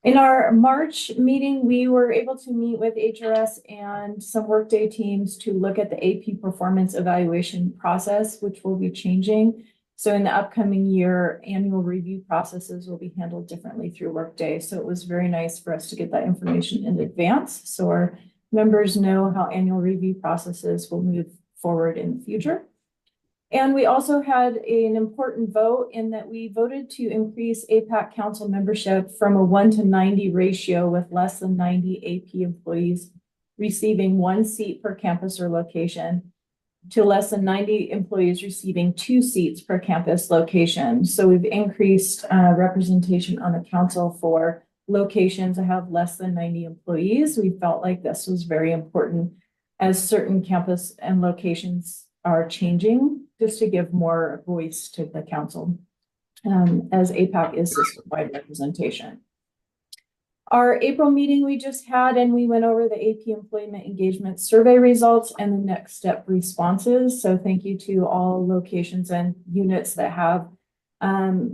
In our March meeting, we were able to meet with HRS and some Workday teams to look at the AP performance evaluation process, which will be changing. So in the upcoming year, annual review processes will be handled differently through Workday. So it was very nice for us to get that information in advance, so our members know how annual review processes will move forward in the future. And we also had an important vote in that we voted to increase APAC Council membership from a 1 to 90 ratio, with less than 90 AP employees receiving 1 seat per campus or location, to less than 90 employees receiving 2 seats per campus location. So we've increased representation on the council for locations that have less than 90 employees. We felt like this was very important as certain campus and locations are changing, just to give more voice to the council, as APAC is system-wide representation. Our April meeting we just had, and we went over the AP Employment Engagement Survey results and the next step responses. So thank you to all locations and units that have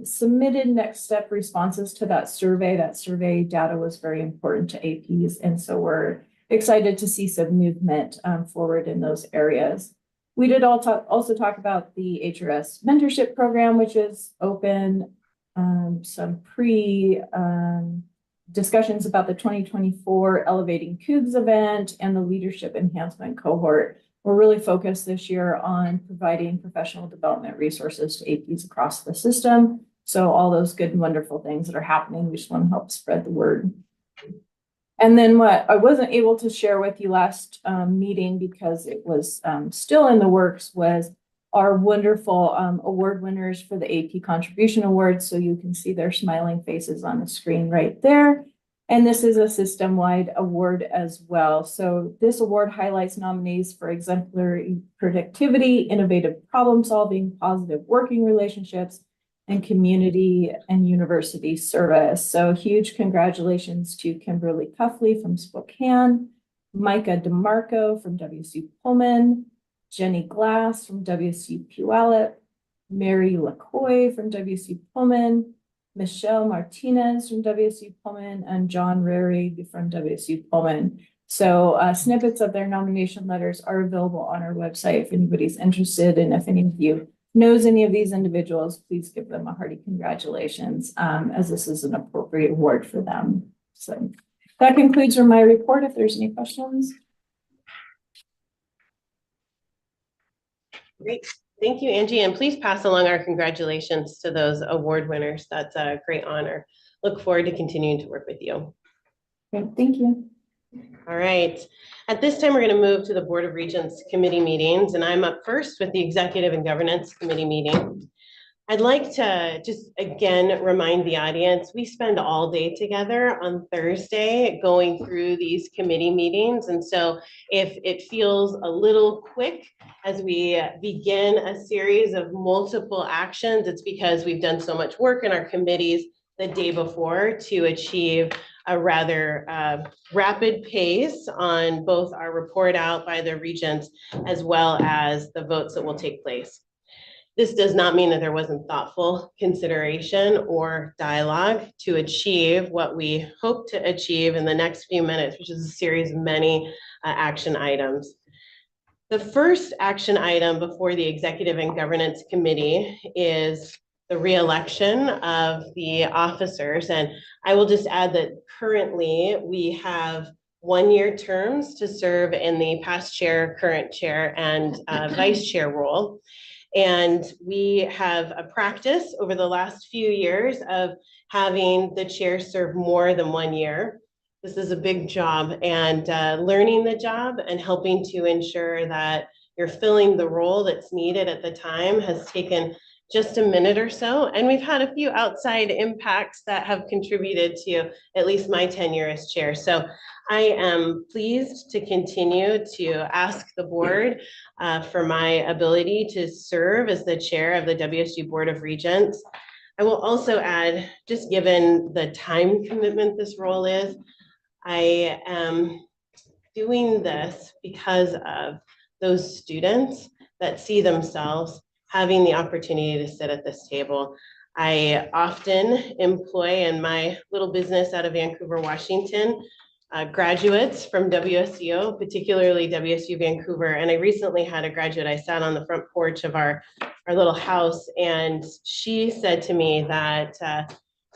submitted next step responses to that survey. That survey data was very important to APs, and so we're excited to see some movement forward in those areas. We did also talk about the HRS mentorship program, which is open, some discussions about the 2024 Elevating Cougs event and the leadership enhancement cohort. We're really focused this year on providing professional development resources to APs across the system. So all those good and wonderful things that are happening, we just want to help spread the word. And then what I wasn't able to share with you last meeting, because it was still in the works, was our wonderful award winners for the AP Contribution Awards. So you can see their smiling faces on the screen right there. And this is a system-wide award as well. So this award highlights nominees for exemplary productivity, innovative problem solving, positive working relationships, and community and university service. So huge congratulations to Kimberly Cuffley from Spokane, Micah DeMarco from WSU Pullman, Jenny Glass from WSU Puyallup, Mary LaCoy from WSU Pullman, Michelle Martinez from WSU Pullman, and John Rary from WSU Pullman. So snippets of their nomination letters are available on our website if anybody's interested. And if any of you knows any of these individuals, please give them a hearty congratulations, as this is an appropriate award for them. So that concludes my report. If there's any questions. Great. Thank you, Angie. And please pass along our congratulations to those award winners. That's a great honor. Look forward to continuing to work with you. Great. Thank you. All right. At this time, we're going to move to the Board of Regents committee meetings, and I'm up first with the Executive and Governance Committee meeting. I'd like to just again remind the audience, we spend all day together on Thursday going through these committee meetings. And so if it feels a little quick as we begin a series of multiple actions, it's because we've done so much work in our committees the day before to achieve a rather rapid pace on both our report out by the Regents as well as the votes that will take place. This does not mean that there wasn't thoughtful consideration or dialogue to achieve what we hope to achieve in the next few minutes, which is a series of many action items. The first action item before the Executive and Governance Committee is the re-election of the officers. And I will just add that currently we have one-year terms to serve in the past chair, current chair, and vice chair role. And we have a practice over the last few years of having the chair serve more than 1 year. This is a big job, and learning the job and helping to ensure that you're filling the role that's needed at the time has taken just a minute or so. And we've had a few outside impacts that have contributed to at least my tenure as chair. So I am pleased to continue to ask the board for my ability to serve as the chair of the WSU Board of Regents. I will also add, just given the time commitment this role is, I am doing this because of those students that see themselves having the opportunity to sit at this table. I often employ in my little business out of Vancouver, Washington, graduates from WSU, particularly WSU Vancouver. And I recently had a graduate, I sat on the front porch of our little house, and she said to me that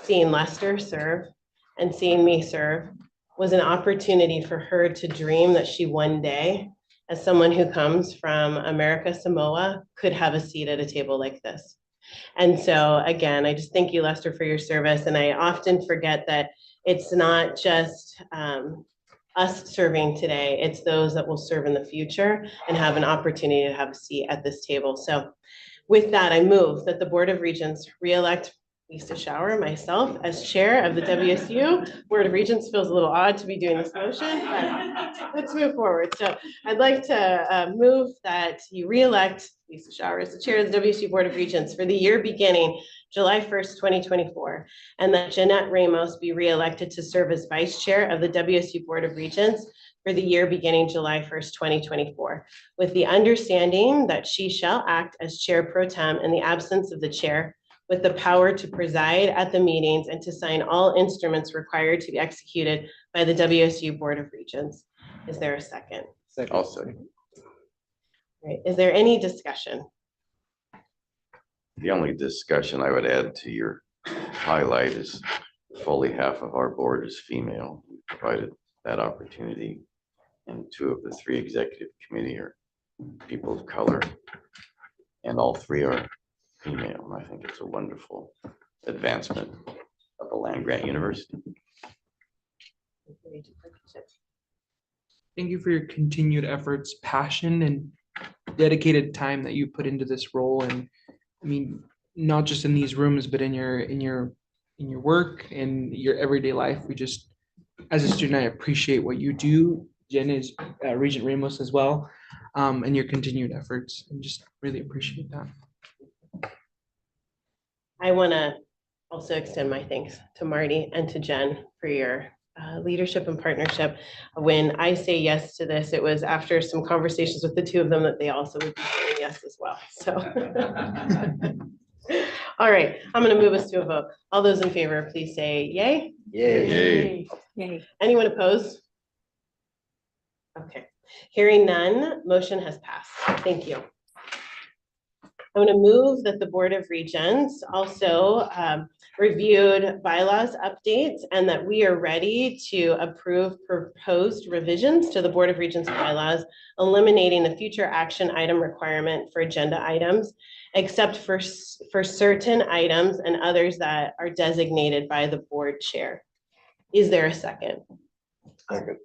seeing Lester serve and seeing me serve was an opportunity for her to dream that she one day, as someone who comes from America Samoa, could have a seat at a table like this. And so again, I just thank you, Lester, for your service. And I often forget that it's not just us serving today, it's those that will serve in the future and have an opportunity to have a seat at this table. So with that, I move that the Board of Regents re-elect Lisa Schauer, myself, as chair of the WSU Board of Regents. Feels a little odd to be doing this motion, but let's move forward. So I'd like to move that you re-elect Lisa Schauer as the chair of the WSU Board of Regents for the year beginning July 1st, 2024, and that Jeanette Ramos be re-elected to serve as vice chair of the WSU Board of Regents for the year beginning July 1st, 2024, with the understanding that she shall act as chair pro tem in the absence of the chair, with the power to preside at the meetings and to sign all instruments required to be executed by the WSU Board of Regents. Is there a second? I'll second. Right. Is there any discussion? The only discussion I would add to your highlight is fully half of our board is female. We provided that opportunity, and 2 of the 3 executive committee are people of color, and all 3 are female. And I think it's a wonderful advancement of the land-grant university. Thank you for your continued efforts, passion, and dedicated time that you put into this role. And I mean, not just in these rooms, but in your work and your everyday life. We just, as a student, I appreciate what you do. Jen is Regent Ramos as well, and your continued efforts, and just really appreciate that. I want to also extend my thanks to Marty and to Jen for your leadership and partnership. When I say yes to this, it was after some conversations with the two of them that they also would be saying yes as well. So, all right, I'm going to move us to a vote. All those in favor, please say yay. Yay. Yay. Anyone opposed? Okay, hearing none, motion has passed. Thank you. I'm going to move that the Board of Regents also reviewed bylaws updates and that we are ready to approve proposed revisions to the Board of Regents bylaws, eliminating the future action item requirement for agenda items, except for certain items and others that are designated by the board chair. Is there a second? Second.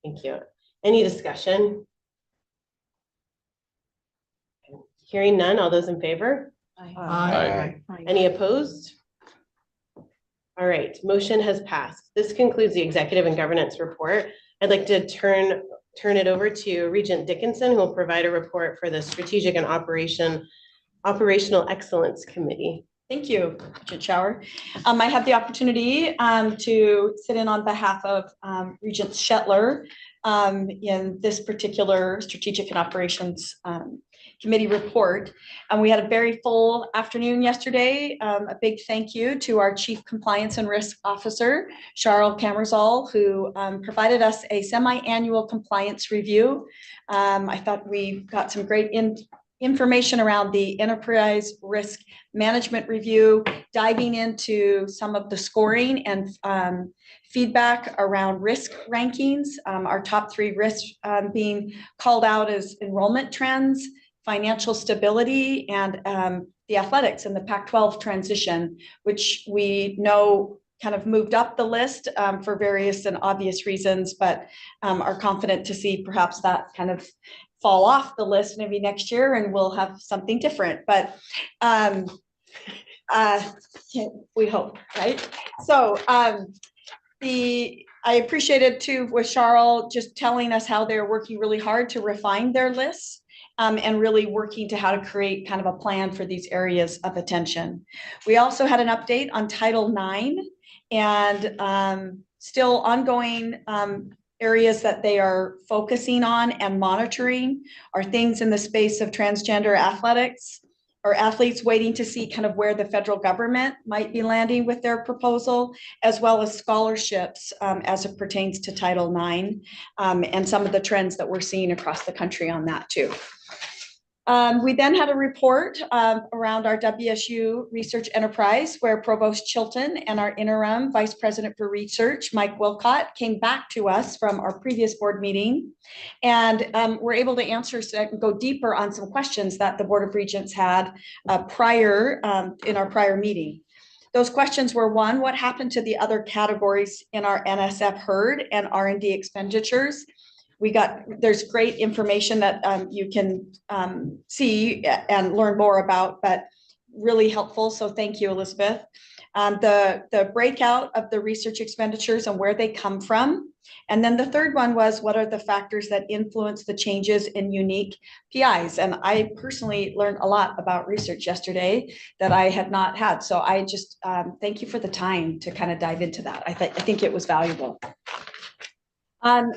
Thank you. Any discussion? Hearing none, all those in favor? Aye. Any opposed? All right, motion has passed. This concludes the executive and governance report. I'd like to turn it over to Regent Dickinson, who will provide a report for the Strategic and Operational Excellence Committee. Thank you, Regent Shower. I had the opportunity to sit in on behalf of Regent Shetler in this particular Strategic and Operations Committee report. And we had a very full afternoon yesterday. A big thank you to our Chief Compliance and Risk Officer, Charles Camerzal, who provided us a semi-annual compliance review. I thought we got some great information around the enterprise risk management review, diving into some of the scoring and feedback around risk rankings. Our top 3 risks being called out as enrollment trends, financial stability, and the athletics and the Pac-12 transition, which we know kind of moved up the list for various and obvious reasons, but are confident to see perhaps that kind of fall off the list maybe next year and we'll have something different. But we hope, right? So I appreciated too with Charles just telling us how they're working really hard to refine their lists. And really working to how to create kind of a plan for these areas of attention. We also had an update on Title IX and still ongoing areas that they are focusing on and monitoring are things in the space of transgender athletics or athletes, waiting to see kind of where the federal government might be landing with their proposal, as well as scholarships as it pertains to Title IX and some of the trends that we're seeing across the country on that too. We then had a report around our WSU research enterprise where Provost Chilton and our interim Vice President for Research, Mike Wilcott, came back to us from our previous board meeting and were able to answer and go deeper on some questions that the Board of Regents had prior in our prior meeting. Those questions were: 1, what happened to the other categories in our NSF herd and R&D expenditures? There's great information that you can see and learn more about, but really helpful. So thank you, Elizabeth. The breakout of the research expenditures and where they come from. And then the third one was, what are the factors that influence the changes in unique PIs? And I personally learned a lot about research yesterday that I had not had. So I just thank you for the time to kind of dive into that. I think it was valuable.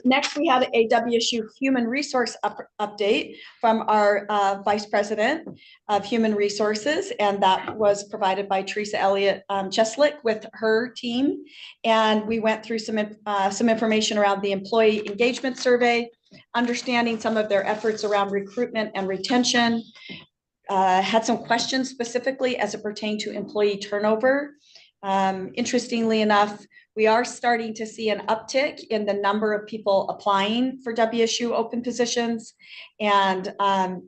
Next, we had a WSU Human Resource update from our Vice President of Human Resources, and that was provided by Teresa Elliott Cheslick with her team. And we went through some information around the employee engagement survey, understanding some of their efforts around recruitment and retention, had some questions specifically as it pertained to employee turnover. Interestingly enough, we are starting to see an uptick in the number of people applying for WSU open positions and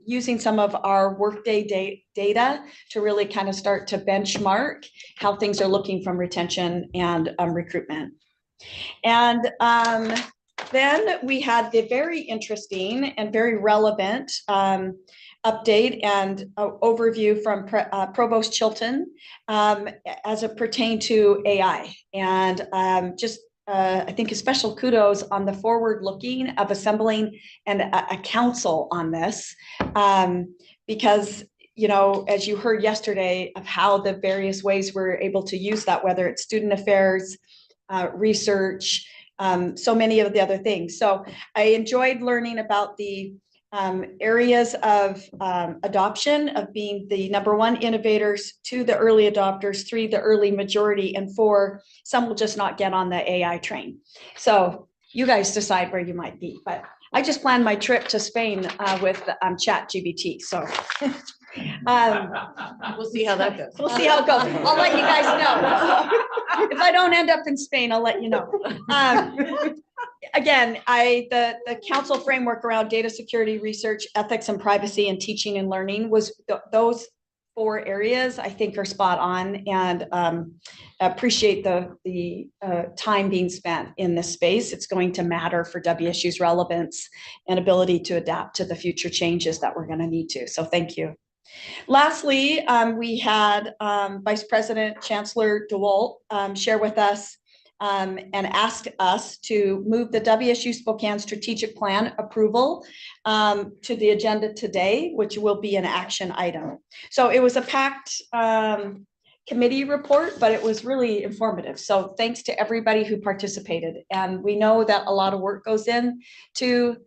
using some of our workday data to really kind of start to benchmark how things are looking from retention and recruitment. And Then we had the very interesting and very relevant update and overview from Provost Chilton as it pertained to AI. And I think a special kudos on the forward looking of assembling a council on this because, you know, as you heard yesterday of how the various ways we're able to use that, whether it's student affairs, research, so many of the other things. So I enjoyed learning about the areas of adoption of being the #1 innovators, 2, the early adopters, 3, the early majority, and 4, some will just not get on the AI train. So you guys decide where you might be, but I just planned my trip to Spain with ChatGPT. So we'll see how that goes. We'll see how it goes. I'll let you guys know. If I don't end up in Spain, I'll let you know. Again, the council framework around data security, research, ethics, and privacy, and teaching and learning was those 4 areas I think are spot on, and appreciate the time being spent in this space. It's going to matter for WSU's relevance and ability to adapt to the future changes that we're going to need to. So thank you. Lastly, we had Vice President Chancellor DeWalt share with us and ask us to move the WSU Spokane strategic plan approval to the agenda today, which will be an action item. So it was a packed committee report, but it was really informative. So thanks to everybody who participated. And we know that a lot of work goes in to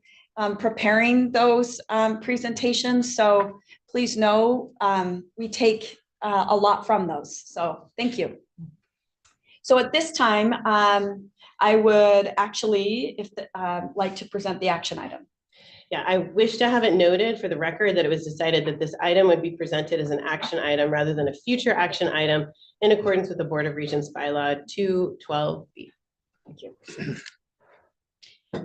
preparing those presentations. So please know we take a lot from those. So thank you. So at this time, I would actually like to present the action item. Yeah, I wish to have it noted for the record that it was decided that this item would be presented as an action item rather than a future action item in accordance with the Board of Regents bylaw 212B. Thank you.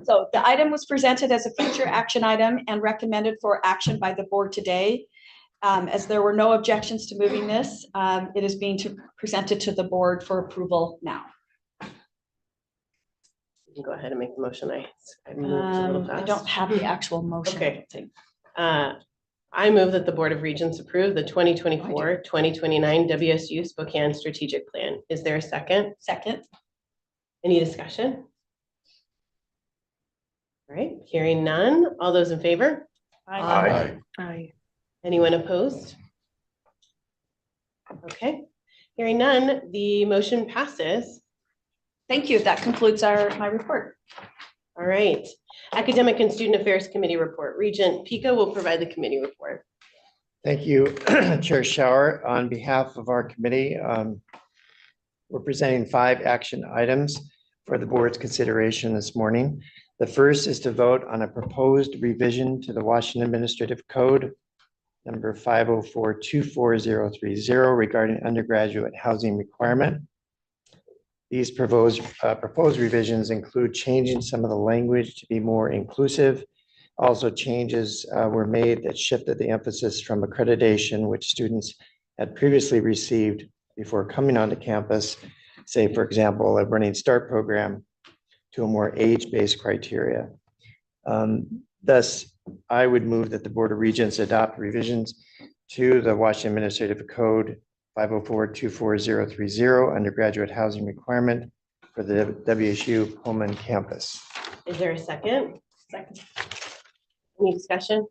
So the item was presented as a future action item and recommended for action by the board today. As there were no objections to moving this, it is being presented to the board for approval now. You can go ahead and make the motion. I moved a little fast. I don't have the actual motion. Okay. I move that the Board of Regents approve the 2024-2029 WSU Spokane strategic plan. Is there a second? Second. Any discussion? All right, hearing none. All those in favor? Aye. Aye. Anyone opposed? Okay, hearing none, the motion passes. Thank you. That concludes my report. All right, Academic and Student Affairs Committee report. Regent Pico will provide the committee report. Thank you, Chair Schauer. On behalf of our committee, we're presenting 5 action items for the board's consideration this morning. The first is to vote on a proposed revision to the Washington Administrative Code number 504-24030 regarding undergraduate housing requirement. These proposed revisions include changing some of the language to be more inclusive. Also, changes were made that shifted the emphasis from accreditation, which students had previously received before coming onto campus, say, for example, a Running Start program, to a more age-based criteria. Thus, I would move that the Board of Regents adopt revisions to the Washington Administrative Code 504-24030 undergraduate housing requirement for the WSU Pullman campus. Is there a second? Second. Any discussion?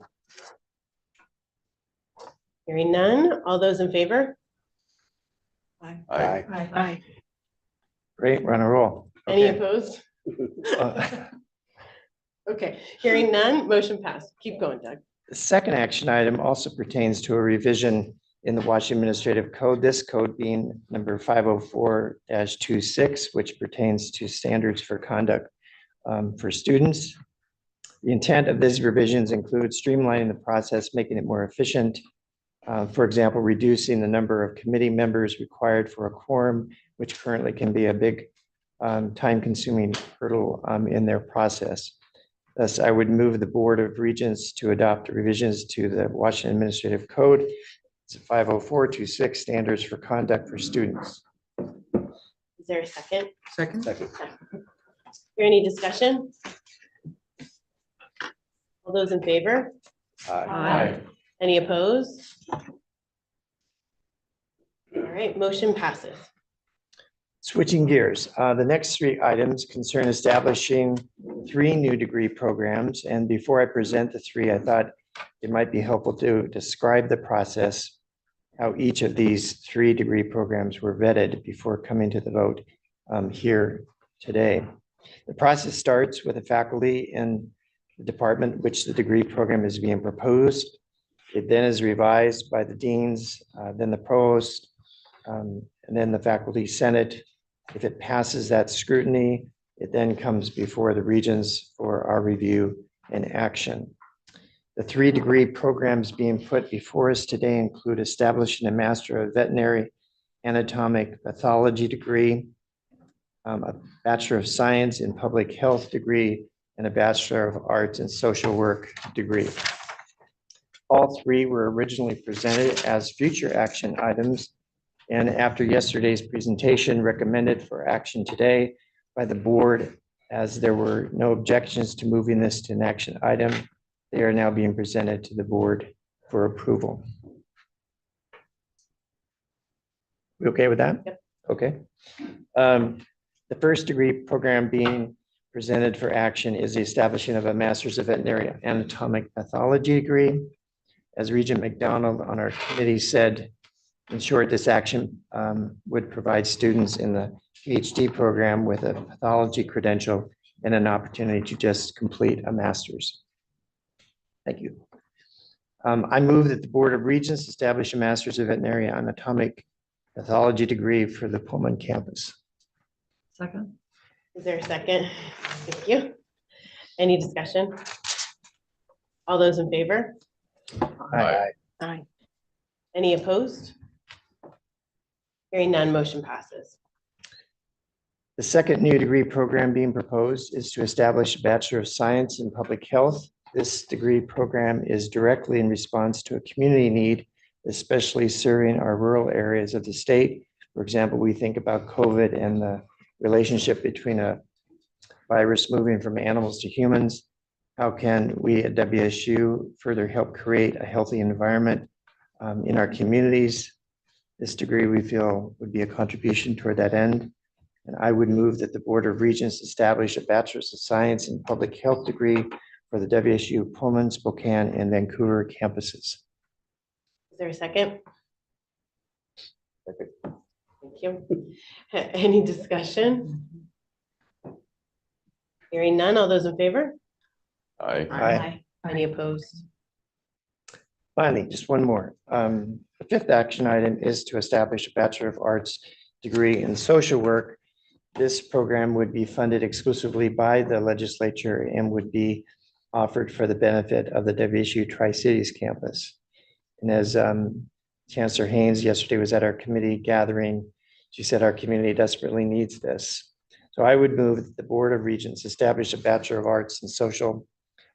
Hearing none. All those in favor? Aye. Aye. Aye. Great, we're on a roll. Any Okay. opposed? Okay, hearing none, motion passed. Keep going, Doug. The second action item also pertains to a revision in the Washington Administrative Code, this code being number 504-26, which pertains to standards for conduct for students. The intent of these revisions include streamlining the process, making it more efficient. For example, reducing the number of committee members required for a quorum, which currently can be a big time-consuming hurdle in their process. Thus, I would move the Board of Regents to adopt revisions to the Washington Administrative Code. It's 504-26 standards for conduct for students. Is there a second? Second. Is there any discussion? All those in favor? Aye. Any opposed? All right, motion passes. Switching gears, the next three items concern establishing 3 new degree programs. And before I present the 3, I thought it might be helpful to describe the process, how each of these 3 degree programs were vetted before coming to the vote here today. The process starts with the faculty in the department which the degree program is being proposed. It then is revised by the deans, then the provost, and then the faculty senate. If it passes that scrutiny, it then comes before the regents for our review and action. The 3 degree programs being put before us today include establishing a Master of Veterinary Anatomic Pathology degree, a Bachelor of Science in Public Health degree, and a Bachelor of Arts in Social Work degree. All 3 were originally presented as future action items, and after yesterday's presentation, recommended for action today by the board, as there were no objections to moving this to an action item. They are now being presented to the board for approval. We okay with that? Yep. Okay. The first degree program being presented for action is the establishing of a Master's of Veterinary Anatomic Pathology degree. As Regent McDonald on our committee said, in short, this action would provide students in the PhD program with a pathology credential and an opportunity to just complete a master's. Thank you. I move that the Board of Regents establish a Master's of Veterinary Anatomic Pathology degree for the Pullman campus. Second. Is there a second? Thank you. Any discussion? All those in favor? Aye. Aye. Any opposed? Hearing none, motion passes. The second new degree program being proposed is to establish a Bachelor of Science in Public Health. This degree program is directly in response to a community need, especially serving our rural areas of the state. For example, we think about COVID and the relationship between a virus moving from animals to humans. How can we at WSU further help create a healthy environment in our communities? This degree, we feel, would be a contribution toward that end. And I would move that the Board of Regents establish a Bachelor's of Science in Public Health degree for the WSU Pullman, Spokane, and Vancouver campuses. Is there a second? Perfect. Thank you. Any discussion? Hearing none, all those in favor? Aye. Aye. Any opposed? Finally, just one more. The fifth action item is to establish a Bachelor of Arts degree in social work. This program would be funded exclusively by the legislature and would be offered for the benefit of the WSU Tri-Cities campus. And as Chancellor Haynes yesterday was at our committee gathering, she said our community desperately needs this. So I would move that the Board of Regents establish a Bachelor of Arts in Social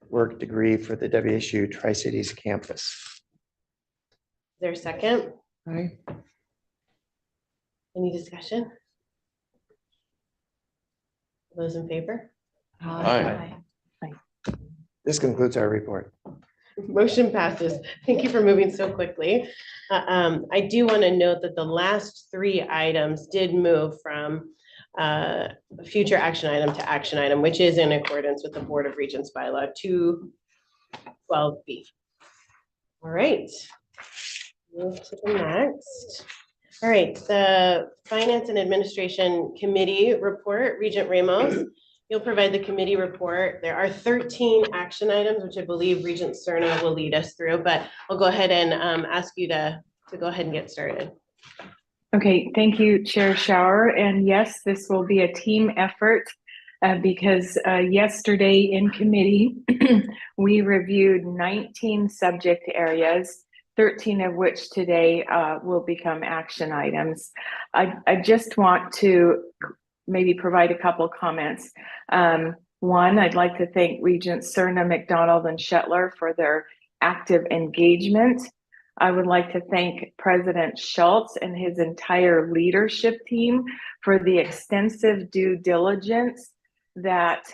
Work degree for the WSU Tri-Cities campus. Is there a second? Aye. Any discussion? Those in favor? Aye. This concludes our report. Motion passes. Thank you for moving so quickly. I do want to note that the last 3 items did move from future action item to action item, which is in accordance with the Board of Regents bylaw 212B. All right. Move to the next. All right, the Finance and Administration Committee report, Regent Ramos. You'll provide the committee report. There are 13 action items, which I believe Regent Cerna will lead us through, but I'll go ahead and ask you to go ahead and get started. Okay, thank you, Chair Shower. And yes, this will be a team effort because yesterday in committee, we reviewed 19 subject areas, 13 of which today will become action items. I just want to maybe provide a couple comments. One, I'd like to thank Regents Cerna, McDonald, and Shetler for their active engagement. I would like to thank President Schultz and his entire leadership team for the extensive due diligence that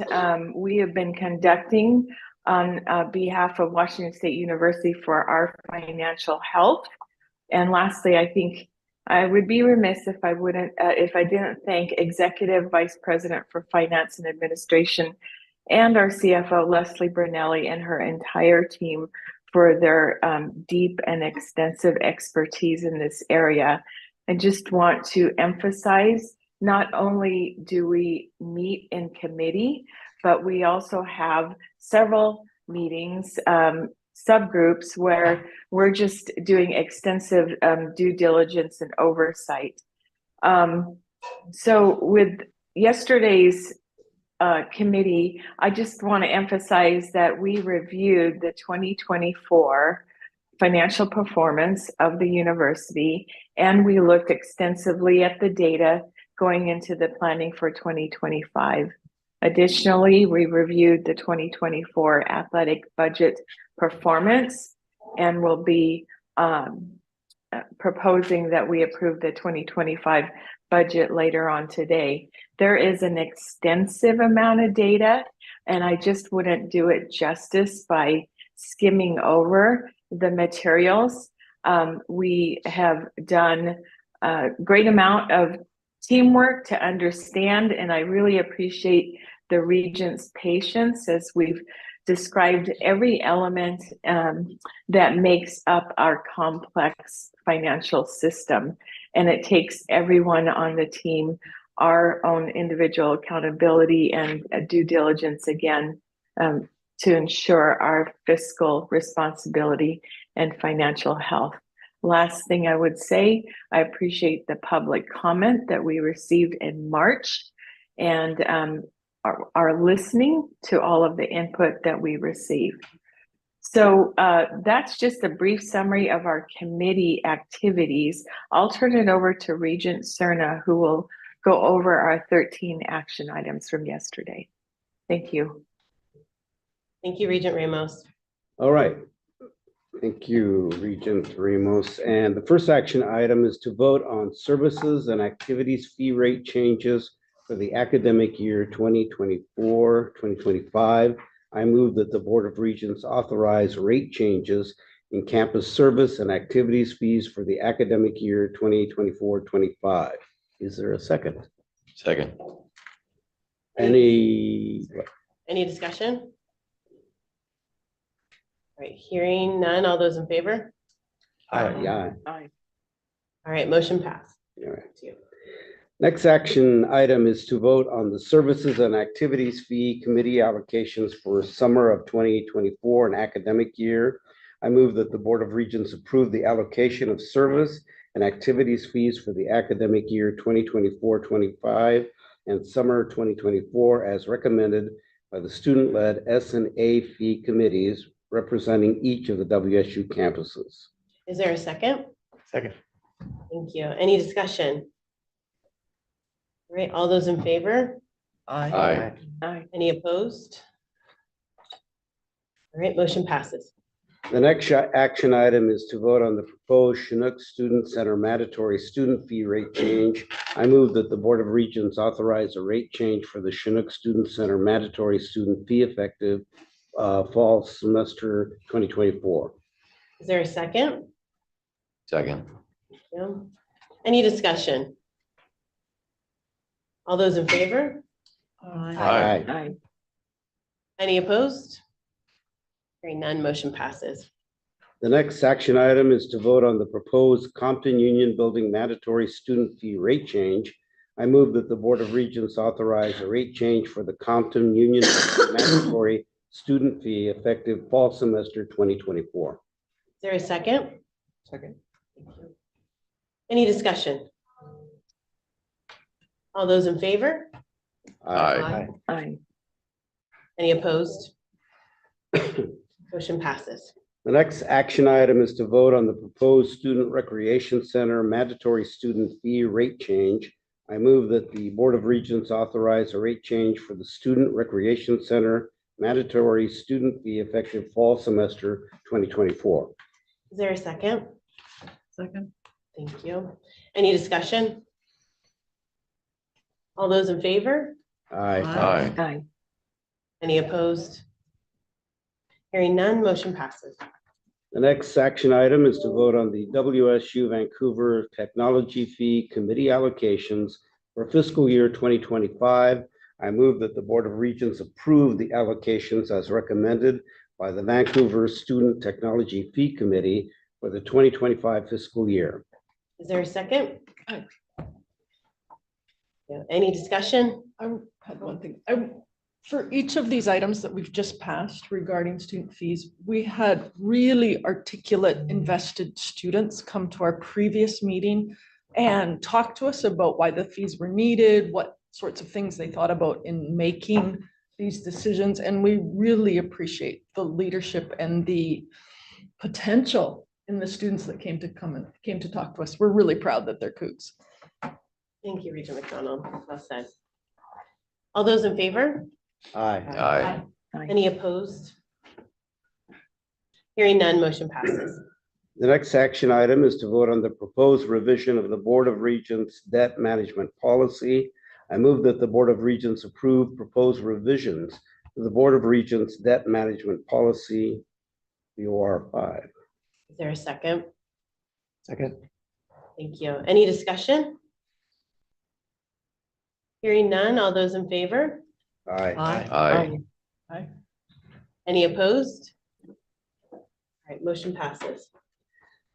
we have been conducting on behalf of Washington State University for our financial health. And lastly, I think I would be remiss if I didn't thank Executive Vice President for Finance and Administration and our CFO, Leslie Brunelli, and her entire team for their deep and extensive expertise in this area. I just want to emphasize, not only do we meet in committee, but we also have several meetings, subgroups where we're just doing extensive due diligence and oversight. So with yesterday's committee, I just want to emphasize that we reviewed the 2024 financial performance of the university, and we looked extensively at the data going into the planning for 2025. Additionally, we reviewed the 2024 athletic budget performance and will be proposing that we approve the 2025 budget later on today. There is an extensive amount of data, and I just wouldn't do it justice by skimming over the materials. We have done a great amount of teamwork to understand, and I really appreciate the Regents' patience as we've described every element that makes up our complex financial system. And it takes everyone on the team, our own individual accountability and due diligence again, to ensure our fiscal responsibility and financial health. Last thing I would say, I appreciate the public comment that we received in March, and are listening to all of the input that we received. So that's just a brief summary of our committee activities. I'll turn it over to Regent Cerna, who will go over our 13 action items from yesterday. Thank you. Thank you, Regent Ramos. All right. Thank you, Regent Ramos. And the first action item is to vote on services and activities fee rate changes for the academic year 2024-2025. I move that the Board of Regents authorize rate changes in campus service and activities fees for the academic year 2024-25. Is there a second? Second. Any discussion? All right, hearing none. All those in favor? Aye. Aye. All right, motion passed. All right. Next action item is to vote on the services and activities fee committee allocations for summer of 2024 and academic year. I move that the Board of Regents approve the allocation of service and activities fees for the academic year 2024-25 and summer 2024 as recommended by the student-led S&A fee committees representing each of the WSU campuses. Is there a second? Second. Thank you. Any discussion? All right, all those in favor? Aye. Aye. Any opposed? All right, motion passes. The next action item is to vote on the proposed Chinook Student Center mandatory student fee rate change. I move that the Board of Regents authorize a rate change for the Chinook Student Center mandatory student fee effective fall semester 2024. Is there a second? Second. Yeah. Any discussion? All those in favor? Aye. Aye. Any opposed? Hearing none, motion passes. The next action item is to vote on the proposed Compton Union Building mandatory student fee rate change. I move that the Board of Regents authorize a rate change for the Compton Union mandatory student fee effective fall semester 2024. Is there a second? Second. Any discussion? All those in favor? Aye. Aye. Any opposed? Motion passes. The next action item is to vote on the proposed Student Recreation Center mandatory student fee rate change. I move that the Board of Regents authorize a rate change for the Student Recreation Center mandatory student fee effective fall semester 2024. Is there a second? Second. Thank you. Any discussion? All those in favor? Aye. Aye. Aye. Any opposed? Hearing none, motion passes. The next action item is to vote on the WSU Vancouver Technology Fee Committee allocations for fiscal year 2025. I move that the Board of Regents approve the allocations as recommended by the Vancouver Student Technology Fee Committee for the 2025 fiscal year. Is there a second? Yeah, any discussion? I had one thing. For each of these items that we've just passed regarding student fees, we had really articulate, invested students come to our previous meeting and talk to us about why the fees were needed, what sorts of things they thought about in making these decisions. And we really appreciate the leadership and the potential in the students that came to talk to us. We're really proud that they're Cougs. Thank you, Regent McDonald. Well said. All those in favor? Aye. Any opposed? Hearing none, motion passes. The next action item is to vote on the proposed revision of the Board of Regents debt management policy. I move that the Board of Regents approve proposed revisions to the Board of Regents debt management policy, BOR 5. Is there a second? Second. Thank you. Any discussion? Hearing none, all those in favor? Aye. Aye. Any opposed? All right, motion passes.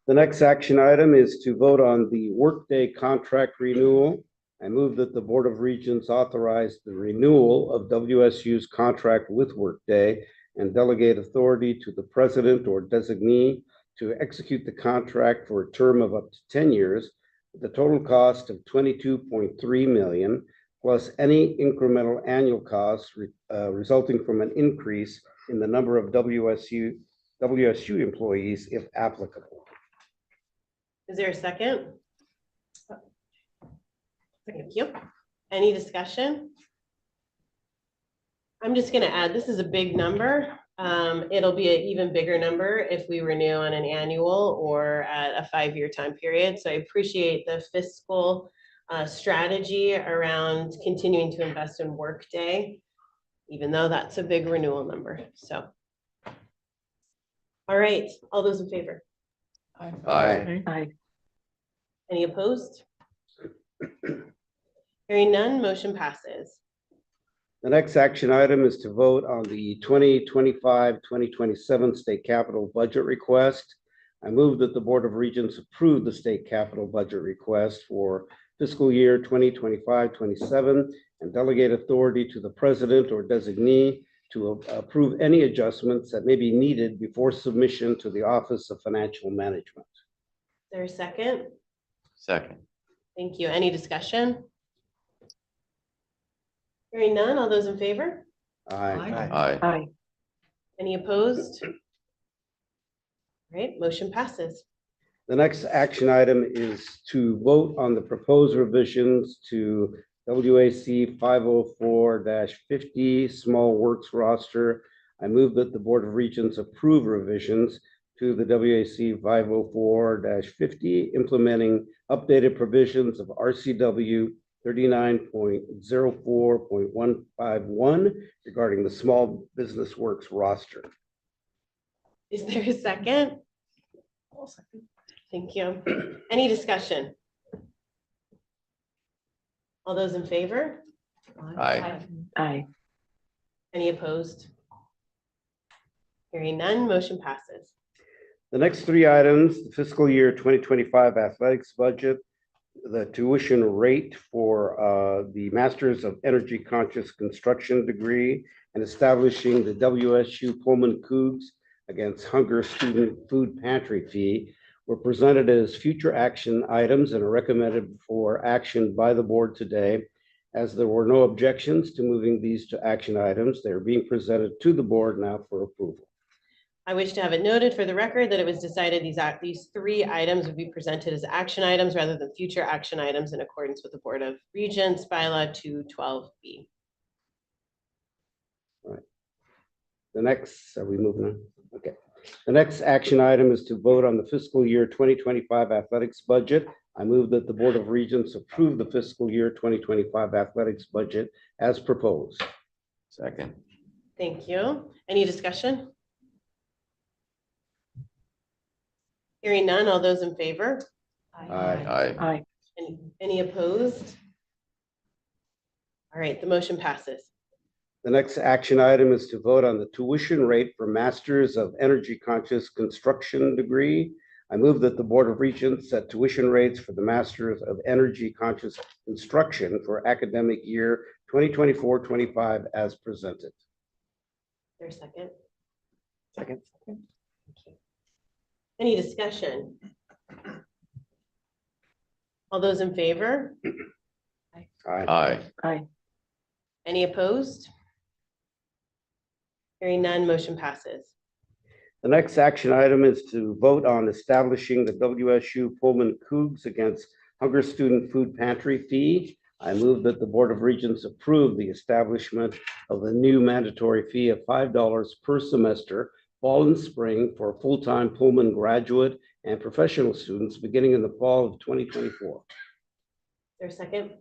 The next action item is to vote on the workday contract renewal. I move that the Board of Regents authorize the renewal of WSU's contract with Workday and delegate authority to the president or designee to execute the contract for a term of up to 10 years, with a total cost of $22.3 million, plus any incremental annual costs resulting from an increase in the number of WSU employees if applicable. Is there a second? Thank you. Any discussion? I'm just going to add, this is a big number. It'll be an even bigger number if we renew on an annual or at a 5-year time period. So I appreciate the fiscal strategy around continuing to invest in Workday, even though that's a big renewal number. So, all right, all those in favor? Aye. Any opposed? Hearing none, motion passes. The next action item is to vote on the 2025-2027 state capital budget request. I move that the Board of Regents approve the state capital budget request for fiscal year 2025-27 and delegate authority to the president or designee to approve any adjustments that may be needed before submission to the Office of Financial Management. Is there a second? Second. Thank you. Any discussion? Hearing none, all those in favor? Aye. Any opposed? All right, motion passes. The next action item is to vote on the proposed revisions to WAC 504-50 small works roster. I move that the Board of Regents approve revisions to the WAC 504-50, implementing updated provisions of RCW 39.04.151 regarding the small business works roster. Is there a second? Thank you. Any discussion? All those in favor? Aye. Any opposed? Hearing none, motion passes. The next three items, the fiscal year 2025 athletics budget, the tuition rate for the Masters of Energy Conscious Construction degree, and establishing the WSU Pullman Cougs against Hunger Student Food Pantry fee were presented as future action items and are recommended for action by the board today. As there were no objections to moving these to action items, they are being presented to the board now for approval. I wish to have it noted for the record that it was decided these three items would be presented as action items rather than future action items in accordance with the Board of Regents bylaw 212B. All right. The next, are we moving on? Okay. The next action item is to vote on the fiscal year 2025 athletics budget. I move that the Board of Regents approve the fiscal year 2025 athletics budget as proposed. Second. Thank you. Any discussion? Hearing none, all those in favor? Aye. Aye. Any opposed? All right, the motion passes. The next action item is to vote on the tuition rate for Masters of Energy Conscious Construction degree. I move that the Board of Regents set tuition rates for the Masters of Energy Conscious Construction for academic year 2024-25 as presented. There's a second. Second. Any discussion? All those in favor? Aye. Aye. Any opposed? Hearing none, motion passes. The next action item is to vote on establishing the WSU Pullman Cougs Against Hunger Student Food Pantry fee. I move that the Board of Regents approve the establishment of the new mandatory fee of $5 per semester, fall and spring, for full-time Pullman graduate and professional students beginning in the fall of 2024. There's a second.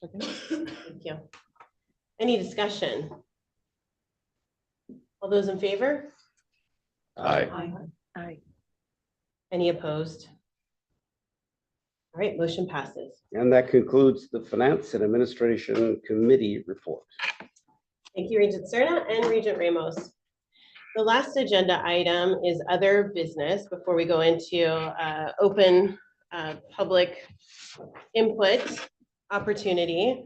Thank you. Any discussion? All those in favor? Aye. Aye. Any opposed? All right, motion passes. And that concludes the Finance and Administration Committee report. Thank you, Regent Cerna and Regent Ramos. The last agenda item is other business before we go into open public input opportunity.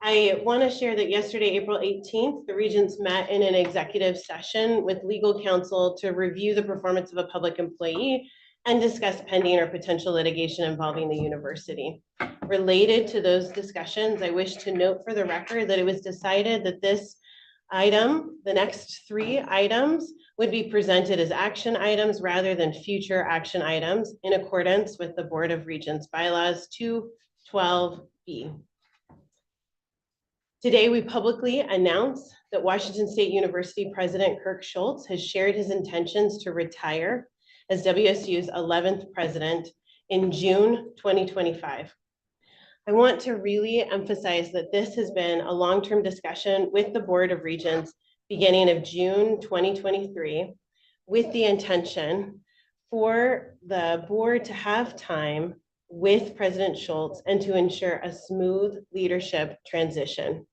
I want to share that yesterday, April 18th, the Regents met in an executive session with legal counsel to review the performance of a public employee and discuss pending or potential litigation involving the university. Related to those discussions, I wish to note for the record that it was decided that this item, the next 3 items, would be presented as action items rather than future action items in accordance with the Board of Regents bylaws 212B. Today, we publicly announce that Washington State University President Kirk Schultz has shared his intentions to retire as WSU's 11th president in June 2025. I want to really emphasize that this has been a long-term discussion with the Board of Regents beginning of June 2023, with the intention for the board to have time with President Schultz and to ensure a smooth leadership transition.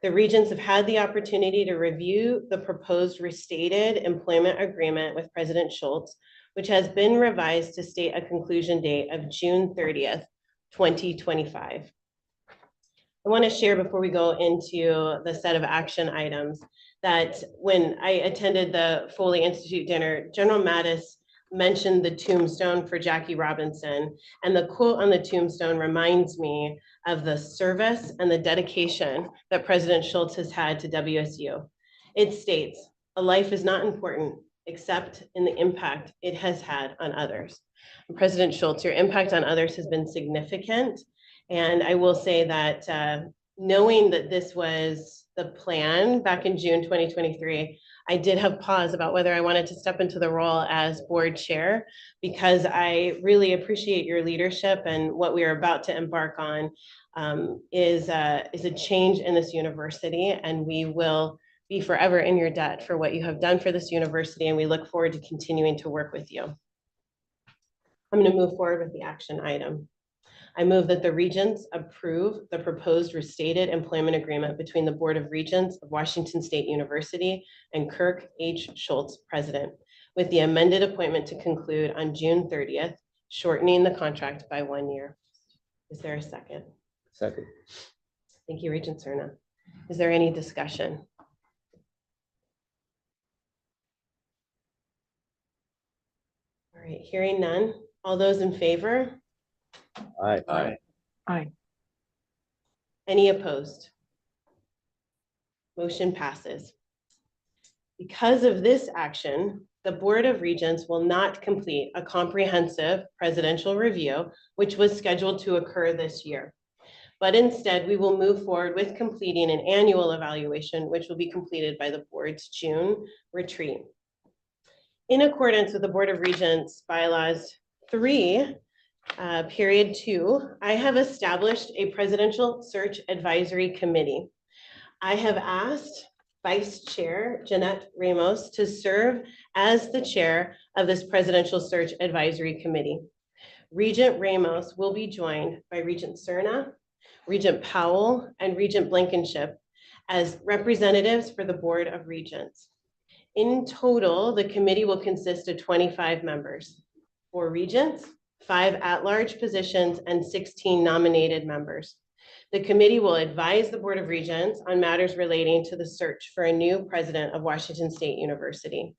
The Regents have had the opportunity to review the proposed restated employment agreement with President Schultz, which has been revised to state a conclusion date of June 30th, 2025. I want to share before we go into the set of action items that when I attended the Foley Institute dinner, General Mattis mentioned the tombstone for Jackie Robinson, and the quote on the tombstone reminds me of the service and the dedication that President Schultz has had to WSU. It states, "A life is not important except in the impact it has had on others." And President Schultz, your impact on others has been significant. And I will say that knowing that this was the plan back in June 2023, I did have pause about whether I wanted to step into the role as board chair, because I really appreciate your leadership, and what we are about to embark on is a change in this university, and we will be forever in your debt for what you have done for this university, and we look forward to continuing to work with you. I'm going to move forward with the action item. I move that the Regents approve the proposed restated employment agreement between the Board of Regents of Washington State University and Kirk H. Schultz, President, with the amended appointment to conclude on June 30th, shortening the contract by 1 year. Is there a second? Second. Thank you, Regent Cerna. Is there any discussion? All right, hearing none. All those in favor? Aye. Aye. Aye. Any opposed? Motion passes. Because of this action, the Board of Regents will not complete a comprehensive presidential review, which was scheduled to occur this year. But instead, we will move forward with completing an annual evaluation, which will be completed by the board's June retreat. In accordance with the Board of Regents bylaws 3, period 2, I have established a presidential search advisory committee. I have asked Vice Chair Jeanette Ramos to serve as the chair of this Presidential Search Advisory Committee. Regent Ramos will be joined by Regent Cerna, Regent Powell, and Regent Blankenship as representatives for the Board of Regents. In total, the committee will consist of 25 members, 4 regents, 5 at-large positions, and 16 nominated members. The committee will advise the Board of Regents on matters relating to the search for a new president of Washington State University.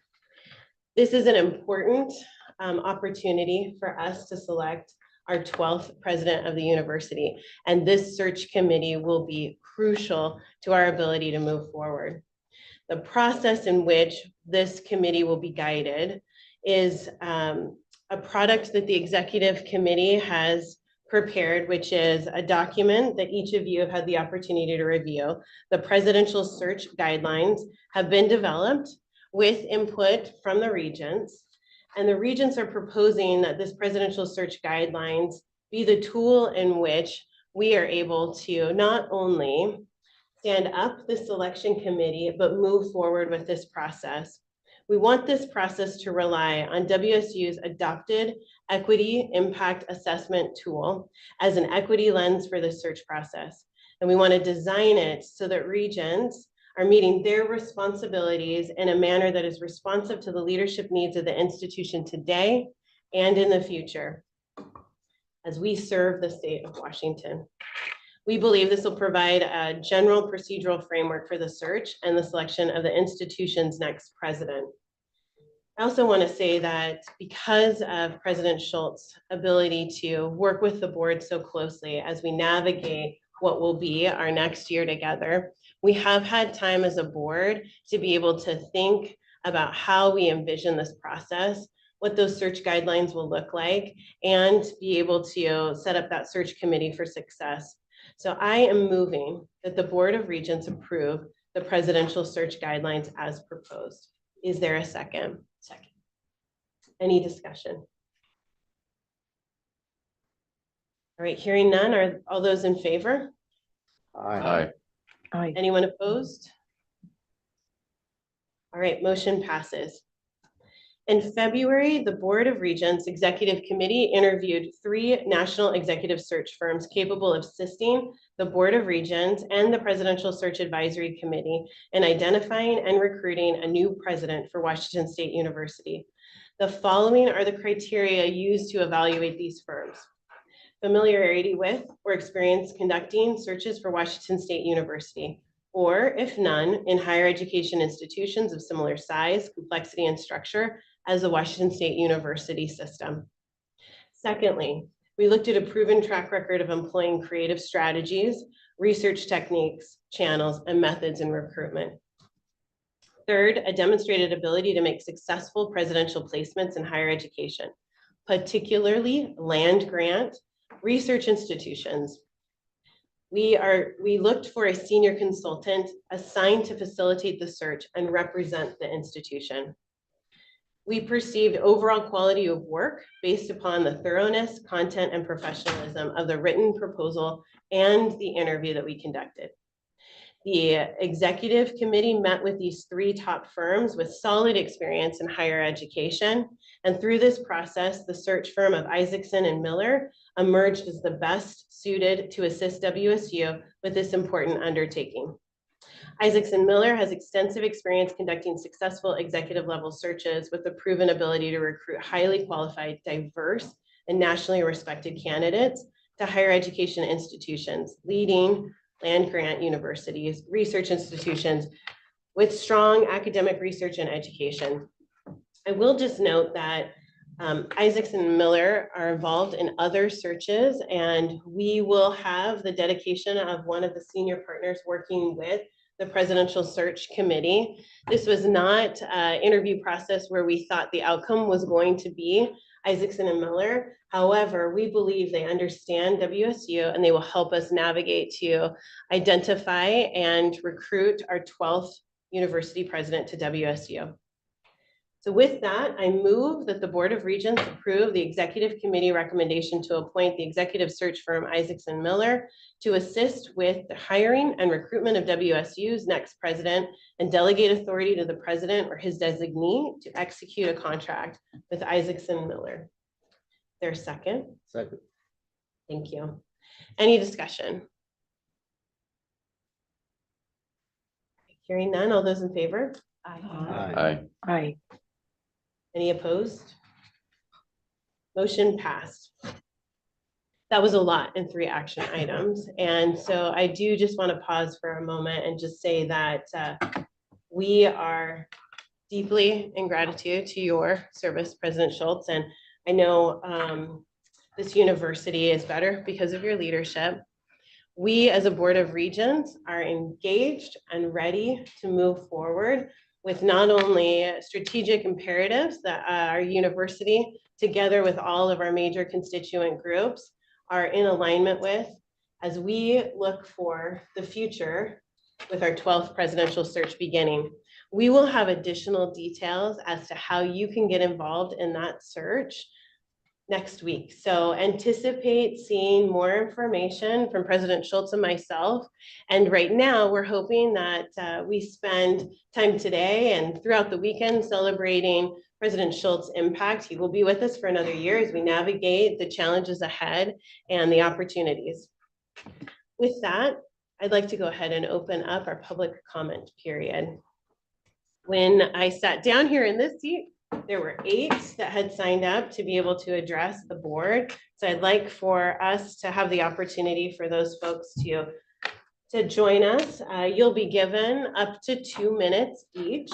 This is an important opportunity for us to select our 12th president of the university, and this search committee will be crucial to our ability to move forward. The process in which this committee will be guided is a product that the executive committee has prepared, which is a document that each of you have had the opportunity to review. The presidential search guidelines have been developed with input from the regents, and the regents are proposing that this presidential search guidelines be the tool in which we are able to not only stand up the selection committee, but move forward with this process. We want this process to rely on WSU's adopted equity impact assessment tool as an equity lens for the search process. And we want to design it so that regents are meeting their responsibilities in a manner that is responsive to the leadership needs of the institution today and in the future as we serve the state of Washington. We believe this will provide a general procedural framework for the search and the selection of the institution's next president. I also want to say that because of President Schultz's ability to work with the board so closely as we navigate what will be our next year together, we have had time as a board to be able to think about how we envision this process, what those search guidelines will look like, and be able to set up that search committee for success. So I am moving that the Board of Regents approve the presidential search guidelines as proposed. Is there a second? Second. Any discussion? All right, hearing none, are all those in favor? Aye. Aye. Anyone opposed? All right, motion passes. In February, the Board of Regents Executive Committee interviewed 3 national executive search firms capable of assisting the Board of Regents and the Presidential Search Advisory Committee in identifying and recruiting a new president for Washington State University. The following are the criteria used to evaluate these firms: familiarity with or experience conducting searches for Washington State University, or if none, in higher education institutions of similar size, complexity, and structure as the Washington State University system. Secondly, we looked at a proven track record of employing creative strategies, research techniques, channels, and methods in recruitment. Third, a demonstrated ability to make successful presidential placements in higher education, particularly land grant, research institutions. We looked for a senior consultant assigned to facilitate the search and represent the institution. We perceived overall quality of work based upon the thoroughness, content, and professionalism of the written proposal and the interview that we conducted. The executive committee met with these 3 top firms with solid experience in higher education. And through this process, the search firm of Isaacson and Miller emerged as the best suited to assist WSU with this important undertaking. Isaacson Miller has extensive experience conducting successful executive level searches with a proven ability to recruit highly qualified, diverse, and nationally respected candidates to higher education institutions, leading land grant universities, research institutions with strong academic research and education. I will just note that Isaacson and Miller are involved in other searches, and we will have the dedication of one of the senior partners working with the Presidential Search Committee. This was not an interview process where we thought the outcome was going to be Isaacson and Miller. However, we believe they understand WSU and they will help us navigate to identify and recruit our 12th university president to WSU. So with that, I move that the Board of Regents approve the Executive Committee recommendation to appoint the executive search firm Isaacson Miller to assist with the hiring and recruitment of WSU's next president and delegate authority to the president or his designee to execute a contract with Isaacson Miller. There's second. Second. Thank you. Any discussion? Hearing none, all those in favor? Aye. Aye. Any opposed? Motion passed. That was a lot in 3 action items. And so I do just want to pause for a moment and just say that we are deeply in gratitude to your service, President Schultz. And I know this university is better because of your leadership. We as a Board of Regents are engaged and ready to move forward with not only strategic imperatives that our university, together with all of our major constituent groups, are in alignment with as we look for the future with our 12th presidential search beginning. We will have additional details as to how you can get involved in that search next week. So anticipate seeing more information from President Schultz and myself. And right now we're hoping that we spend time today and throughout the weekend celebrating President Schultz's impact. He will be with us for another year as we navigate the challenges ahead and the opportunities. With that, I'd like to go ahead and open up our public comment period. When I sat down here in this seat, there were 8 that had signed up to be able to address the board. So I'd like for us to have the opportunity for those folks to join us. You'll be given up to 2 minutes each.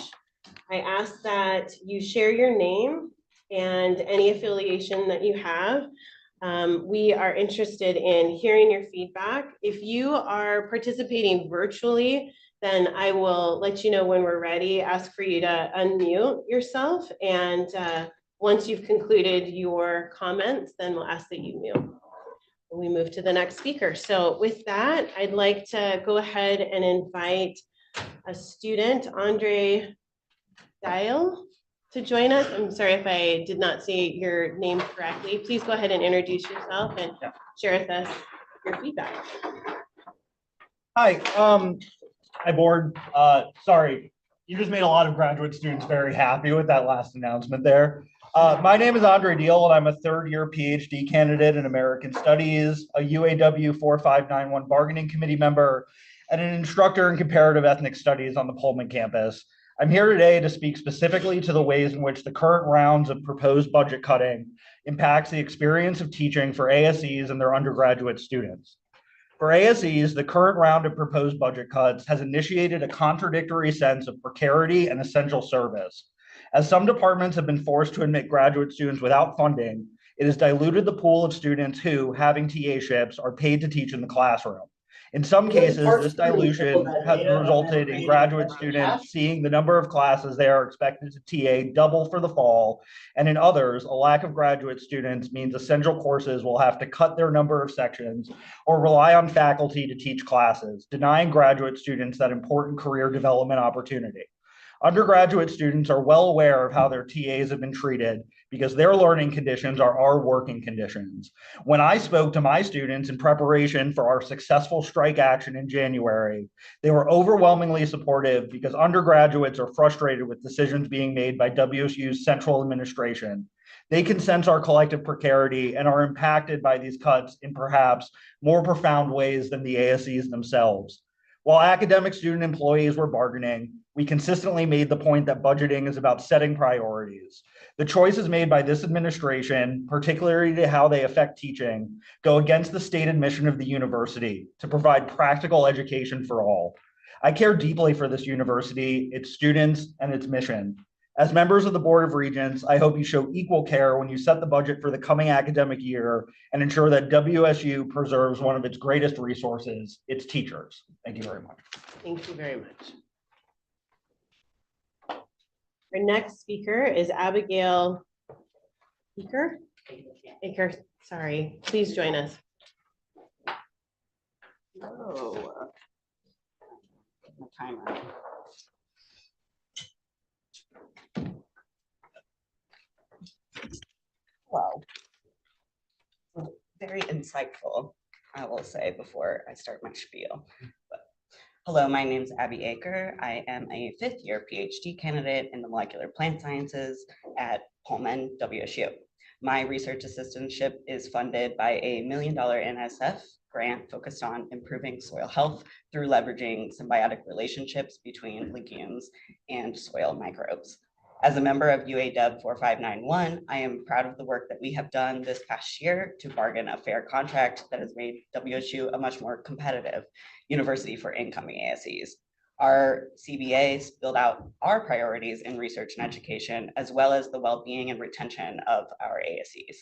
I ask that you share your name and any affiliation that you have. We are interested in hearing your feedback. If you are participating virtually, then I will let you know when we're ready, ask for you to unmute yourself. And once you've concluded your comments, then we'll ask that you mute. We move to the next speaker. So with that, I'd like to go ahead and invite a student, Andre Dial, to join us. I'm sorry if I did not say your name correctly. Please go ahead and introduce yourself and share with us your feedback. Hi, hi board. Sorry, you just made a lot of graduate students very happy with that last announcement there. My name is Andre Deal, and I'm a 3rd-year PhD candidate in American Studies, a UAW 4591 bargaining committee member, and an instructor in comparative ethnic studies on the Pullman campus. I'm here today to speak specifically to the ways in which the current rounds of proposed budget cutting impacts the experience of teaching for ASEs and their undergraduate students. For ASEs, the current round of proposed budget cuts has initiated a contradictory sense of precarity and essential service. As some departments have been forced to admit graduate students without funding, it has diluted the pool of students who, having TAships, are paid to teach in the classroom. In some cases, this dilution has resulted in graduate students seeing the number of classes they are expected to TA double for the fall, and in others, a lack of graduate students means essential courses will have to cut their number of sections or rely on faculty to teach classes, denying graduate students that important career development opportunity. Undergraduate students are well aware of how their TAs have been treated because their learning conditions are our working conditions. When I spoke to my students in preparation for our successful strike action in January, they were overwhelmingly supportive because undergraduates are frustrated with decisions being made by WSU's central administration. They can sense our collective precarity and are impacted by these cuts in perhaps more profound ways than the ASEs themselves. While academic student employees were bargaining, we consistently made the point that budgeting is about setting priorities. The choices made by this administration, particularly to how they affect teaching, go against the stated mission of the university to provide practical education for all. I care deeply for this university, its students, and its mission. As members of the Board of Regents, I hope you show equal care when you set the budget for the coming academic year and ensure that WSU preserves one of its greatest resources, its teachers. Thank you very much. Thank you very much. Our next speaker is Abigail Aker. Sorry, please join us. Oh, my timer. Hello. Very insightful, I will say, before I start my spiel. But, hello, my name is Abby Aker. I am a fifth-year PhD candidate in the molecular plant sciences at Pullman, WSU. My research assistantship is funded by a $1 million NSF grant focused on improving soil health through leveraging symbiotic relationships between legumes and soil microbes. As a member of UAW 4591, I am proud of the work that we have done this past year to bargain a fair contract that has made WSU a much more competitive university for incoming ASEs. Our CBAs build out our priorities in research and education, as well as the well-being and retention of our ASEs.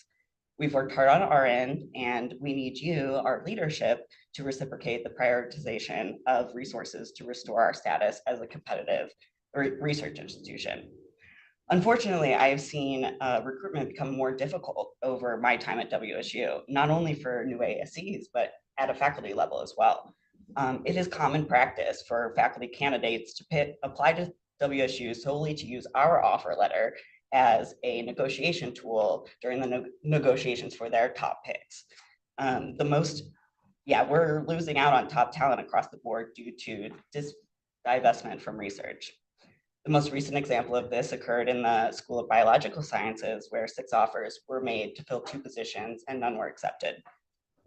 We've worked hard on our end, and we need you, our leadership, to reciprocate the prioritization of resources to restore our status as a competitive research institution. Unfortunately, I have seen recruitment become more difficult over my time at WSU, not only for new ASEs, but at a faculty level as well. It is common practice for faculty candidates to apply to WSU solely to use our offer letter as a negotiation tool during the negotiations for their top picks. We're losing out on top talent across the board due to divestment from research. The most recent example of this occurred in the School of Biological Sciences, where 6 offers were made to fill 2 positions and none were accepted.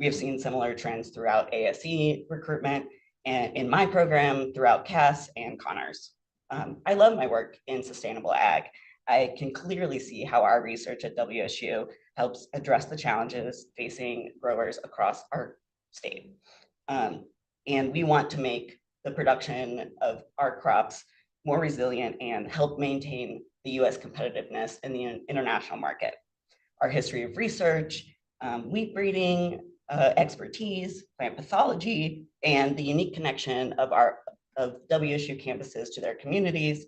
We have seen similar trends throughout ASE recruitment and in my program throughout Cass and Connors. I love my work in sustainable ag. I can clearly see how our research at WSU helps address the challenges facing growers across our state. And we want to make the production of our crops more resilient and help maintain the US competitiveness in the international market. Our history of research, wheat breeding, expertise, plant pathology, and the unique connection of WSU campuses to their communities,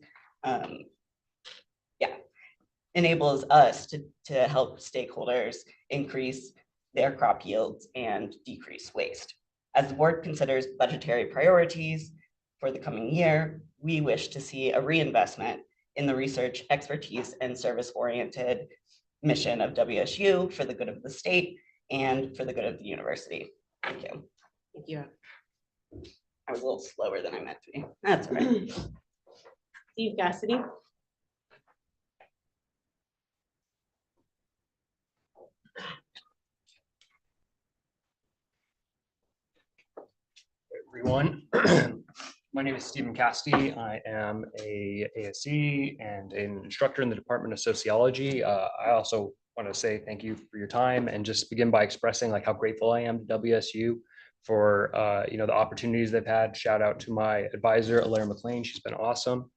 enables us to help stakeholders increase their crop yields and decrease waste. As the board considers budgetary priorities for the coming year, we wish to see a reinvestment in the research, expertise, and service-oriented mission of WSU for the good of the state and for the good of the university. Thank you. Thank you. I was a little slower than I meant to be. That's all right. Steve Gassity. Everyone. My name is Stephen Cassidy. I am a ASE and an instructor in the Department of Sociology. I also want to say thank you for your time and just begin by expressing like how grateful I am to WSU for the opportunities they've had. Shout out to my advisor, Alara McLean. She's been awesome.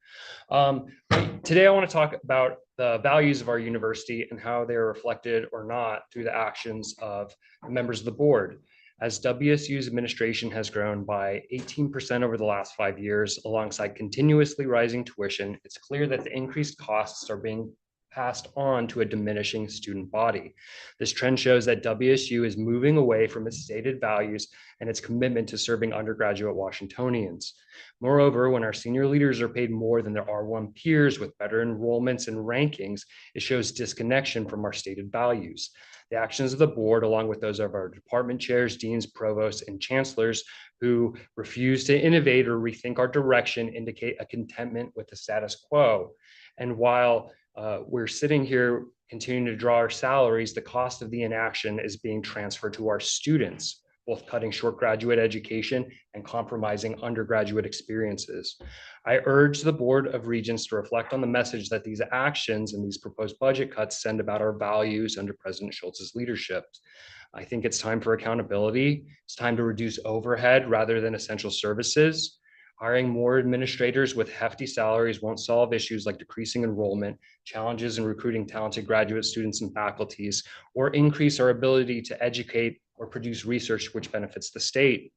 Today I want to talk about the values of our university and how they're reflected or not through the actions of members of the board. As WSU's administration has grown by 18% over the last 5 years, alongside continuously rising tuition, it's clear that the increased costs are being passed on to a diminishing student body. This trend shows that WSU is moving away from its stated values and its commitment to serving undergraduate Washingtonians. Moreover, when our senior leaders are paid more than their R1 peers with better enrollments and rankings, it shows disconnection from our stated values. The actions of the board, along with those of our department chairs, deans, provosts, and chancellors who refuse to innovate or rethink our direction, indicate a contentment with the status quo. And while we're sitting here continuing to draw our salaries, the cost of the inaction is being transferred to our students, both cutting short graduate education and compromising undergraduate experiences. I urge the Board of Regents to reflect on the message that these actions and these proposed budget cuts send about our values under President Schultz's leadership. I think it's time for accountability. It's time to reduce overhead rather than essential services. Hiring more administrators with hefty salaries won't solve issues like decreasing enrollment, challenges in recruiting talented graduate students and faculties, or increase our ability to educate or produce research which benefits the state.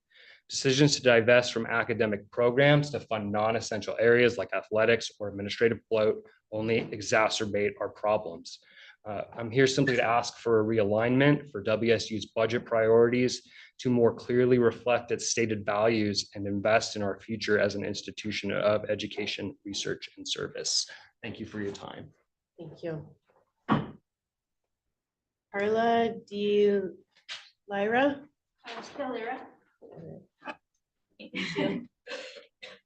Decisions to divest from academic programs to fund non-essential areas like athletics or administrative bloat only exacerbate our problems. I'm here simply to ask for a realignment for WSU's budget priorities to more clearly reflect its stated values and invest in our future as an institution of education, research, and service. Thank you for your time. Thank you. Carla D. Lyra.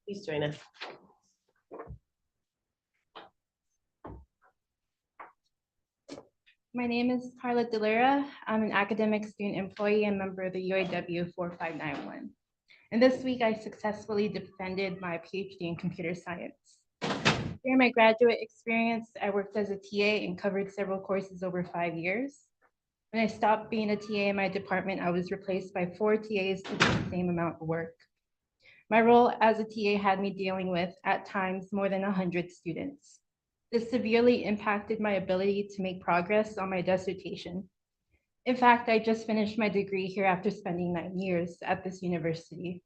Please join us. My name is Carla Delera. I'm an academic student employee and member of the UAW 4591. And this week I successfully defended my PhD in computer science. During my graduate experience, I worked as a TA and covered several courses over 5 years. When I stopped being a TA in my department, I was replaced by 4 TAs to do the same amount of work. My role as a TA had me dealing with, at times, more than 100 students. This severely impacted my ability to make progress on my dissertation. In fact, I just finished my degree here after spending 9 years at this university.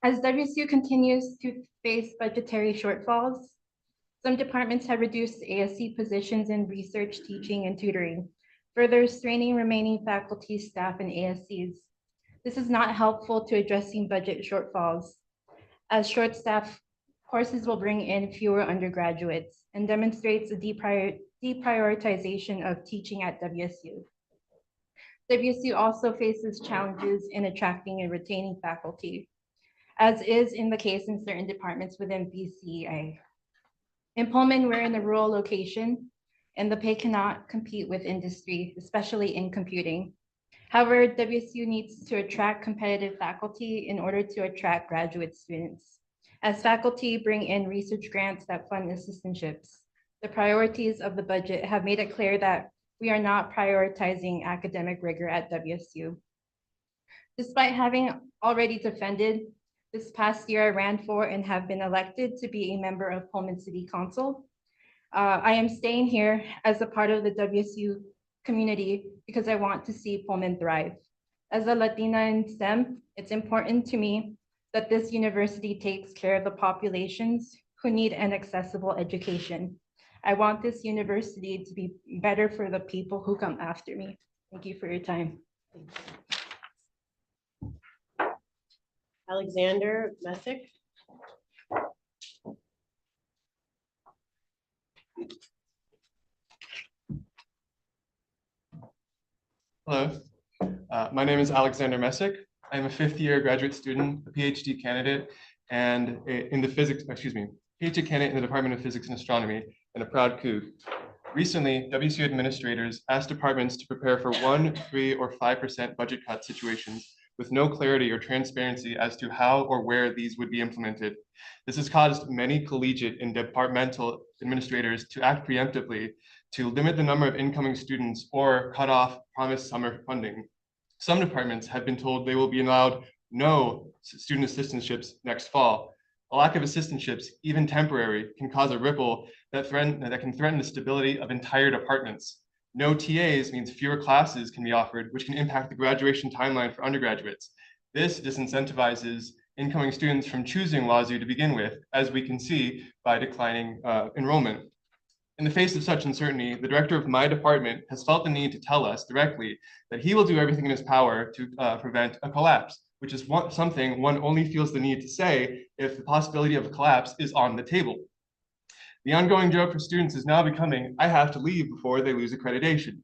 As WSU continues to face budgetary shortfalls, some departments have reduced ASC positions in research, teaching, and tutoring, further straining remaining faculty, staff, and ASCs. This is not helpful to addressing budget shortfalls, as short staff courses will bring in fewer undergraduates and demonstrates a deprioritization of teaching at WSU. WSU also faces challenges in attracting and retaining faculty, as is in the case in certain departments within BCEA. In Pullman, we're in a rural location, and the pay cannot compete with industry, especially in computing. However, WSU needs to attract competitive faculty in order to attract graduate students. As faculty bring in research grants that fund assistantships, the priorities of the budget have made it clear that we are not prioritizing academic rigor at WSU. Despite having already defended, this past year I ran for and have been elected to be a member of Pullman City Council. I am staying here as a part of the WSU community because I want to see Pullman thrive. As a Latina in STEM, it's important to me that this university takes care of the populations who need an accessible education. I want this university to be better for the people who come after me. Thank you for your time. Alexander Messick. Hello, my name is Alexander Messick. I'm a 5th-year graduate student, a PhD candidate, and in the PhD candidate in the Department of Physics and Astronomy, and a proud Coug. Recently, WSU administrators asked departments to prepare for 1%, 3%, or 5% budget cut situations with no clarity or transparency as to how or where these would be implemented. This has caused many collegiate and departmental administrators to act preemptively to limit the number of incoming students or cut off promised summer funding. Some departments have been told they will be allowed no student assistantships next fall. A lack of assistantships, even temporary, can cause a ripple that can threaten the stability of entire departments. No TAs means fewer classes can be offered, which can impact the graduation timeline for undergraduates. This disincentivizes incoming students from choosing WSU to begin with, as we can see by declining enrollment. In the face of such uncertainty, the director of my department has felt the need to tell us directly that he will do everything in his power to prevent a collapse, which is something one only feels the need to say if the possibility of a collapse is on the table. The ongoing joke for students is now becoming, I have to leave before they lose accreditation.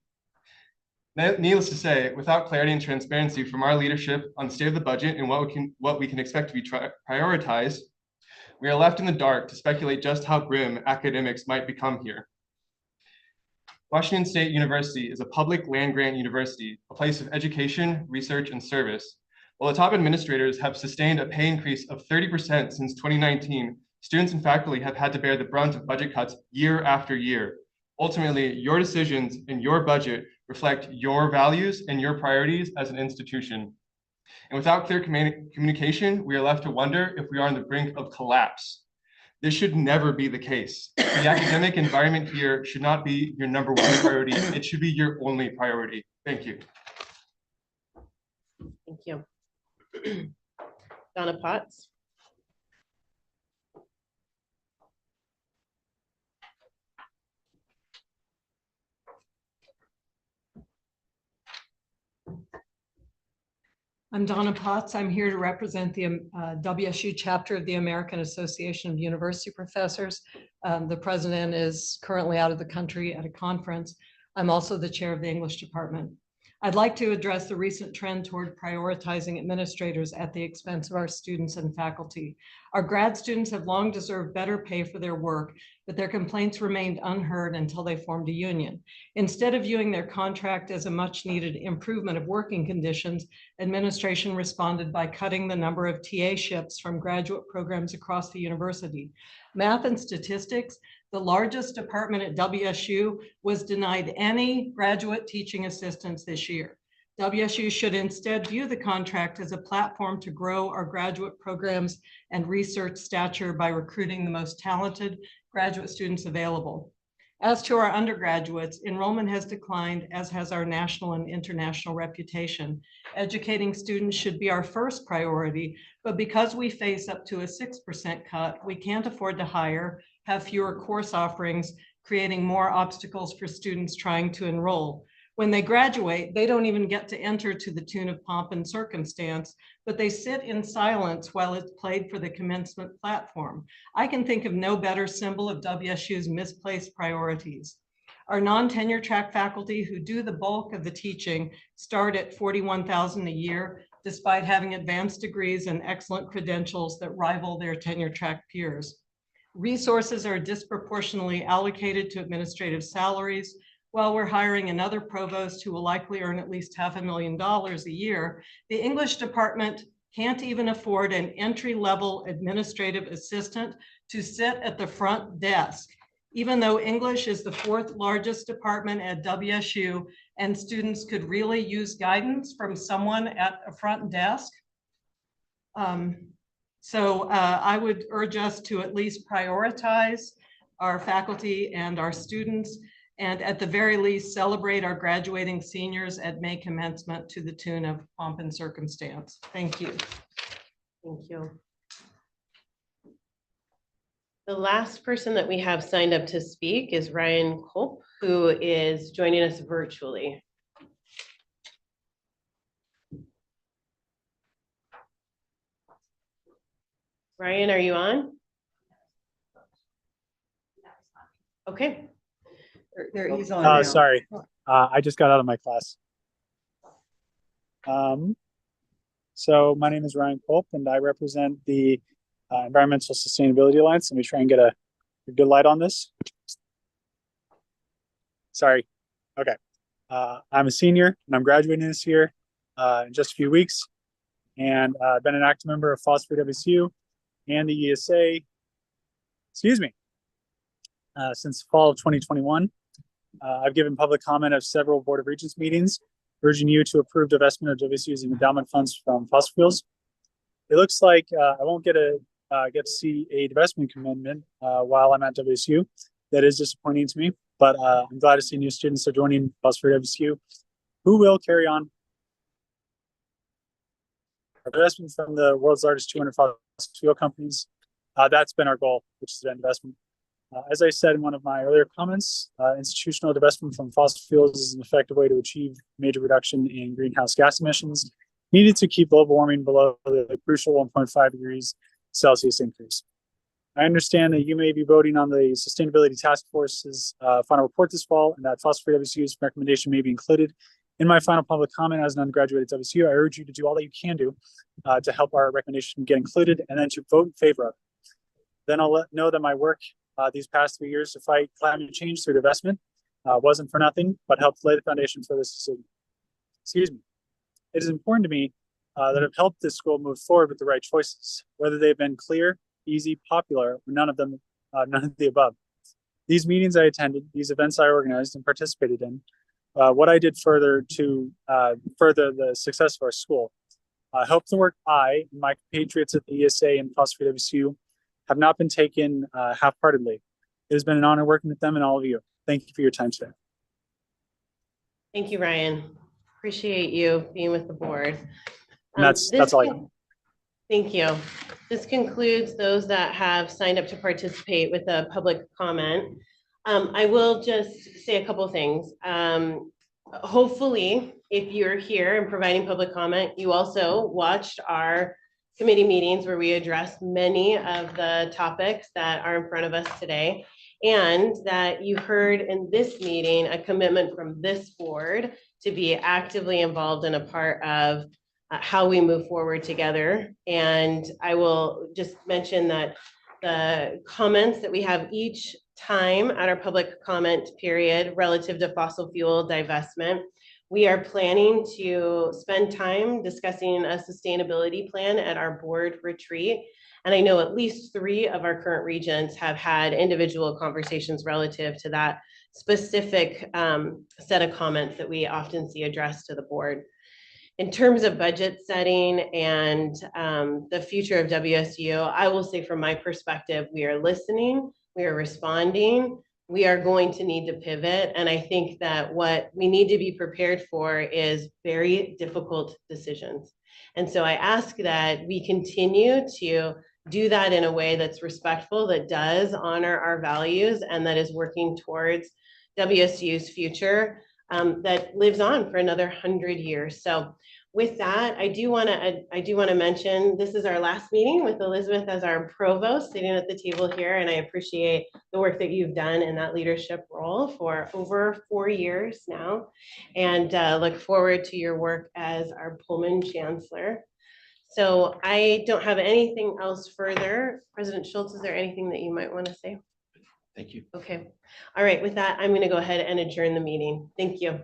Needless to say, without clarity and transparency from our leadership on the state of the budget and what we can expect to be prioritized, we are left in the dark to speculate just how grim academics might become here. Washington State University is a public land-grant university, a place of education, research, and service. While the top administrators have sustained a pay increase of 30% since 2019, students and faculty have had to bear the brunt of budget cuts year after year. Ultimately, your decisions and your budget reflect your values and your priorities as an institution. And without clear communication, we are left to wonder if we are on the brink of collapse. This should never be the case. The academic environment here should not be your number one priority. It should be your only priority. Thank you. Thank you. Donna Potts. I'm Donna Potts. I'm here to represent the WSU chapter of the American Association of University Professors. The president is currently out of the country at a conference. I'm also the chair of the English department. I'd like to address the recent trend toward prioritizing administrators at the expense of our students and faculty. Our grad students have long deserved better pay for their work, but their complaints remained unheard until they formed a union. Instead of viewing their contract as a much needed improvement of working conditions, administration responded by cutting the number of TA-ships from graduate programs across the university. Math and statistics, the largest department at WSU, was denied any graduate teaching assistants this year. WSU should instead view the contract as a platform to grow our graduate programs and research stature by recruiting the most talented graduate students available. As to our undergraduates, enrollment has declined, as has our national and international reputation. Educating students should be our first priority, but because we face up to a 6% cut, we can't afford to hire, have fewer course offerings, creating more obstacles for students trying to enroll. When they graduate, they don't even get to enter to the tune of pomp and circumstance, but they sit in silence while it's played for the commencement platform. I can think of no better symbol of WSU's misplaced priorities. Our non-tenure track faculty who do the bulk of the teaching start at $41,000 a year, despite having advanced degrees and excellent credentials that rival their tenure track peers. Resources are disproportionately allocated to administrative salaries. While we're hiring another provost who will likely earn at least $500,000 a year, the English department can't even afford an entry-level administrative assistant to sit at the front desk, even though English is the 4th largest department at WSU and students could really use guidance from someone at a front desk. I would urge us to at least prioritize our faculty and our students, and at the very least, celebrate our graduating seniors at May commencement to the tune of pomp and circumstance. Thank you. Thank you. The last person that we have signed up to speak is Ryan Culp, who is joining us virtually. Ryan, are you on? Okay. He's on now. Sorry, I just got out of my class. So my name is Ryan Culp, and I represent the Environmental Sustainability Alliance. Let me try and get a good light on this. Sorry. Okay. I'm a senior, and I'm graduating this year in just a few weeks. And I've been an active member of Phosphor WSU and the ESA, since fall of 2021. I've given public comment of several Board of Regents meetings, urging you to approve divestment of WSU's endowment funds from fossil fuels. It looks like I won't get to see a divestment commitment while I'm at WSU. That is disappointing to me, but I'm glad to see new students are joining Phosphor WSU who will carry on. Divestment from the world's largest 200 fossil fuel companies. That's been our goal, which is an investment. As I said in one of my earlier comments, institutional divestment from fossil fuels is an effective way to achieve major reduction in greenhouse gas emissions needed to keep global warming below the crucial 1.5 degrees Celsius increase. I understand that you may be voting on the Sustainability Task Force's final report this fall, and that Phosphor WSU's recommendation may be included. In my final public comment as an undergraduate at WSU, I urge you to do all that you can do to help our recommendation get included, and then to vote in favor of it. Then I'll know that my work these past 3 years to fight climate change through divestment wasn't for nothing, but helped lay the foundation for this decision. Excuse me. It is important to me that I've helped this school move forward with the right choices, whether they've been clear, easy, popular, or none of the above. These meetings I attended, these events I organized and participated in, what I did further to further the success of our school. Help the work I and my compatriots at the ESA and Phosphor WSU have not been taken half-heartedly. It has been an honor working with them and all of you. Thank you for your time today. Thank you, Ryan. Appreciate you being with the board. And that's all I got. Thank you. This concludes those that have signed up to participate with a public comment. I will just say a couple of things. Hopefully, if you're here and providing public comment, you also watched our committee meetings where we addressed many of the topics that are in front of us today. and that you heard in this meeting a commitment from this board to be actively involved and a part of how we move forward together. And I will just mention that the comments that we have each time at our public comment period relative to fossil fuel divestment, we are planning to spend time discussing a sustainability plan at our board retreat. And I know at least 3 of our current regents have had individual conversations relative to that specific set of comments that we often see addressed to the board. In terms of budget setting and the future of WSU, I will say from my perspective, we are listening, we are responding, we are going to need to pivot. And I think that what we need to be prepared for is very difficult decisions. And so I ask that we continue to do that in a way that's respectful, that does honor our values, and that is working towards WSU's future that lives on for another 100 years. So with that, I do want to mention this is our last meeting with Elizabeth as our provost sitting at the table here, and I appreciate the work that you've done in that leadership role for over 4 years now, and look forward to your work as our Pullman Chancellor. So I don't have anything else further. President Schultz, is there anything that you might want to say? Thank you. Okay. All right. With that, I'm going to go ahead and adjourn the meeting. Thank you.